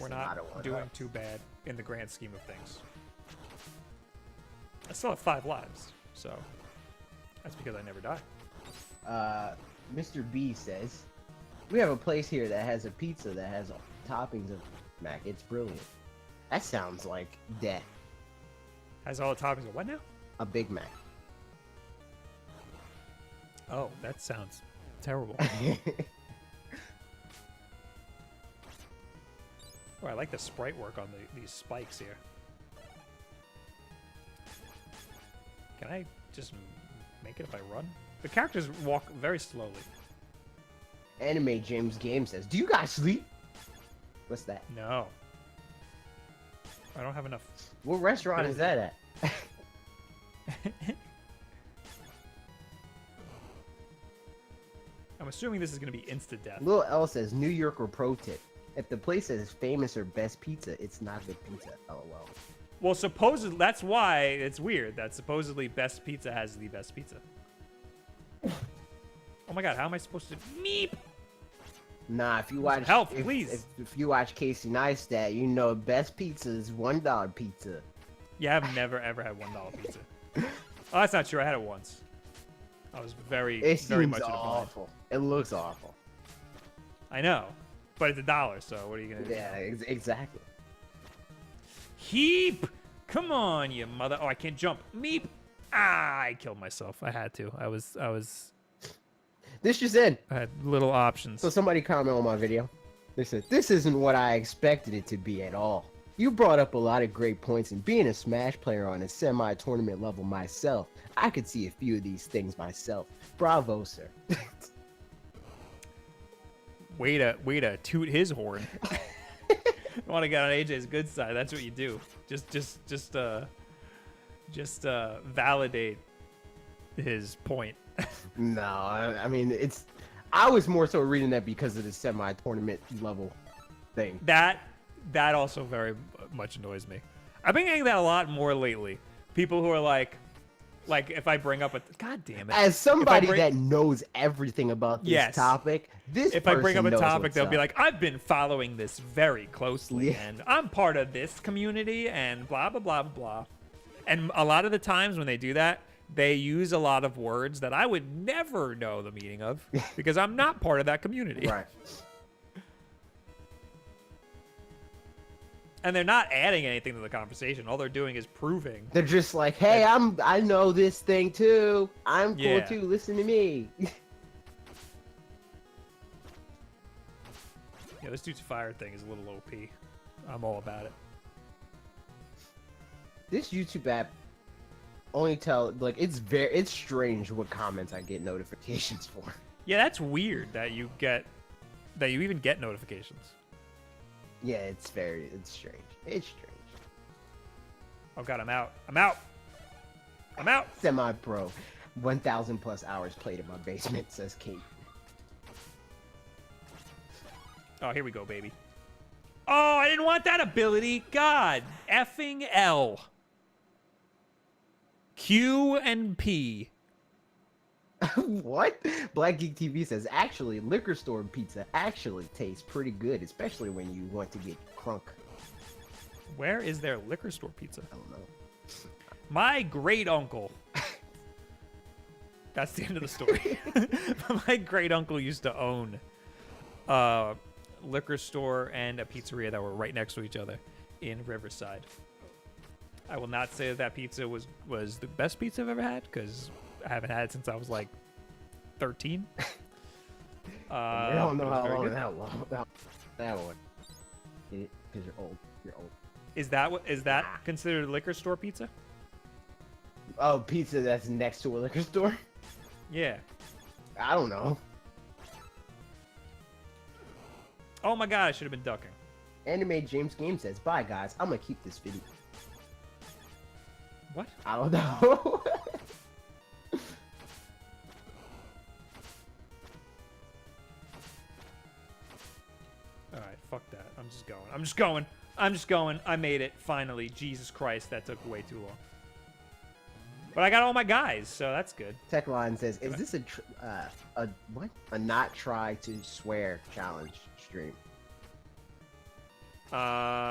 we're not doing too bad in the grand scheme of things. I still have 5 lives, so that's because I never die. Mr. B says, "We have a place here that has a pizza that has all toppings of Mac. It's brilliant." That sounds like death. Has all the toppings of what now? A Big Mac. Oh, that sounds terrible. Oh, I like the sprite work on these spikes here. Can I just make it if I run? The characters walk very slowly. Anime James Game says, "Do you guys sleep?" What's that? No. I don't have enough. What restaurant is that at? I'm assuming this is going to be insta-death. Lil L says, "New Yorker pro tip. If the place is famous or best pizza, it's not good pizza." LOL. Well, supposedly, that's why it's weird that supposedly Best Pizza has the best pizza. Oh my god, how am I supposed to meep? Nah, if you watch help, please. If you watch Casey Neistat, you know best pizza is $1 pizza. Yeah, I've never ever had $1 pizza. Oh, that's not true. I had it once. I was very much awful. It looks awful. I know, but it's $1, so what are you gonna do? Yeah, exactly. Heap! Come on, you mother! Oh, I can't jump. Meep! Ah, I killed myself. I had to. I was. This just in. I had little options. So somebody comment on my video. They said, "This isn't what I expected it to be at all. You brought up a lot of great points, and being a Smash player on a semi-tournament level myself, I could see a few of these things myself. Bravo, sir." Way to toot his horn. I want to get on AJ's good side. That's what you do. Just validate his point. No, I mean I was more so reading that because of the semi-tournament level thing. That also very much annoys me. I've been getting that a lot more lately. People who are like if I bring up god damn it. As somebody that knows everything about this topic, if I bring up a topic, they'll be like, "I've been following this very closely, and I'm part of this community, and blah blah blah blah." And a lot of the times when they do that, they use a lot of words that I would never know the meaning of because I'm not part of that community. Right. And they're not adding anything to the conversation. All they're doing is proving. They're just like, "Hey, I know this thing too. I'm cool too. Listen to me." Yeah, this dude's fire thing is a little OP. I'm all about it. This YouTube app only it's strange what comments I get notifications for. Yeah, that's weird that you even get notifications. Yeah, it's strange. It's strange. Oh god, I'm out. I'm out. I'm out. Semi-pro. 1,000 plus hours played in my basement, says Kate. Oh, here we go, baby. Oh, I didn't want that ability. God effing L. Q and P. What? Black Geek TV says, actually, liquor store pizza actually tastes pretty good, especially when you want to get crunk. Where is their liquor store pizza? I don't know. My great uncle. That's the end of the story. My great uncle used to own a liquor store and a pizzeria that were right next to each other in Riverside. I will not say that pizza was the best pizza I've ever had, because I haven't had it since I was like 13. I don't know how long that one. Because you're old. You're old. Is that considered liquor store pizza? Oh, pizza that's next to a liquor store? Yeah. I don't know. Oh my god, I should have been ducking. Anime James Game says, bye guys, I'm gonna keep this video. What? I don't know. Alright, fuck that. I'm just going. I'm just going. I'm just going. I made it, finally. Jesus Christ, that took way too long. But I got all my guys, so that's good. Techline says, is this a not try to swear challenge stream?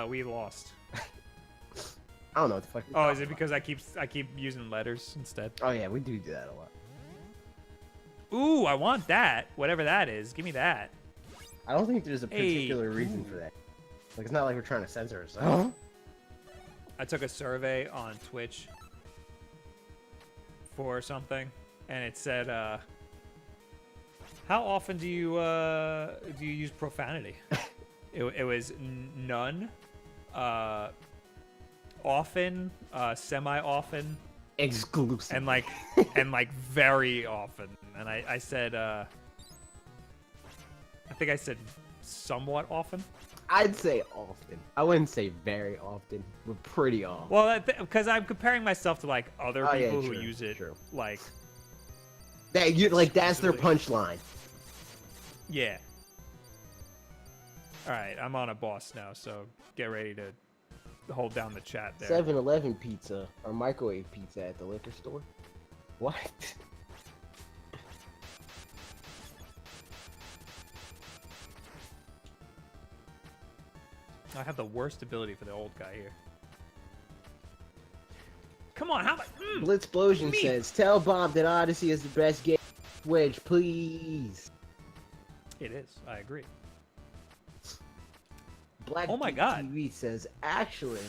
We lost. I don't know what the fuck. Oh, is it because I keep using letters instead? Oh yeah, we do that a lot. Ooh, I want that. Whatever that is, give me that. I don't think there's a particular reason for that. Like, it's not like we're trying to censor ourselves. I took a survey on Twitch for something, and it said, how often do you use profanity? It was none, often, semi-often, Exclusive, and like very often. And I said, I think I said somewhat often. I'd say often. I wouldn't say very often, but pretty often. Well, because I'm comparing myself to like other people who true, use it, true. like That you like that's their punchline. yeah. All right, I'm on a boss now, so get ready to hold down the chat there. 7-Eleven pizza or microwave pizza at the liquor store? What? I have the worst ability for the old guy here. Come on, how about Blitzplosion says, tell Bob that Odyssey is the best game on Twitch, please. It is. I agree. Black Oh my Geek God. TV says, actually,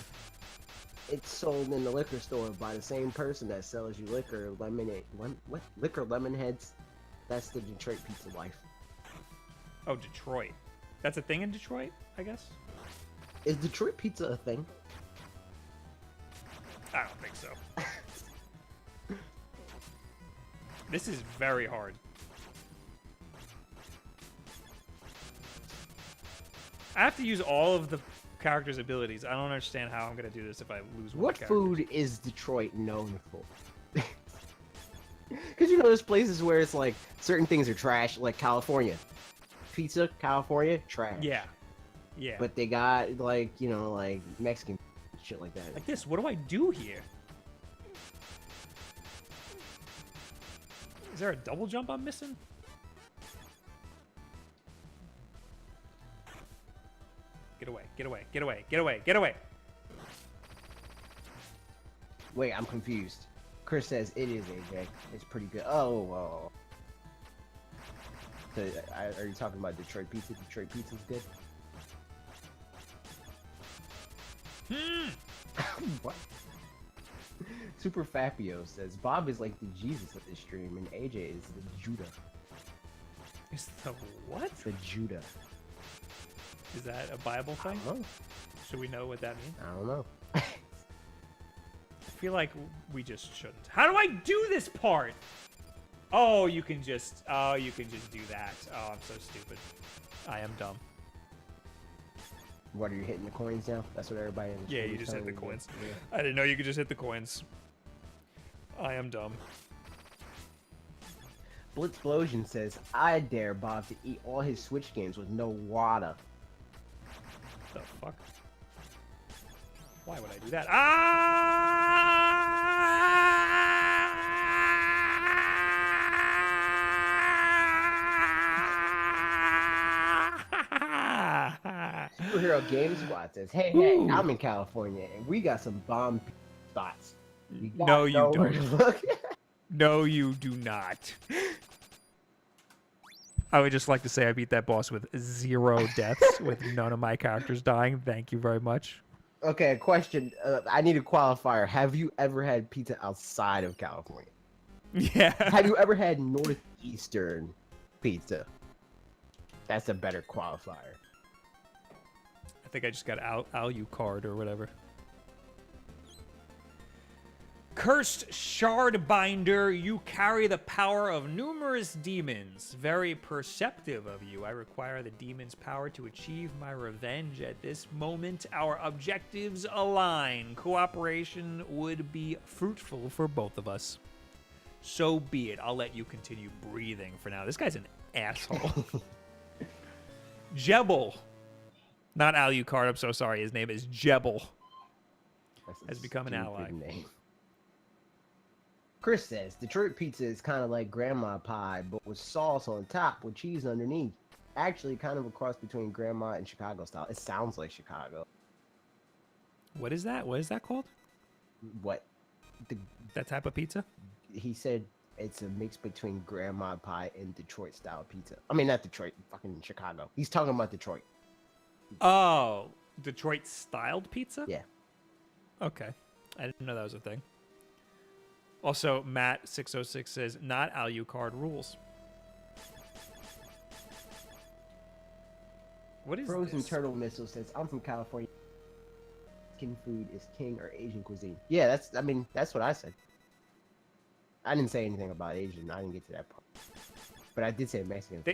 it's sold in the liquor store by the same person that sells you liquor lemonade. What? Liquor lemon heads? That's the Detroit pizza life. Oh, Detroit. That's a thing in Detroit, I guess? Is Detroit pizza a thing? I don't think so. This is very hard. I have to use all of the characters' abilities. I don't understand how I'm going to do this if I lose one What of the characters. food is Detroit known for? Because you know there's places where it's like certain things are trash, like California. Pizza, California, trash. Yeah. Yeah. But they got like, you know, like Mexican shit like that. like this, what do I do here? Is there a double jump I'm missing? Get away, get away, get away, get away, get away. Wait, I'm confused. Chris says it is AJ. It's pretty good. Oh. So, are you talking about Detroit pizza? Detroit pizza's good. What? Super Fapio says Bob is like the Jesus of this stream, and AJ is the Judah. Is the what? The Judah. Is that a Bible thing? Oh, Should we know what that means? I don't know. I feel like we just shouldn't. How do I do this part? Oh, you can just do that. Oh, I'm so stupid. I am dumb. What, are you hitting the coins now? That's what everybody in the Yeah, stream you is just hit the telling me. coins. Yeah. I didn't know you could just hit the coins. I am dumb. Blitzplosion says, I dare Bob to eat all his Switch games with no water. The fuck? Why would I do that? Ah! Superhero Game Squad says, hey, Ooh. I'm in California and we got some bomb spots. You gotta No, you know where to don't. look." No, you do not. I would just like to say I beat that boss with 0 deaths, with none of my characters dying. Thank you very much. Okay, a question. I need a qualifier. Have you ever had pizza outside of California? Yeah. Have you ever had Northeastern pizza? That's a better qualifier. I think I just got Alucard or whatever. Cursed Shardbinder, you carry the power of numerous demons. Very perceptive of you. I require the demon's power to achieve my revenge. At this moment, our objectives align. Cooperation would be fruitful for both of us. So be it. I'll let you continue breathing for now. This guy's an asshole. Jebel. Not Alucard, I'm so sorry. His name is Jebel. Has become an ally. Name. Chris says, Detroit pizza is kind of like grandma pie, but with sauce on top with cheese underneath. Actually, kind of a cross between grandma and Chicago style. It sounds like Chicago. What is that? What is that called? What? That type of pizza? He said it's a mix between grandma pie and Detroit style pizza. I mean, not Detroit, fucking Chicago. He's talking about Detroit. Oh, Detroit styled pizza? Yeah. Okay. I didn't know that was a thing. Also, Matt606 says, not Alucard rules. What is Frozen this? Turtle Missile says, I'm from California. Mexican food is king or Asian cuisine. Yeah, that's what I said. I didn't say anything about Asian. I didn't get to that part. But I did say Mexican.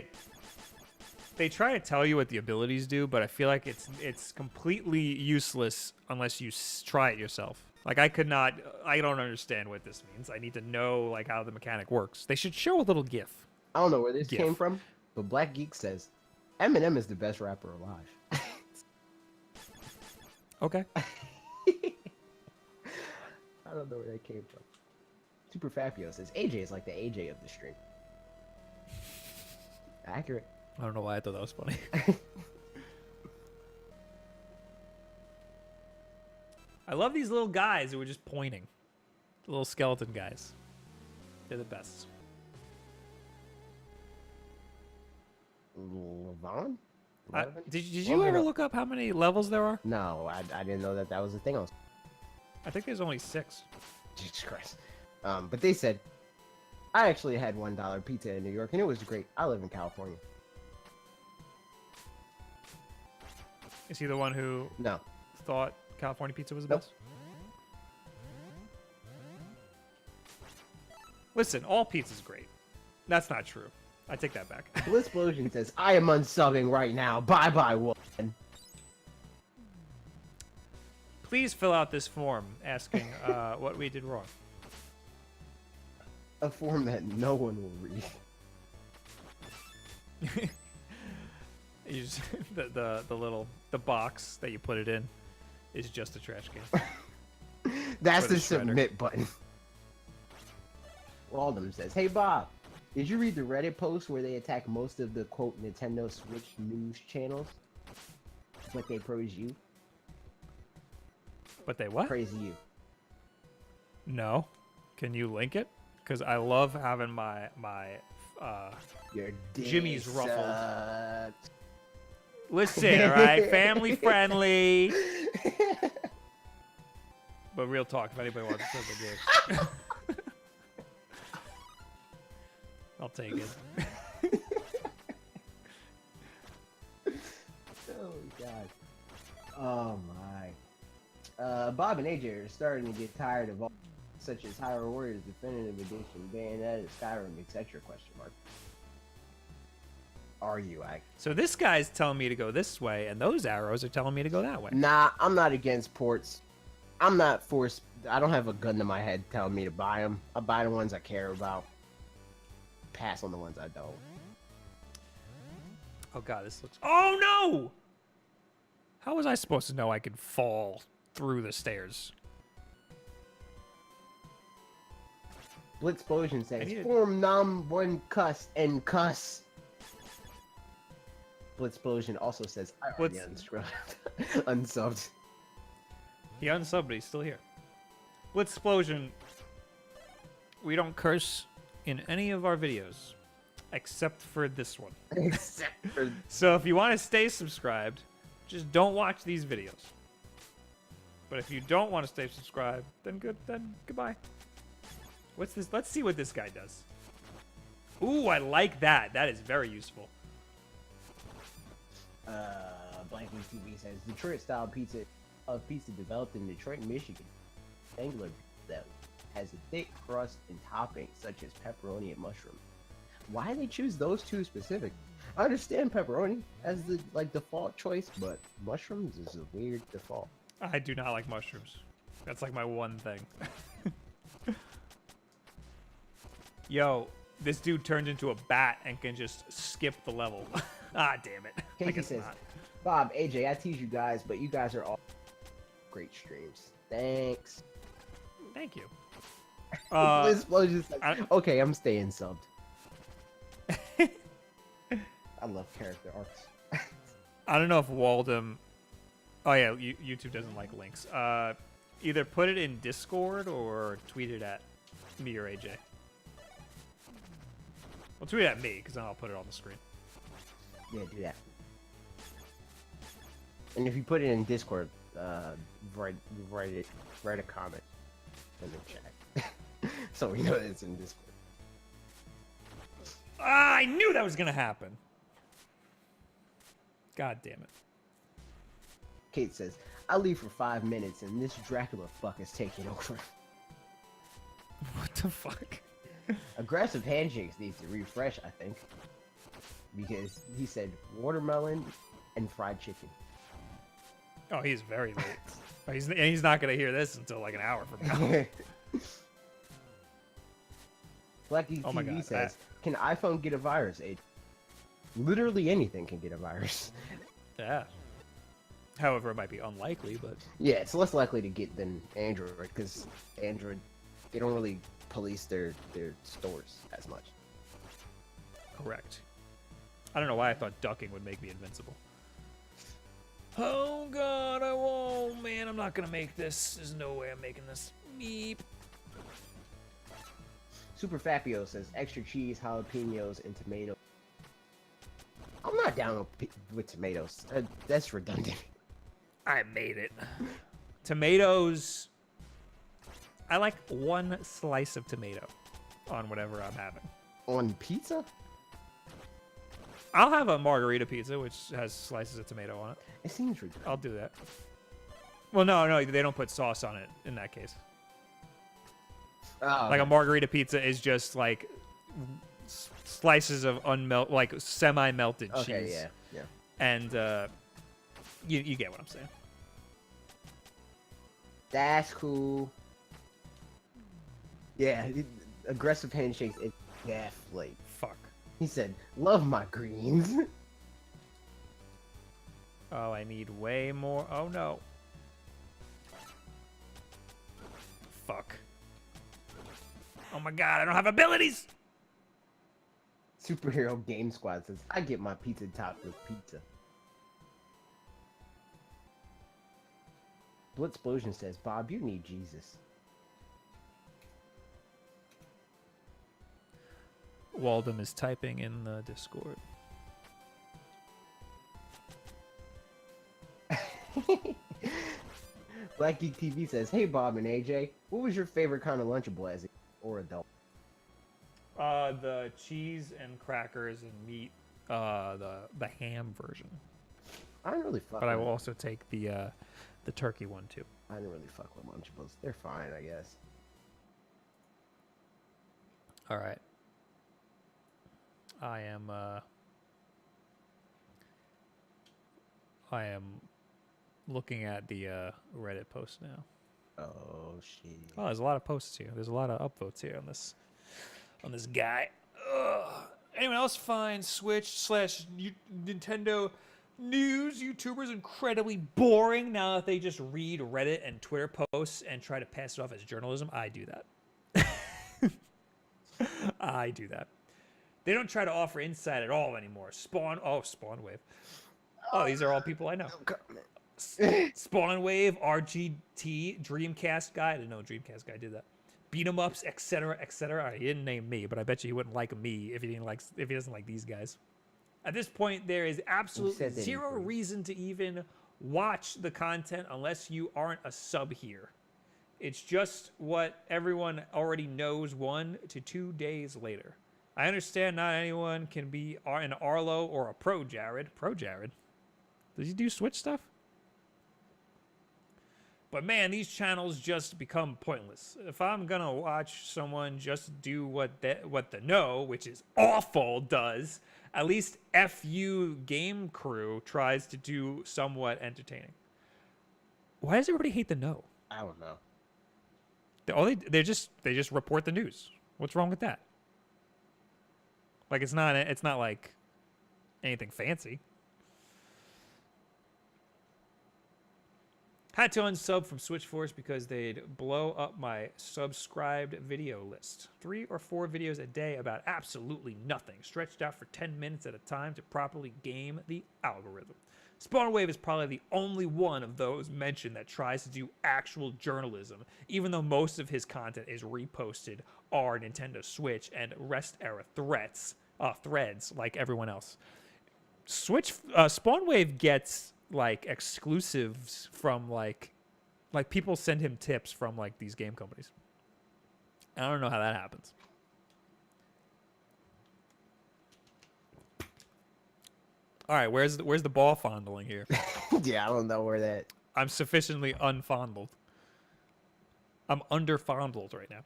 They try to tell you what the abilities do, but I feel like it's completely useless unless you try it yourself. Like, I don't understand what this means. I need to know, like, how the mechanic works. They should show a little GIF. I don't know where this GIF. came from, but Black Geek says, Eminem is the best rapper alive. Okay. I don't know where that came from. Super Fabio says, AJ is like the AJ of the stream. Accurate. I don't know why I thought that was funny. I love these little guys who are just pointing. The little skeleton guys. They're the best. Levon? Did you ever look up how many levels there are? No, I didn't know that was a thing. I think there's only 6. Jesus Christ. But they said, I actually had $1 pizza in New York, and it was great. I live in California. Is he the one who No. thought California pizza was the Nope. best? Listen, all pizza's great. That's not true. I take that back. Blitzplosion says, I am unsubbing right now. Bye-bye, Wolfen. Please fill out this form asking what we did wrong. A form that no one will read. You just, the box that you put it in is just a trash can. That's For the the shredder. submit button. Waldem says, hey Bob, did you read the Reddit post where they attack most of the quote Nintendo Switch news channels? But they praise you? But they what? Praise you. No. Can you link it? Because I love having my Your dick Jimmy's ruffled. sucks. Listen, all right, family friendly. But real talk, if anybody wants to send the gift, I'll take it. Oh, Bob and AJ are starting to get tired of all, such as Hyrule Warriors Definitive Edition, Bayonetta, Skyrim, etc. Question mark. Are you? So this guy's telling me to go this way, and those arrows are telling me to go that way. Nah, I'm not against ports. I'm not forced. I don't have a gun to my head telling me to buy them. I buy the ones I care about. Pass on the ones I don't. Oh god, this looks. Oh no! How was I supposed to know I could fall through the stairs? Blitzplosion says, form nom one cuss and cuss. Blitzplosion also says, I already unsubbed. He unsubbed, but he's still here. Blitzplosion, we don't curse in any of our videos, except for this one. Except for... So if you want to stay subscribed, just don't watch these videos. But if you don't want to stay subscribed, then goodbye. What's this? Let's see what this guy does. Ooh, I like that. That is very useful. Blanking TV says Detroit-style pizza developed in Detroit, Michigan. Angular that has a thick crust and toppings such as pepperoni and mushroom. Why they choose those two specific? I understand pepperoni as the default choice, but mushrooms is a weird default. I do not like mushrooms. That's like my one thing. Yo, this dude turned into a bat and can just skip the level. Ah, damn it. Casey says, Bob, AJ, I tease you guys, but you guys are all great streams. Thanks. Thank you. Okay, I'm staying subbed. I love character arcs. I don't know if Waldem... Oh, yeah, YouTube doesn't like links. Either put it in Discord or tweet it at me or AJ. Well, tweet it at me, because then I'll put it on the screen. Yeah, do that. And if you put it in Discord, write a comment in the chat. So we know that it's in Discord. Ah, I knew that was going to happen. God damn it. Kate says, I'll leave for 5 minutes and this Dracula fuck is taking over. What the fuck? Aggressive Handshakes needs to refresh, I think. Because he said watermelon and fried chicken. Oh, he's very late. He's not going to hear this until like an hour from now. Blackie TV says, can iPhone get a virus? Literally anything can get a virus. Yeah. However, it might be unlikely, but... Yeah, it's less likely to get than Android, because Android, they don't really police their stores as much. Correct. I don't know why I thought ducking would make me invincible. Oh god, I won't. Man, I'm not gonna make this. There's no way I'm making this. Meep. Super Fapio says extra cheese, jalapenos, and tomato. I'm not down with tomatoes. That's redundant. I made it. Tomatoes. I like one slice of tomato on whatever I'm having. On pizza? I'll have a margarita pizza, which has slices of tomato on it. It seems redundant. I'll do that. Well, no, they don't put sauce on it in that case. Oh, like a margarita pizza is just like slices of like semi-melted cheese. Okay, yeah. And you get what I'm saying. That's cool. Yeah, aggressive handshakes. It's definitely. Fuck. He said, "Love my greens." Oh, I need way more. Oh no. Fuck. Oh my god, I don't have abilities! Superhero Game Squad says, I get my pizza topped with pizza. Blitzplosion says, Bob, you need Jesus. Waldem is typing in the Discord. Black Geek TV says, hey Bob and AJ, what was your favorite kind of Lunchable as a or adult? The cheese and crackers and meat, the ham version. I don't really fuck But I with will it. also take the the turkey one too. I didn't really fuck with Lunchables. They're fine, I guess. All right. I am looking at the Reddit post now. Oh shit. Oh, there's a lot of posts here. There's a lot of upvotes here on this guy. Ugh. Anyone else find Switch/Nintendo news YouTubers incredibly boring now that they just read Reddit and Twitter posts and try to pass it off as journalism? I do that. I do that. They don't try to offer insight at all anymore. Spawnwave. Oh, these are all people I know. Spawnwave, RGT, Dreamcast guy. I didn't know Dreamcast guy did that. Beat 'em ups, etc., etc. He didn't name me, but I bet you he wouldn't like me if he doesn't like these guys. At this point, there is absolutely zero reason to even watch the content unless you aren't a sub here. It's just what everyone already knows 1 to 2 days later. I understand not anyone can be an Arlo or a Pro Jared. Pro Jared? Does he do Switch stuff? But man, these channels just become pointless. If I'm gonna watch someone just do what the No, which is awful, does, at least FU Game Crew tries to do somewhat entertaining. Why does everybody hate the No? I don't know. They just report the news. What's wrong with that? Like it's not like anything fancy. Had to unsub from Switch Force because they'd blow up my subscribed video list. 3 or 4 videos a day about absolutely nothing, stretched out for 10 minutes at a time to properly game the algorithm. Spawnwave is probably the only one of those mentioned that tries to do actual journalism, even though most of his content is reposted our Nintendo Switch and rest era threads like everyone else. Spawnwave gets like exclusives from like people send him tips from like these game companies. I don't know how that happens. All right, where's the ball fondling here? Yeah, I don't know where that. I'm sufficiently unfondled. I'm underfondled right now.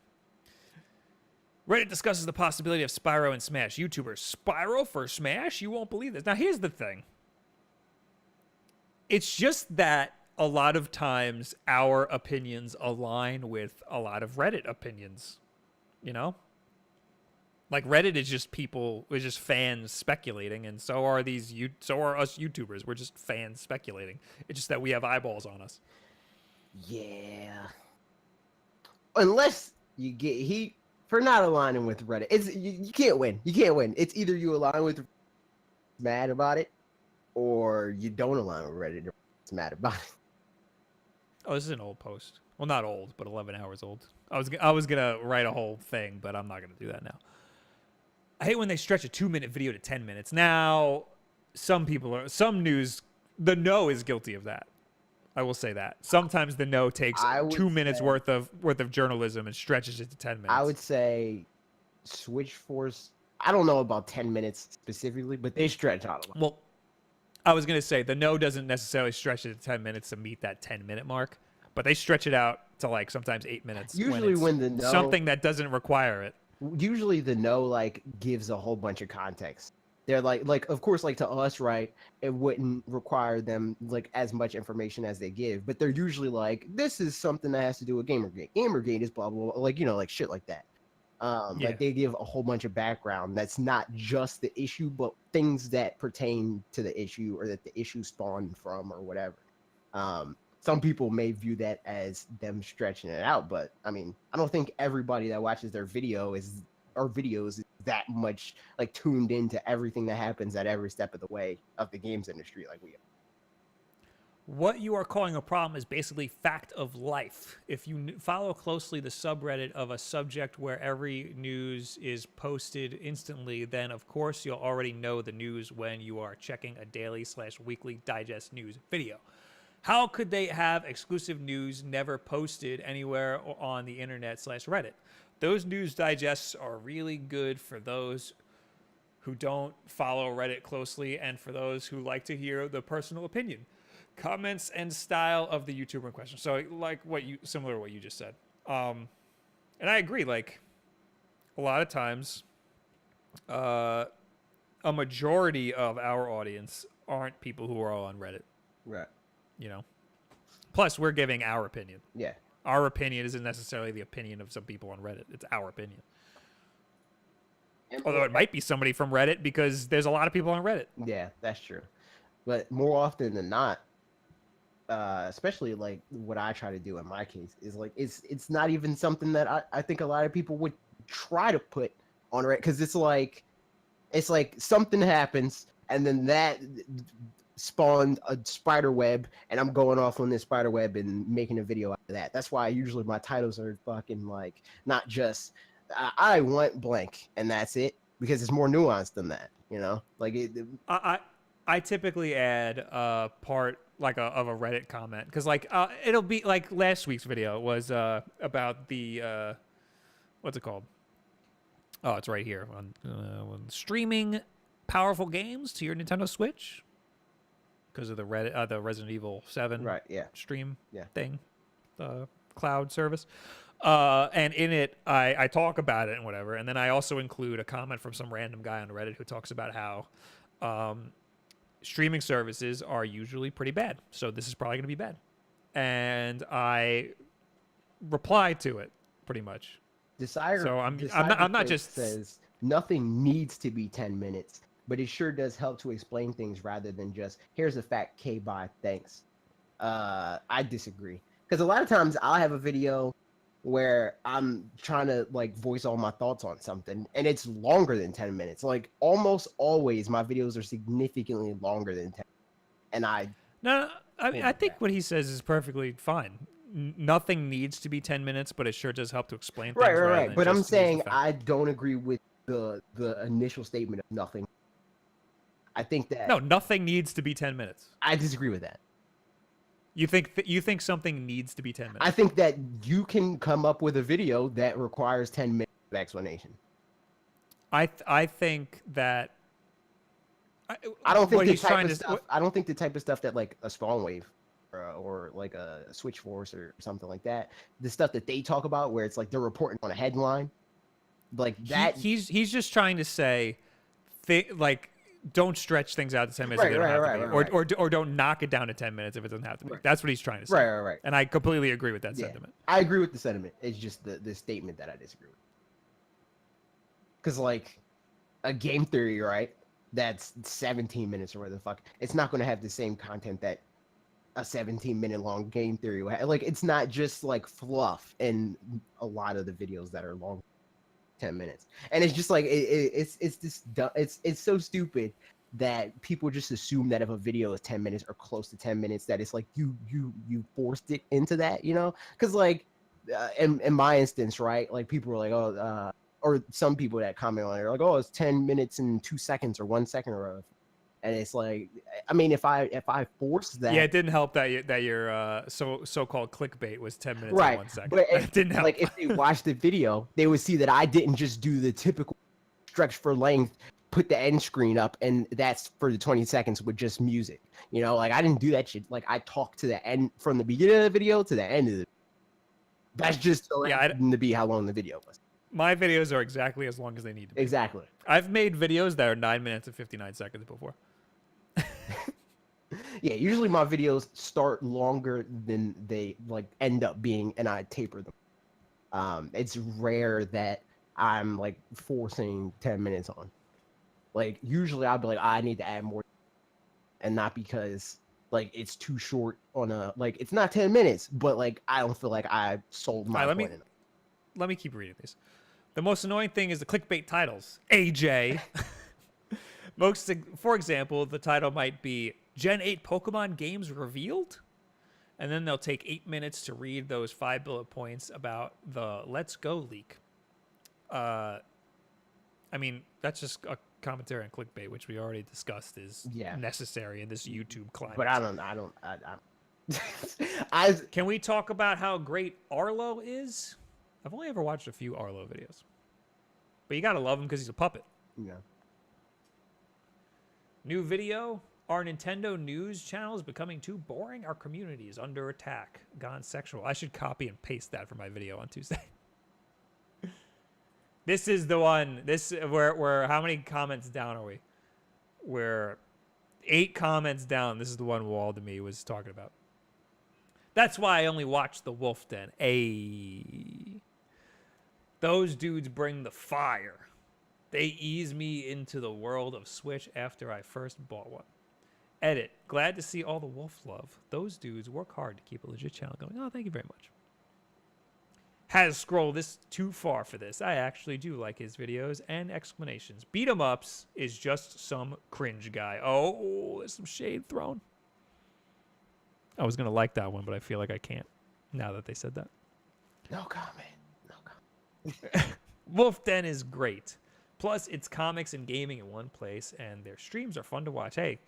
Reddit discusses the possibility of Spyro and Smash. YouTubers, Spyro for Smash? You won't believe this. Now, here's the thing. It's just that a lot of times our opinions align with a lot of Reddit opinions, you know? Like Reddit is just fans speculating, and so are us YouTubers. We're just fans speculating. It's just that we have eyeballs on us. Yeah. Unless you get heat for not aligning with Reddit. You can't win. You can't win. It's either you align with mad about it, or you don't align with Reddit. It's mad about it. Oh, this is an old post. Well, not old, but 11 hours old. I was gonna write a whole thing, but I'm not gonna do that now. I hate when they stretch a 2-minute video to 10 minutes. Now, some news, the No is guilty of that. I will say that. Sometimes the No takes 2 minutes worth of journalism and stretches it to 10 minutes. I would say Switch Force, I don't know about 10 minutes specifically, but they stretch out a lot. Well, I was going to say the No doesn't necessarily stretch it to 10 minutes to meet that 10-minute mark, but they stretch it out to like sometimes 8 minutes. Usually when the No, something that doesn't require it. Usually the No like gives a whole bunch of context. They're like of course, like to us, right, it wouldn't require them like as much information as they give, but they're usually like, this is something that has to do with Gamergate. Gamergate is blah blah blah, like, you know, like shit like that. Like they give a whole bunch of background that's not just the issue, but things that pertain to the issue or that the issue spawned from or whatever. Some people may view that as them stretching it out, but I mean, I don't think everybody that watches their videos is that much like tuned into everything that happens at every step of the way of the games industry like we are. What you are calling a problem is basically fact of life. If you follow closely the subreddit of a subject where every news is posted instantly, then of course you'll already know the news when you are checking a daily/weekly digest news video. How could they have exclusive news never posted anywhere on the internet/Reddit? Those news digests are really good for those who don't follow Reddit closely and for those who like to hear the personal opinion. Comments and style of the YouTuber in question. So like similar to what you just said. And I agree, like a lot of times a majority of our audience aren't people who are all on Reddit, Right. you know. Plus we're giving our opinion. Yeah. Our opinion isn't necessarily the opinion of some people on Reddit. It's our opinion. Although it might be somebody from Reddit because there's a lot of people on Reddit. Yeah, that's true. But more often than not, especially like what I try to do in my case is like it's not even something that I think a lot of people would try to put on Reddit, because it's like something happens and then that spawned a spider web and I'm going off on this spider web and making a video out of that. That's why usually my titles are fucking like not just I want blank and that's it, because it's more nuanced than that, you know? Like I typically add part like of a Reddit comment because like it'll be like last week's video was about the what's it called? Oh, it's right here on streaming powerful games to your Nintendo Switch because of the Resident Evil 7 right, yeah. stream Yeah. thing, the cloud service. And in it, I talk about it and whatever, and then I also include a comment from some random guy on Reddit who talks about how streaming services are usually pretty bad, so this is probably going to be bad. And I reply to it pretty much. So I'm not just says nothing needs to be 10 minutes, but it sure does help to explain things rather than just here's a fact, K-bye, thanks. I disagree, because a lot of times I'll have a video where I'm trying to like voice all my thoughts on something and it's longer than 10 minutes. Like almost always my videos are significantly longer than 10. And I think what he says is perfectly fine. Nothing needs to be 10 minutes, but it sure does help to explain things. Right. But I'm saying I don't agree with the initial statement of nothing. I think that nothing needs to be 10 minutes. I disagree with that. You think something needs to be 10 minutes? I think that you can come up with a video that requires 10 minutes of explanation. I think that I don't think the type of stuff. I don't think the type of stuff that like a Spawn Wave or like a Switch Force or something like that. The stuff that they talk about, where it's like they're reporting on a headline, like that. He's just trying to say, like, don't stretch things out to 10 minutes if they don't have to be. Or don't knock it down to 10 minutes if it doesn't have to be. That's what he's trying to say. Right. And I completely agree with that sentiment. I agree with the sentiment. It's just the statement that I disagree with. Because like a game theory, right? That's 17 minutes or whatever the fuck. It's not going to have the same content that a 17-minute long game theory will have. Like it's not just like fluff in a lot of the videos that are long 10 minutes. And it's just like it's just it's so stupid that people just assume that if a video is 10 minutes or close to 10 minutes that it's like you forced it into that, you know? Because like in my instance, right, like people were like, oh or some people that comment on it are like, oh, it's 10 minutes and 2 seconds or 1 second or whatever. And it's like, I mean, if I force that, it didn't help that your so-called clickbait was 10 minutes right, and 1 second. But it didn't help. Like if they watch the video, they would see that I didn't just do the typical stretch for length, put the end screen up, and that's for the 20 seconds with just music. You know, like I didn't do that shit. Like I talked to the end from the beginning of the video to the end of the. That's just to be how long the video was. My videos are exactly as long as they need to be. Exactly. I've made videos that are 9 minutes and 59 seconds before. Yeah, usually my videos start longer than they like end up being, and I taper them. It's rare that I'm like forcing 10 minutes on. Like usually I'll be like, I need to add more, and not because like it's too short on a like it's not 10 minutes, but like I don't feel like I sold my point enough. Let me keep reading these. The most annoying thing is the clickbait titles. AJ. For example, the title might be Gen 8 Pokemon games revealed, and then they'll take 8 minutes to read those 5 bullet points about the Let's Go leak. I mean, that's just a commentary on clickbait, which we already discussed is necessary in this YouTube climate. But Can we talk about how great Arlo is? I've only ever watched a few Arlo videos, but you gotta love him because he's a puppet. Yeah. New video, Our Nintendo news channel is becoming too boring. Our community is under attack. Gone sexual. I should copy and paste that for my video on Tuesday. This is the one. This where how many comments down are we? We're 8 comments down. This is the one Waldemir was talking about. That's why I only watch the Wulff Den. Those dudes bring the fire. They ease me into the world of Switch after I first bought one. Edit. Glad to see all the Wulff love. Those dudes work hard to keep a legit channel going. Oh, thank you very much. Has scrolled this too far for this. I actually do like his videos and explanations. Beat 'em ups is just some cringe guy. Oh, there's some shade thrown. I was going to like that one, but I feel like I can't now that they said that. No comment. No comment. Wulff Den is great. Plus, it's comics and gaming in one place, and their streams are fun to watch. Hey,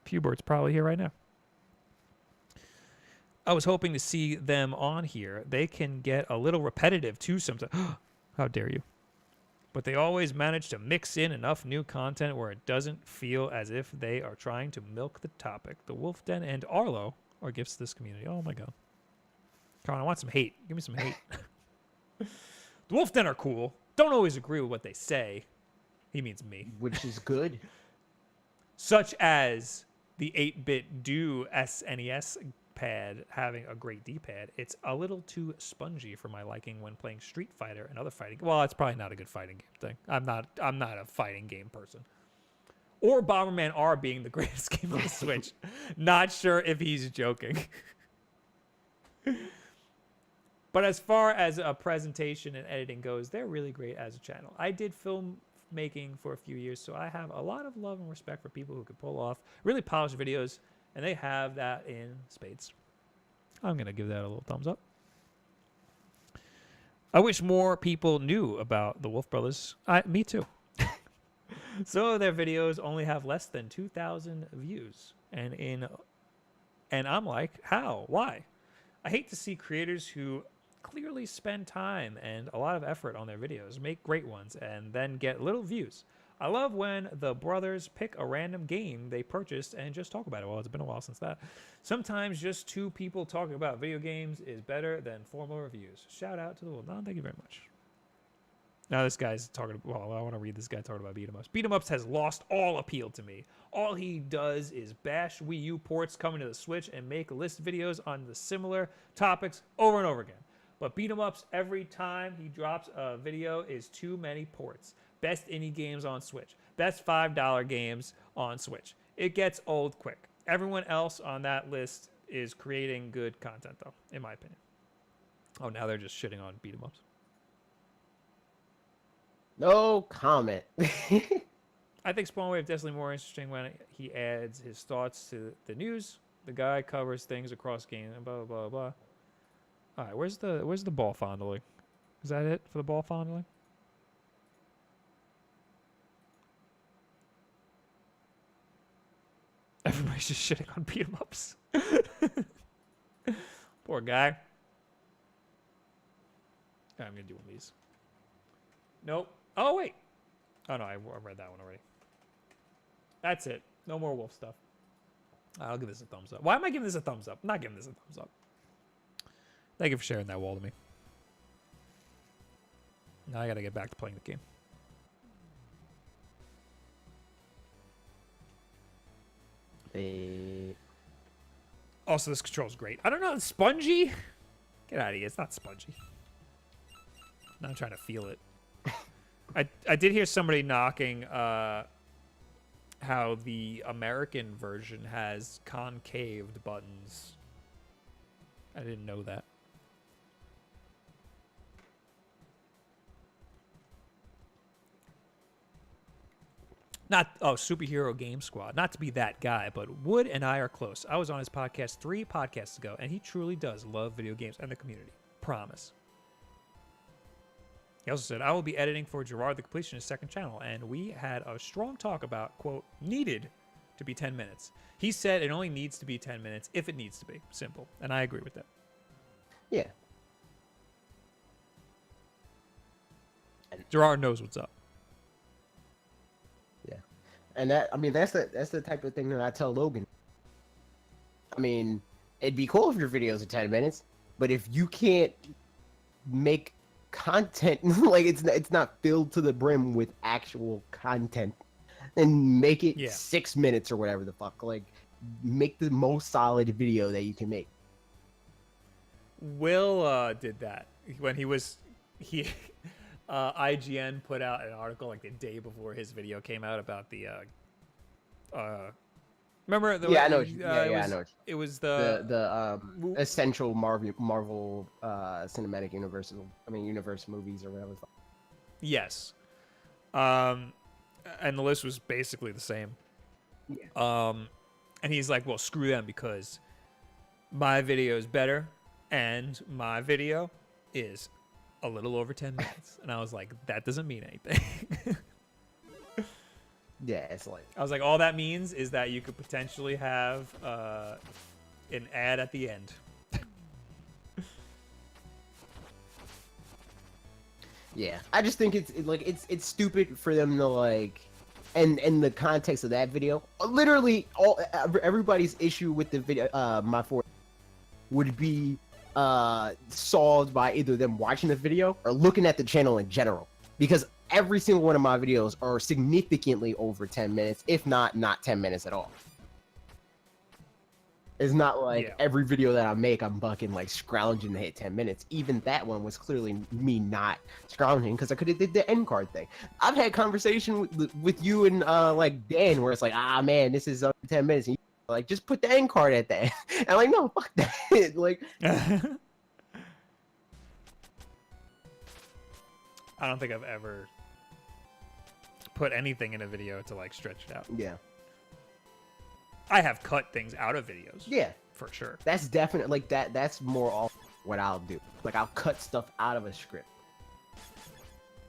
Pubert's probably here right now. I was hoping to see them on here. They can get a little repetitive too sometimes. How dare you? But they always manage to mix in enough new content where it doesn't feel as if they are trying to milk the topic. The Wulff Den and Arlo are gifts to this community. Oh my god. Come on, I want some hate. Give me some hate. The Wulff Den are cool. Don't always agree with what they say. He means me. Which is good. Such as the 8-bit Do SNES pad having a great D-pad. It's a little too spongy for my liking when playing Street Fighter and other fighting. Well, it's probably not a good fighting game thing. I'm not a fighting game person. Or Bomberman R being the greatest game on the Switch. Not sure if he's joking. But as far as a presentation and editing goes, they're really great as a channel. I did film making for a few years, so I have a lot of love and respect for people who can pull off really polished videos, and they have that in spades. I'm going to give that a little thumbs up. I wish more people knew about the Wulff Brothers. Me too. Some of their videos only have less than 2,000 views. And I'm like, how? Why? I hate to see creators who clearly spend time and a lot of effort on their videos, make great ones, and then get little views. I love when the brothers pick a random game they purchased and just talk about it. Well, it's been a while since that. Sometimes just 2 people talking about video games is better than formal reviews. Shout out to the world. No, thank you very much. Now this guy's talking, well, I want to read this guy talking about beat 'em ups. Beat 'em ups has lost all appeal to me. All he does is bash Wii U ports coming to the Switch and make list videos on the similar topics over and over again. But beat 'em ups, every time he drops a video, is too many ports. Best indie games on Switch. Best $5 games on Switch. It gets old quick. Everyone else on that list is creating good content, though, in my opinion. Oh, now they're just shitting on beat 'em ups. No comment. I think Spawn Wave definitely more interesting when he adds his thoughts to the news. The guy covers things across games and blah, blah, blah, blah. All right, where's the ball fondling? Is that it for the ball fondling? Everybody's just shitting on beat 'em ups. Poor guy. I'm gonna do one of these. Nope. Oh wait. Oh no, I read that one already. That's it. No more Wulff stuff. I'll give this a thumbs up. Why am I giving this a thumbs up? I'm not giving this a thumbs up. Thank you for sharing that wall to me. Now I gotta get back to playing the game. Also, this control's great. I don't know, it's spongy? Get out of here, it's not spongy. Now I'm trying to feel it. I did hear somebody knocking how the American version has concaved buttons. I didn't know that. Superhero Game Squad. Not to be that guy, but Wood and I are close. I was on his podcast 3 podcasts ago, and he truly does love video games and the community. Promise. He also said, I will be editing for Gerard the Completionist's second channel, and we had a strong talk about, quote, needed to be 10 minutes. He said it only needs to be 10 minutes if it needs to be. Simple. And I agree with that. Yeah. Gerard knows what's up. Yeah. And that's the type of thing that I tell Logan. I mean, it'd be cool if your videos are 10 minutes, but if you can't make content like it's not filled to the brim with actual content, then make it 6 minutes or whatever the fuck. Like, make the most solid video that you can make. Will did that when he IGN put out an article like the day before his video came out about the remember the I know. I know. It was the essential Marvel cinematic universe. Universe movies or whatever. Yes. And the list was basically the same. Yeah. And he's like, well, screw them because my video is better and my video is a little over 10 minutes. And I was like, that doesn't mean anything. Yeah, it's like... I was like, all that means is that you could potentially have an ad at the end. Yeah, I just think it's stupid for them to like, and in the context of that video, literally everybody's issue with the video, would be solved by either them watching the video or looking at the channel in general, because every single one of my videos are significantly over 10 minutes, if not 10 minutes at all. It's not like every video that I make, I'm fucking like scrounging to hit 10 minutes. Even that one was clearly me not scrounging because I could have did the end card thing. I've had conversation with you and like Dan where it's like, man, this is 10 minutes. And you like, just put the end card at the end. And I'm like, no, fuck that. Like, I don't think I've ever put anything in a video to like stretch it out. Yeah. I have cut things out of videos. Yeah. For sure. That's definitely like that's more off what I'll do. Like, I'll cut stuff out of a script.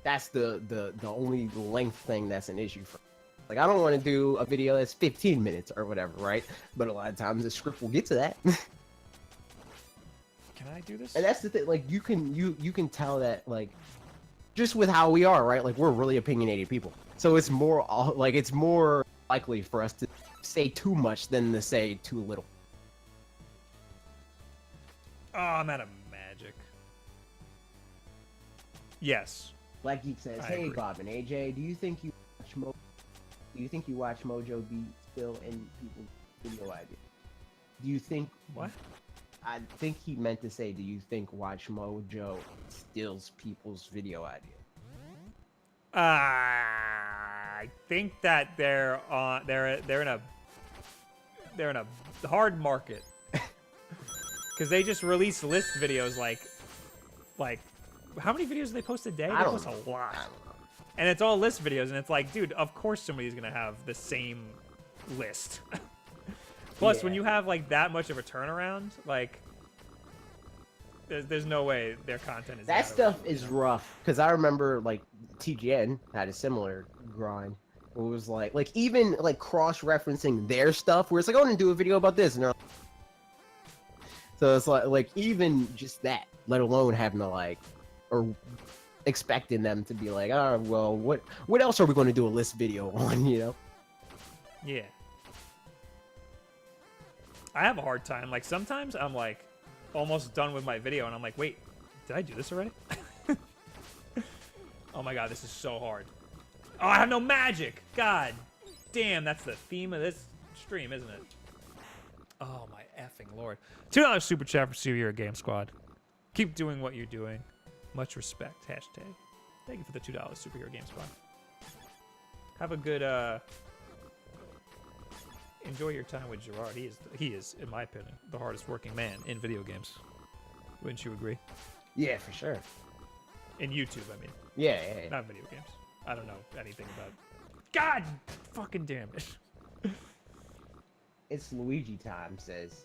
That's the only length thing that's an issue for me. Like, I don't want to do a video that's 15 minutes or whatever, right? But a lot of times the script will get to that. Can I do this? And that's the thing, like, you can tell that, like, just with how we are, right? Like, we're really opinionated people. So it's more likely for us to say too much than to say too little. Oh, I'm out of magic. Yes. Black Geek says, "Hey, Bob and AJ, do you think you watch Mojo be still in people's video ideas? Do you think what? I think he meant to say, do you think Watch Mojo steals people's video ideas? I think that they're in a hard market because they just release list videos like how many videos do they post a day? They post a lot, and it's all list videos, and it's like, dude, of course somebody's gonna have the same list. Plus, when you have like that much of a turnaround, like there's no way their content is that stuff is rough. Because I remember like TGN had a similar grind. It was like even like cross-referencing their stuff, where it's like, I want to do a video about this, and they're like... So it's like even just that, let alone having to like, or expecting them to be like, oh well, what else are we going to do a list video on, you know? Yeah. I have a hard time. Like, sometimes I'm like almost done with my video and I'm like, wait, did I do this already? Oh my god, this is so hard. Oh, I have no magic. God damn, that's the theme of this stream, isn't it? Oh my effing lord. $2 super chat for Superhero Game Squad. Keep doing what you're doing. Much respect. Hashtag. Thank you for the $2 Superhero Game Squad. Have a good enjoy your time with Gerard. He is, in my opinion, the hardest working man in video games. Wouldn't you agree? Yeah, for sure. In YouTube, I mean. Yeah. Not video games. I don't know anything about... God fucking damn it. It's Luigi time, says,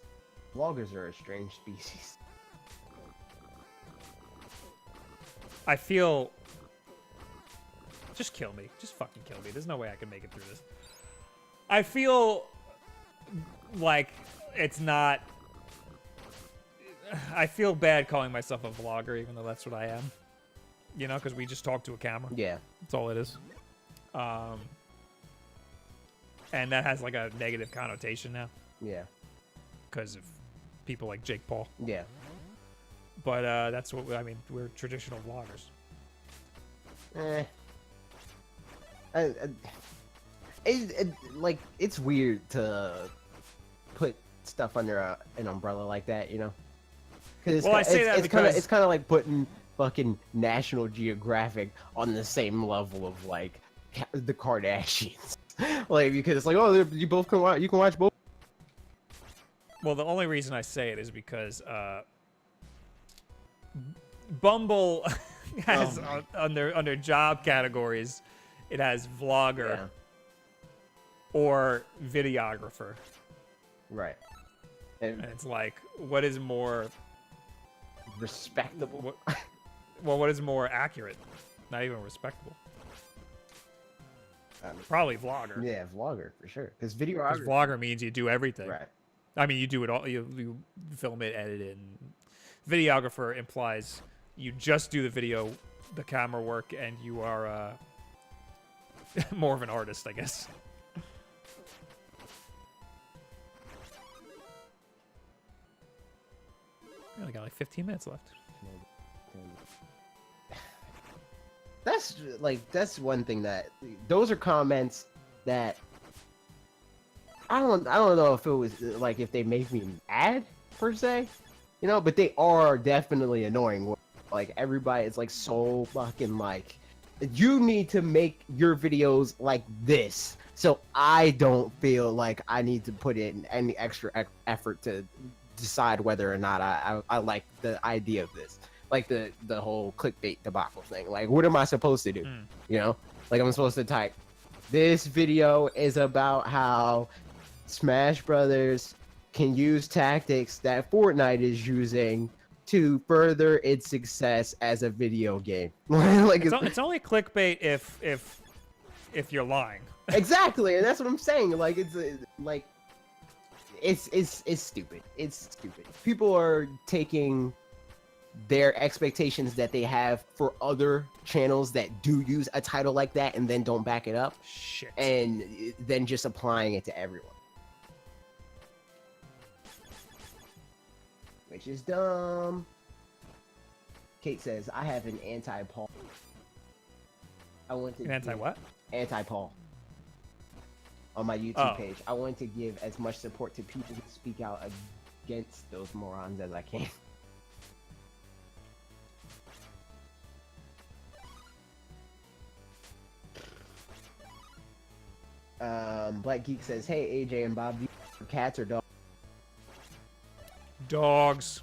vloggers are a strange species. I feel... Just kill me. Just fucking kill me. There's no way I can make it through this. I feel like it's not... I feel bad calling myself a vlogger, even though that's what I am. You know, because we just talk to a camera. Yeah. That's all it is. And that has like a negative connotation now Yeah. because of people like Jake Paul. Yeah. But that's what I mean. We're traditional vloggers. Like it's weird to put stuff under an umbrella like that, you know? Because Well, I say that because it's kind of like putting fucking National Geographic on the same level of like the Kardashians, like because it's like, oh, you both can watch, you can watch both. Well, the only reason I say it is because Bumble has under job categories, it has vlogger or videographer. Right. And it's like, what is more respectable? What is more accurate? Not even respectable. Probably vlogger. Yeah, vlogger for sure. Because vlogger means you do everything. Right. I mean, you do it all. You film it, edit it. And videographer implies you just do the video, the camera work, and you are more of an artist, I guess. We only got like 15 minutes left. That's one thing that those are comments that I don't know if it was like if they make me mad per se, you know, but they are definitely annoying. Like everybody is like so fucking like, you need to make your videos like this, so I don't feel like I need to put in any extra effort to decide whether or not I like the idea of this. Like the whole clickbait debacle thing. Like, what am I supposed to do? You know, like I'm supposed to type, this video is about how Smash Brothers can use tactics that Fortnite is using to further its success as a video game. Like it's only clickbait if you're lying. Exactly, and that's what I'm saying. Like it's stupid. It's stupid. People are taking their expectations that they have for other channels that do use a title like that and then don't back it up. Shit. And then just applying it to everyone. Which is dumb. Kate says, I have an anti-Paul. I want to anti-what? Anti-Paul. On my YouTube page. I want to give as much support to people who speak out against those morons as I can. Black Geek says, hey AJ and Bob, do you prefer cats or dogs? Dogs.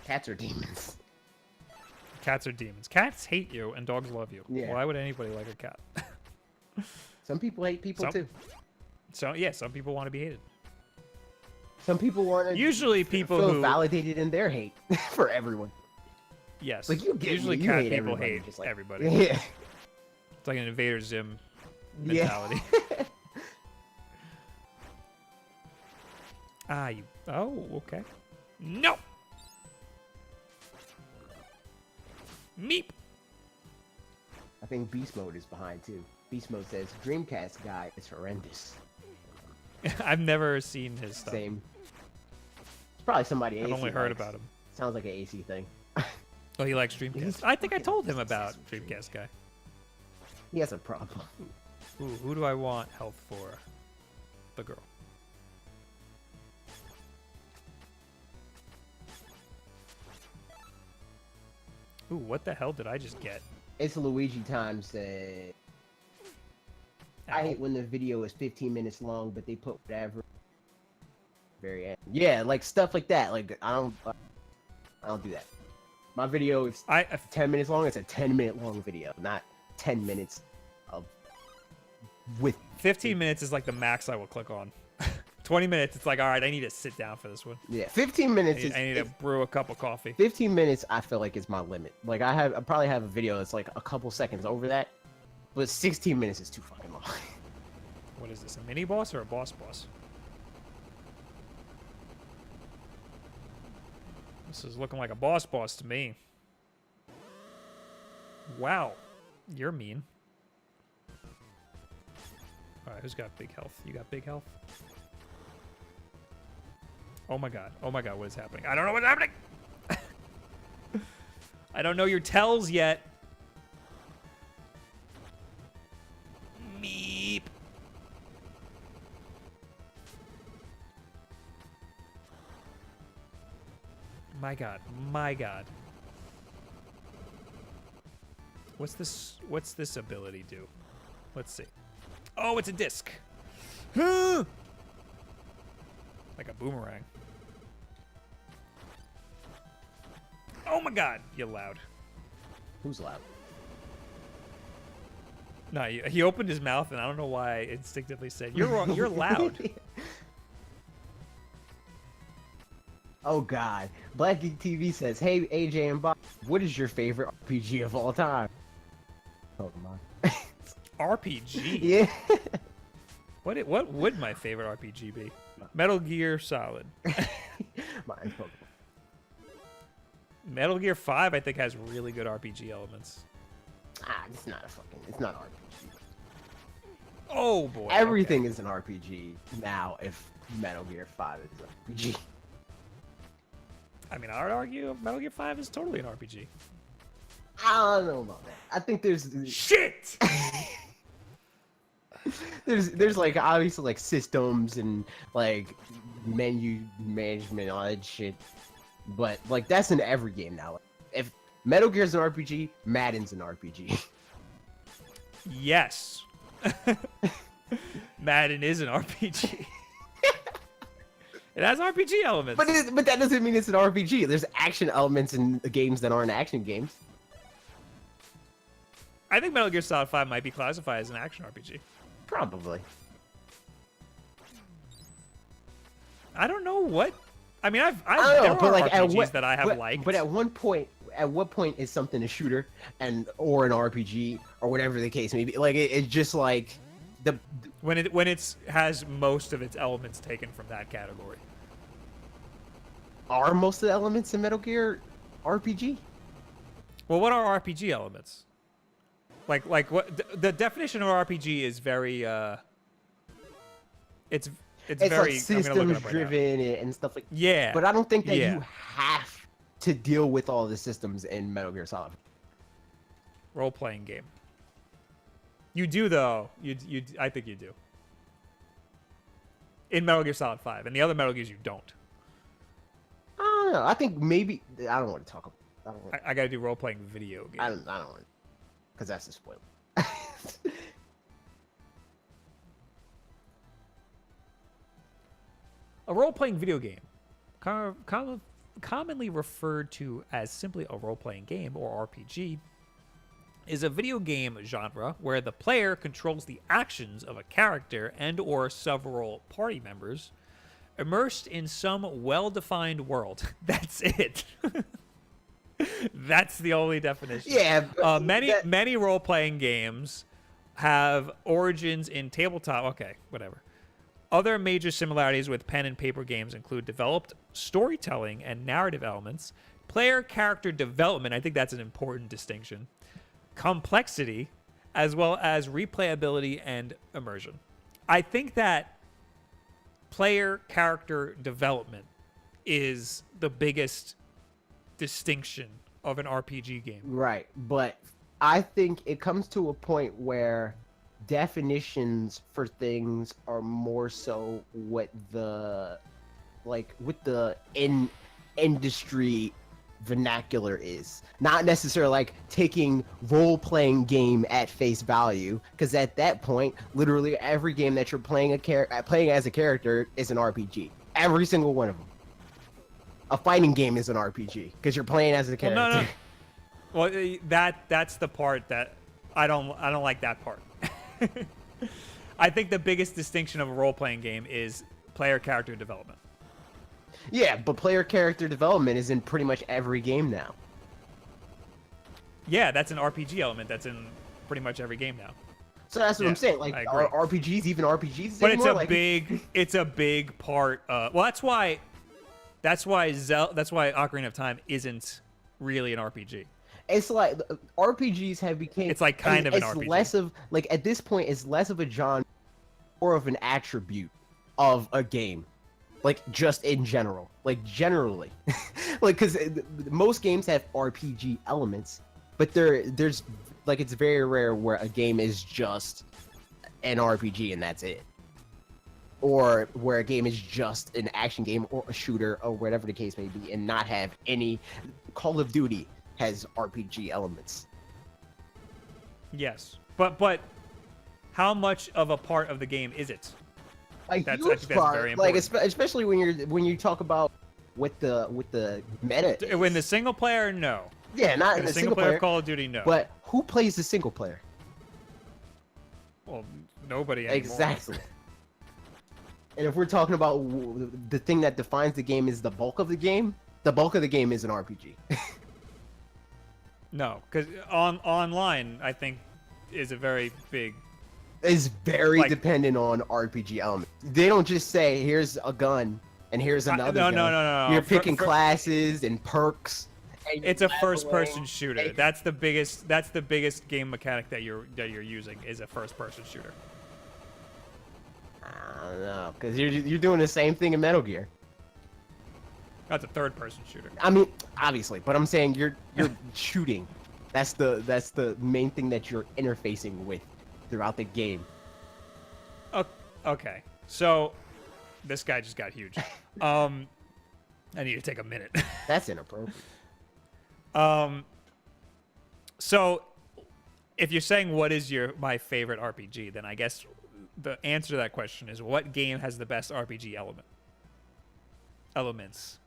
Cats are demons. Cats are demons. Cats hate you and dogs love you. Yeah. Why would anybody like a cat? Some people hate people too. So yeah, some people want to be hated. Some people want to usually people feel who validated in their hate for everyone. Yes. Like you get usually me, you cat hate people everybody, hate just like, everybody. Yeah. It's like an Invader Zim mentality. Yeah. Oh, okay. No. Meep. I think Beast Mode is behind too. Beast Mode says Dreamcast guy is horrendous. I've never seen his stuff. Same. It's probably somebody. I've only heard about him. Sounds like an AC thing. Oh, he likes Dreamcast. I think I told him about Dreamcast guy. He has a problem. Ooh, who do I want health for? The girl. Ooh, what the hell did I just get? It's Luigi times. I hate when the video is 15 minutes long, but they put whatever. Very end. Yeah, like stuff like that. Like I don't do that. My video is 10 minutes long. It's a 10-minute long video, not 10 minutes of with. 15 minutes is like the max I will click on. 20 minutes, it's like, all right, I need to sit down for this one. Yeah, 15 minutes I need to brew a cup of coffee. 15 minutes, I feel like is my limit. Like I probably have a video that's like a couple seconds over that, but 16 minutes is too fucking long. What is this, a mini boss or a boss boss? This is looking like a boss boss to me. Wow, you're mean. All right, who's got big health? You got big health? Oh my god. Oh my god, what is happening? I don't know what's happening! I don't know your tells yet. Meep. My god. My god. What's this ability do? Let's see. Oh, it's a disc. Like a boomerang. Oh my god, you're loud. Who's loud? No, he opened his mouth, and I don't know why I instinctively said, you're wrong, you're loud. Oh god. Black Geek TV says, hey AJ and Bob, what is your favorite RPG of all time? Pokemon. RPG? Yeah. What would my favorite RPG be? Metal Gear Solid. Mine's Pokemon. Metal Gear 5, I think, has really good RPG elements. It's not RPG. Oh boy. Everything is an RPG now if Metal Gear 5 is an RPG. I mean, I would argue Metal Gear 5 is totally an RPG. I don't know about that. I think there's Shit! there's like obviously like systems and like menu management and all that shit. But like that's in every game now. If Metal Gear's an RPG, Madden's an RPG. Yes. Madden is an RPG. It has RPG elements. But that doesn't mean it's an RPG. There's action elements in the games that aren't action games. I think Metal Gear Solid 5 might be classified as an action RPG. Probably. I don't know what. I mean, there but are like RPGs that I have liked. But at what point is something a shooter or an RPG or whatever the case may be? Like it's just like when it has most of its elements taken from that category. Are most of the elements in Metal Gear RPG? Well, what are RPG elements? Like what the definition of RPG is very it's very like systems driven and stuff like yeah. But I don't think that you have to deal with all the systems in Metal Gear Solid. Role-playing game. You do though. I think you do. In Metal Gear Solid 5, and the other Metal Gears you don't. I don't know. I think maybe I don't want to talk about. I got to do role-playing video games. I don't want, because that's a spoiler. A role-playing video game, commonly referred to as simply a role-playing game or RPG, is a video game genre where the player controls the actions of a character and or several party members immersed in some well-defined world. That's it. That's the only definition. Yeah. Many role-playing games have origins in tabletop. Okay, whatever. Other major similarities with pen and paper games include developed storytelling and narrative elements, player character development, I think that's an important distinction, complexity, as well as replayability and immersion. I think that player character development is the biggest distinction of an RPG game. Right, but I think it comes to a point where definitions for things are more so what the industry vernacular is, not necessarily like taking role-playing game at face value, because at that point literally every game that you're playing as a character is an RPG. Every single one of them. A fighting game is an RPG because you're playing as a character. Well, no. Well, that's the part that I don't like that part. I think the biggest distinction of a role-playing game is player character development. Yeah, but player character development is in pretty much every game now. Yeah, that's an RPG element that's in pretty much every game now. So that's what I'm saying. Like, are RPGs even RPGs anymore? But it's a big part. Well, that's why Ocarina of Time isn't really an RPG. It's like RPGs have become. It's like kind of an RPG. Less of like at this point, it's less of a genre more of an attribute of a game, like just in general, like generally, like because most games have RPG elements, but there's like it's very rare where a game is just an RPG and that's it, or where a game is just an action game or a shooter or whatever the case may be and not have any. Call of Duty has RPG elements. Yes, but how much of a part of the game is it? I That's think very important. like especially when you talk about with the meta. When the single player, no. Yeah, not in the the single player Call of Duty, no. But who plays the single player? Well, nobody anymore. Exactly. And if we're talking about the thing that defines the game is the bulk of the game, the bulk of the game is an RPG. No, because online, I think, is a very big. Is very Like- dependent on RPG elements. They don't just say, "Here's a gun and here's another no, gun." no. You're picking classes and perks. And It's a leveling. first-person shooter. That's the biggest game mechanic that you're using is a first-person shooter. I don't know, because you're doing the same thing in Metal Gear. That's a third-person shooter. I mean, obviously, but I'm saying you're shooting. That's the main thing that you're interfacing with throughout the game. Okay, so this guy just got huge. I need to take a minute. That's inappropriate. So if you're saying what is my favorite RPG, then I guess the answer to that question is what game has the best RPG elements?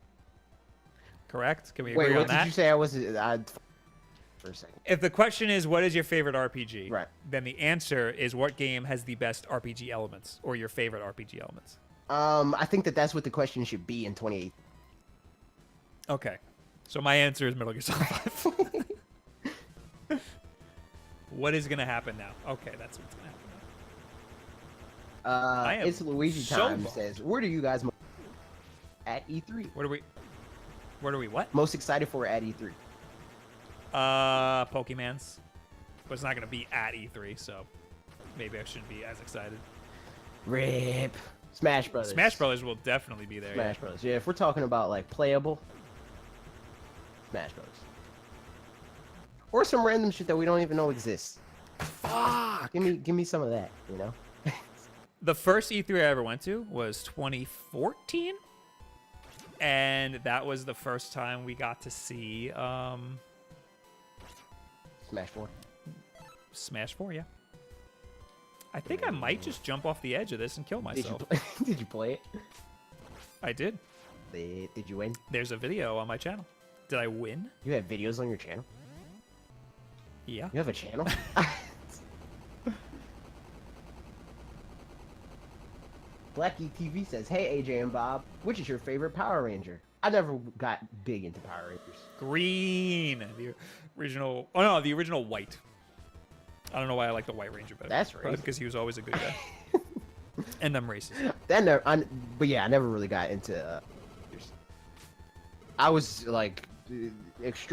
Correct? Can we agree Wait, on what that? did you say? I was for a second. If the question is what is your favorite RPG, Right. then the answer is what game has the best RPG elements or your favorite RPG elements. I think that's what the question should be in 2018. Okay. So my answer is Metal Gear Solid 5. What is going to happen now? Okay, that's what's going to happen now. It's Luigi so time. bummed. Says, where do you guys at E3? What are we what? Most excited for at E3? Pokemans. But it's not going to be at E3, so maybe I shouldn't be as excited. Rip. Smash Brothers. Smash Brothers will definitely be there. Smash Brothers. Yeah, if we're talking about like playable, Smash Brothers. Or some random shit that we don't even know exists. Fuck. Give me some of that, you know? The first E3 I ever went to was 2014. And that was the first time we got to see Smash 4. Smash 4, yeah. I think I might just jump off the edge of this and kill myself. Did you play it? I did. Did you win? There's a video on my channel. Did I win? You have videos on your channel? Yeah. You have a channel? Blackie TV says, "Hey AJ and Bob, which is your favorite Power Ranger?" I never got big into Power Rangers. Green. The original. Oh no, the original white. I don't know why I like the White Ranger better. That's Probably racist. because he was always a good guy. And I'm racist. But yeah, I never really got into. I was like,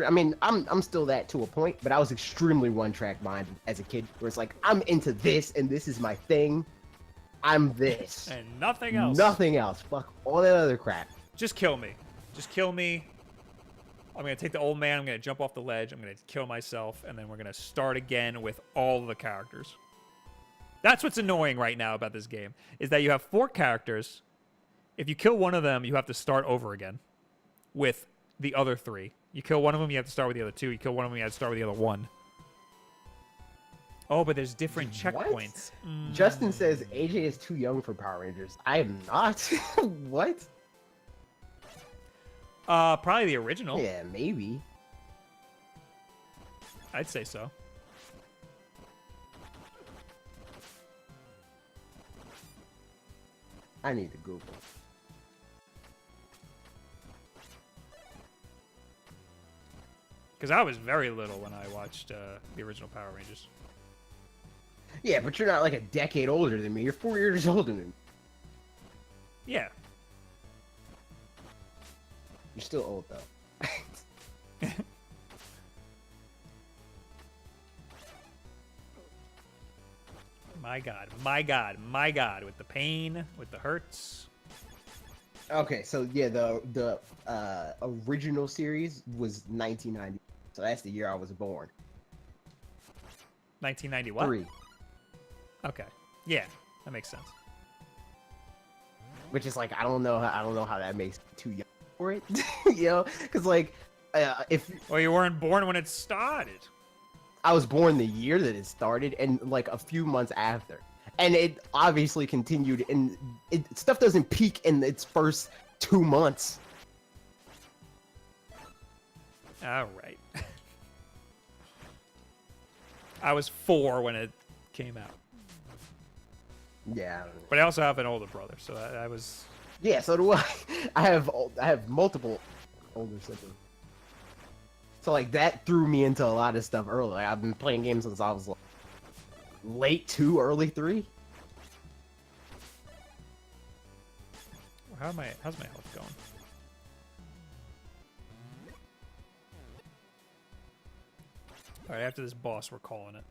I mean, I'm still that to a point, but I was extremely one-track minded as a kid. Where it's like I'm into this and this is my thing. I'm this. And nothing else. Nothing else. Fuck all that other crap. Just kill me. Just kill me. I'm going to take the old man. I'm going to jump off the ledge. I'm going to kill myself. And then we're going to start again with all the characters. That's what's annoying right now about this game. Is that you have 4 characters. If you kill one of them, you have to start over again. With the other 3. You kill one of them, you have to start with the other 2. You kill one of them, you have to start with the other 1. Oh, but there's different checkpoints. Justin says AJ is too young for Power Rangers. I am not. What? Probably the original. Yeah, maybe. I'd say so. I need to Google. Because I was very little when I watched the original Power Rangers. Yeah, but you're not like a decade older than me. You're 4 years older than me. Yeah. You're still old though. My God, my God, my God, with the pain, with the hurts. Okay, so yeah, the original series was 1990, so that's the year I was born. 1990 what? 3, Okay. Yeah, that makes sense. which is like I don't know how that makes me too young for it, you know, because like if Well, you weren't born when it started. I was born the year that it started and like a few months after. And it obviously continued and stuff doesn't peak in its first 2 months. All right. I was 4 when it came out. Yeah. But I also have an older brother, so I was... Yeah, so do I. I have multiple older siblings. So like that threw me into a lot of stuff early. Like, I've been playing games since I was like late 2, early 3. How's my health going? All right, after this boss, we're calling it.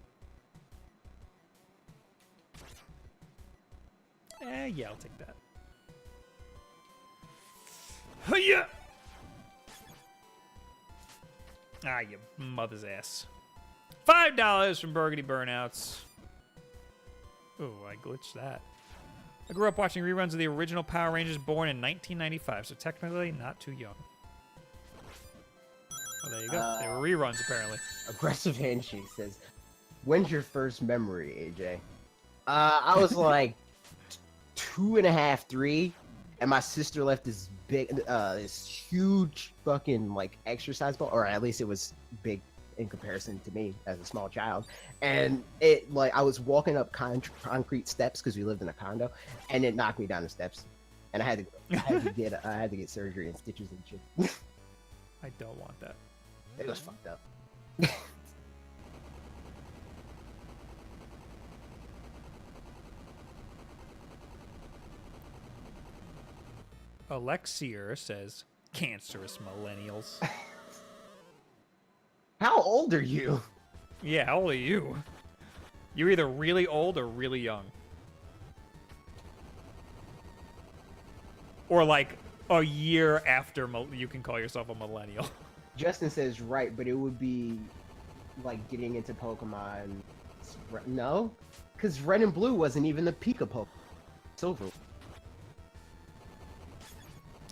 Yeah, I'll take that. Hiya! Ah, you mother's ass. $5 from Burgundy Burnouts. Ooh, I glitched that. I grew up watching reruns of the original Power Rangers, born in 1995, so technically not too young. Oh, there you go. They were reruns, apparently. Aggressive Handshake says, "When's your first memory, AJ?" I was like 2.5, 3, and my sister left this this huge fucking like exercise ball, or at least it was big in comparison to me as a small child. And it like I was walking up concrete steps because we lived in a condo, and it knocked me down the steps, and I had to get surgery and stitches and shit. I don't want that. It was fucked up. Alexier says, cancerous millennials. How old are you? Yeah, how old are you? You're either really old or really young. Or like a year after you can call yourself a millennial. Justin says right, but it would be like getting into Pokemon. No, because Red and Blue wasn't even the peak of Pokemon. Silver.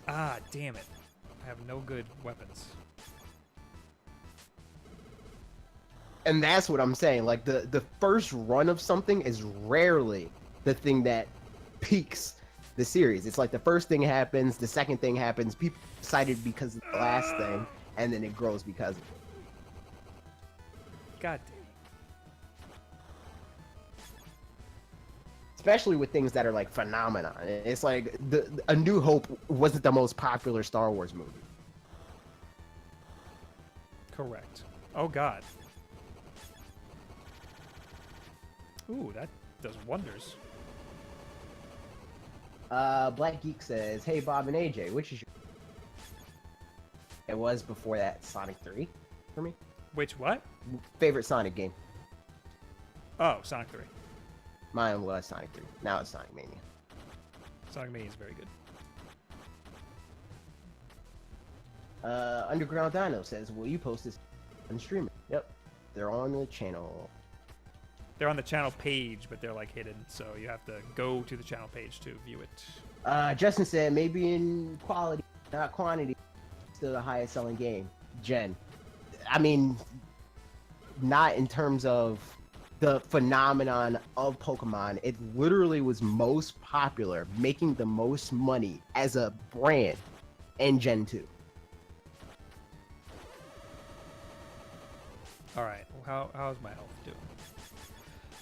Ah, damn it. I have no good weapons. And that's what I'm saying. Like the first run of something is rarely the thing that peaks the series. It's like the first thing happens, the second thing happens, people excited because of the last thing, and then it grows because of it. God damn. Especially with things that are like phenomenon. It's like A New Hope wasn't the most popular Star Wars movie. Correct. Oh god. Ooh, that does wonders. Black Geek says, "Hey Bob and AJ, which is your..." It was before that Sonic 3 for me. Which what? Favorite Sonic game. Oh, Sonic 3. Mine was Sonic 3. Now it's Sonic Mania. Sonic Mania is very good. Underground Dino says, "Will you post this on streaming?" Yep, they're on the channel. They're on the channel page, but they're like hidden, so you have to go to the channel page to view it. Justin said, "Maybe in quality, not quantity, still the highest selling game." Jen, I mean, not in terms of the phenomenon of Pokemon. It literally was most popular, making the most money as a brand in Gen 2. All right, how's my health doing?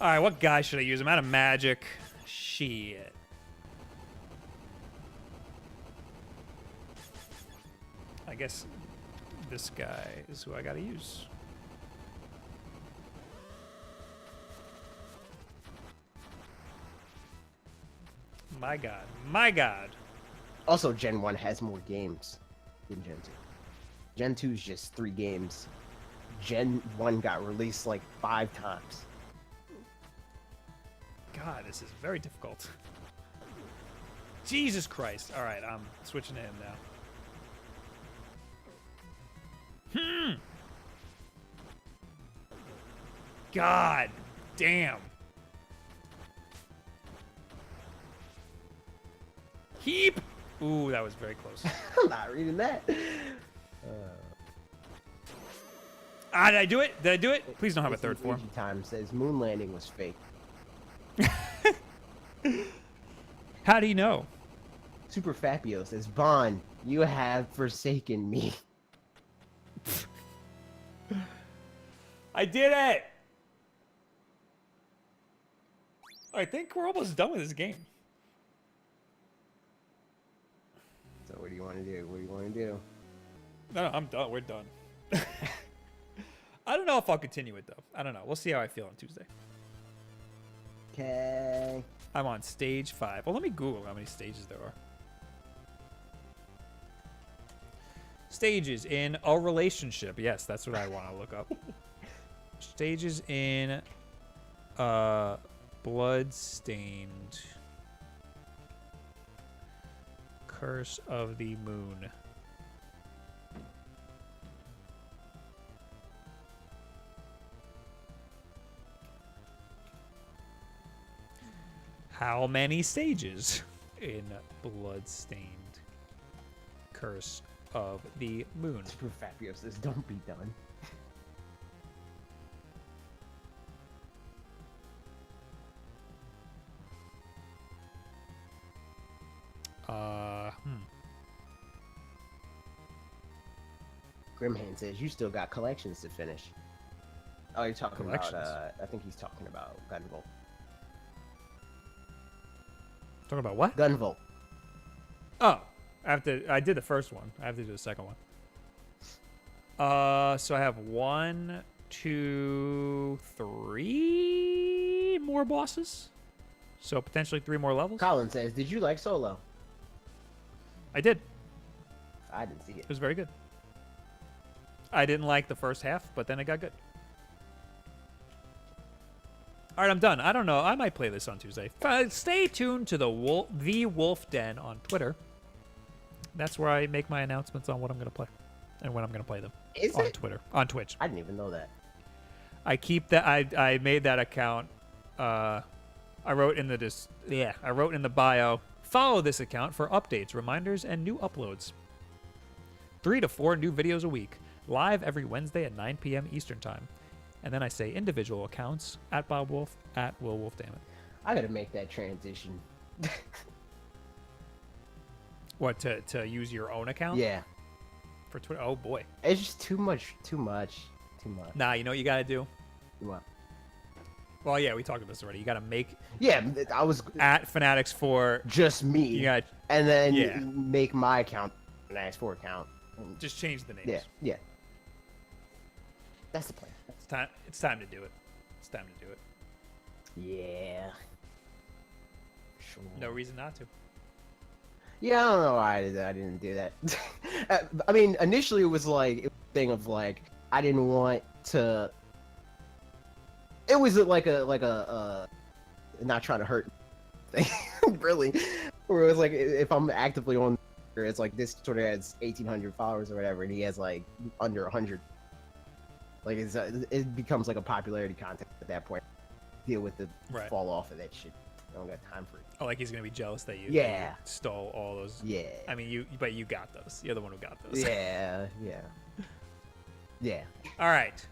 All right, what guy should I use? I'm out of magic. Shit. I guess this guy is who I gotta use. My god. My god. Also, Gen 1 has more games than Gen 2. Gen 2 is just 3 games. Gen 1 got released like 5 times. God, this is very difficult. Jesus Christ. All right, I'm switching to him now. God damn. Keep. Ooh, that was very close. I'm not reading that. Did I do it? Did I do it? Please don't have a third form. Time says moon landing was fake. How do you know? Super Fapio says, Bond, you have forsaken me. I did it! I think we're almost done with this game. So what do you want to do? What do you want to do? No, I'm done. We're done. I don't know if I'll continue it, though. I don't know. We'll see how I feel on Tuesday. Okay. I'm on stage 5. Well, let me Google how many stages there are. Stages in a relationship. Yes, that's what I want to look up. Stages in Bloodstained. Curse of the Moon. How many stages in Bloodstained? Curse of the Moon. Super Fapio says, don't be done. Grimhand says, you still got collections to finish. Oh, you're talking about, I think he's talking about Gunvolt. Talking about what? Gunvolt. Oh, I did the first one. I have to do the second one. So I have 1, 2, 3 more bosses. So potentially 3 more levels. Colin says, did you like Solo? I did. I didn't see it. It was very good. I didn't like the first half, but then it got good. All right, I'm done. I don't know. I might play this on Tuesday. Stay tuned to the Wulff Den on Twitter. That's where I make my announcements on what I'm going to play and when I'm going to play them. Is on it? Twitter, on Twitch. I didn't even know that. I keep that. I made that account. I wrote in the bio. Follow this account for updates, reminders, and new uploads. 3 to 4 new videos a week, live every Wednesday at 9 p.m. Eastern Time. And then I say individual accounts at Bob Wolf, at Will Wulff Den. I gotta make that transition. What, to use your own account? Yeah. For Twitter? Oh boy. It's just too much. Nah, you know what you gotta do? What? Well, yeah, we talked about this already. You gotta make Yeah, I was at Fanatics for just me. you gotta and then make my account an X4 account. just change the names. Yeah, yeah. That's the plan. It's time to do it. It's time to do it. Yeah. Sure. No reason not to. Yeah, I don't know why I didn't do that. I mean, initially it was like a thing of like I didn't want to. It was like a not trying to hurt thing, really. Where it was like if I'm actively on, it's like this Twitter has 1,800 followers or whatever, and he has like under 100. Like it becomes like a popularity contest at that point. Deal with the fall off of that shit. I don't got time for it. Oh, like he's gonna be jealous that you, yeah, that you stole all those. Yeah. I mean, but you got those. You're the one who got those. Yeah, yeah. All right.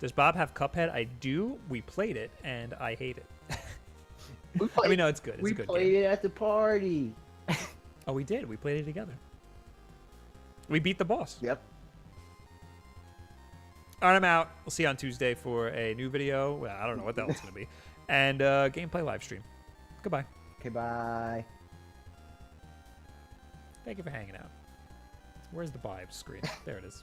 Does Bob have Cuphead? I do. We played it, and I hate it. I mean, no, it's good. It's a good played game. it at the party. Oh, we did. We played it together. We beat the boss. Yep. All right, I'm out. We'll see you on Tuesday for a new video. Well, I don't know what the hell it's going to be. And gameplay live stream. Goodbye. Okay, bye. Thank you for hanging out. Where's the vibe screen? There it is.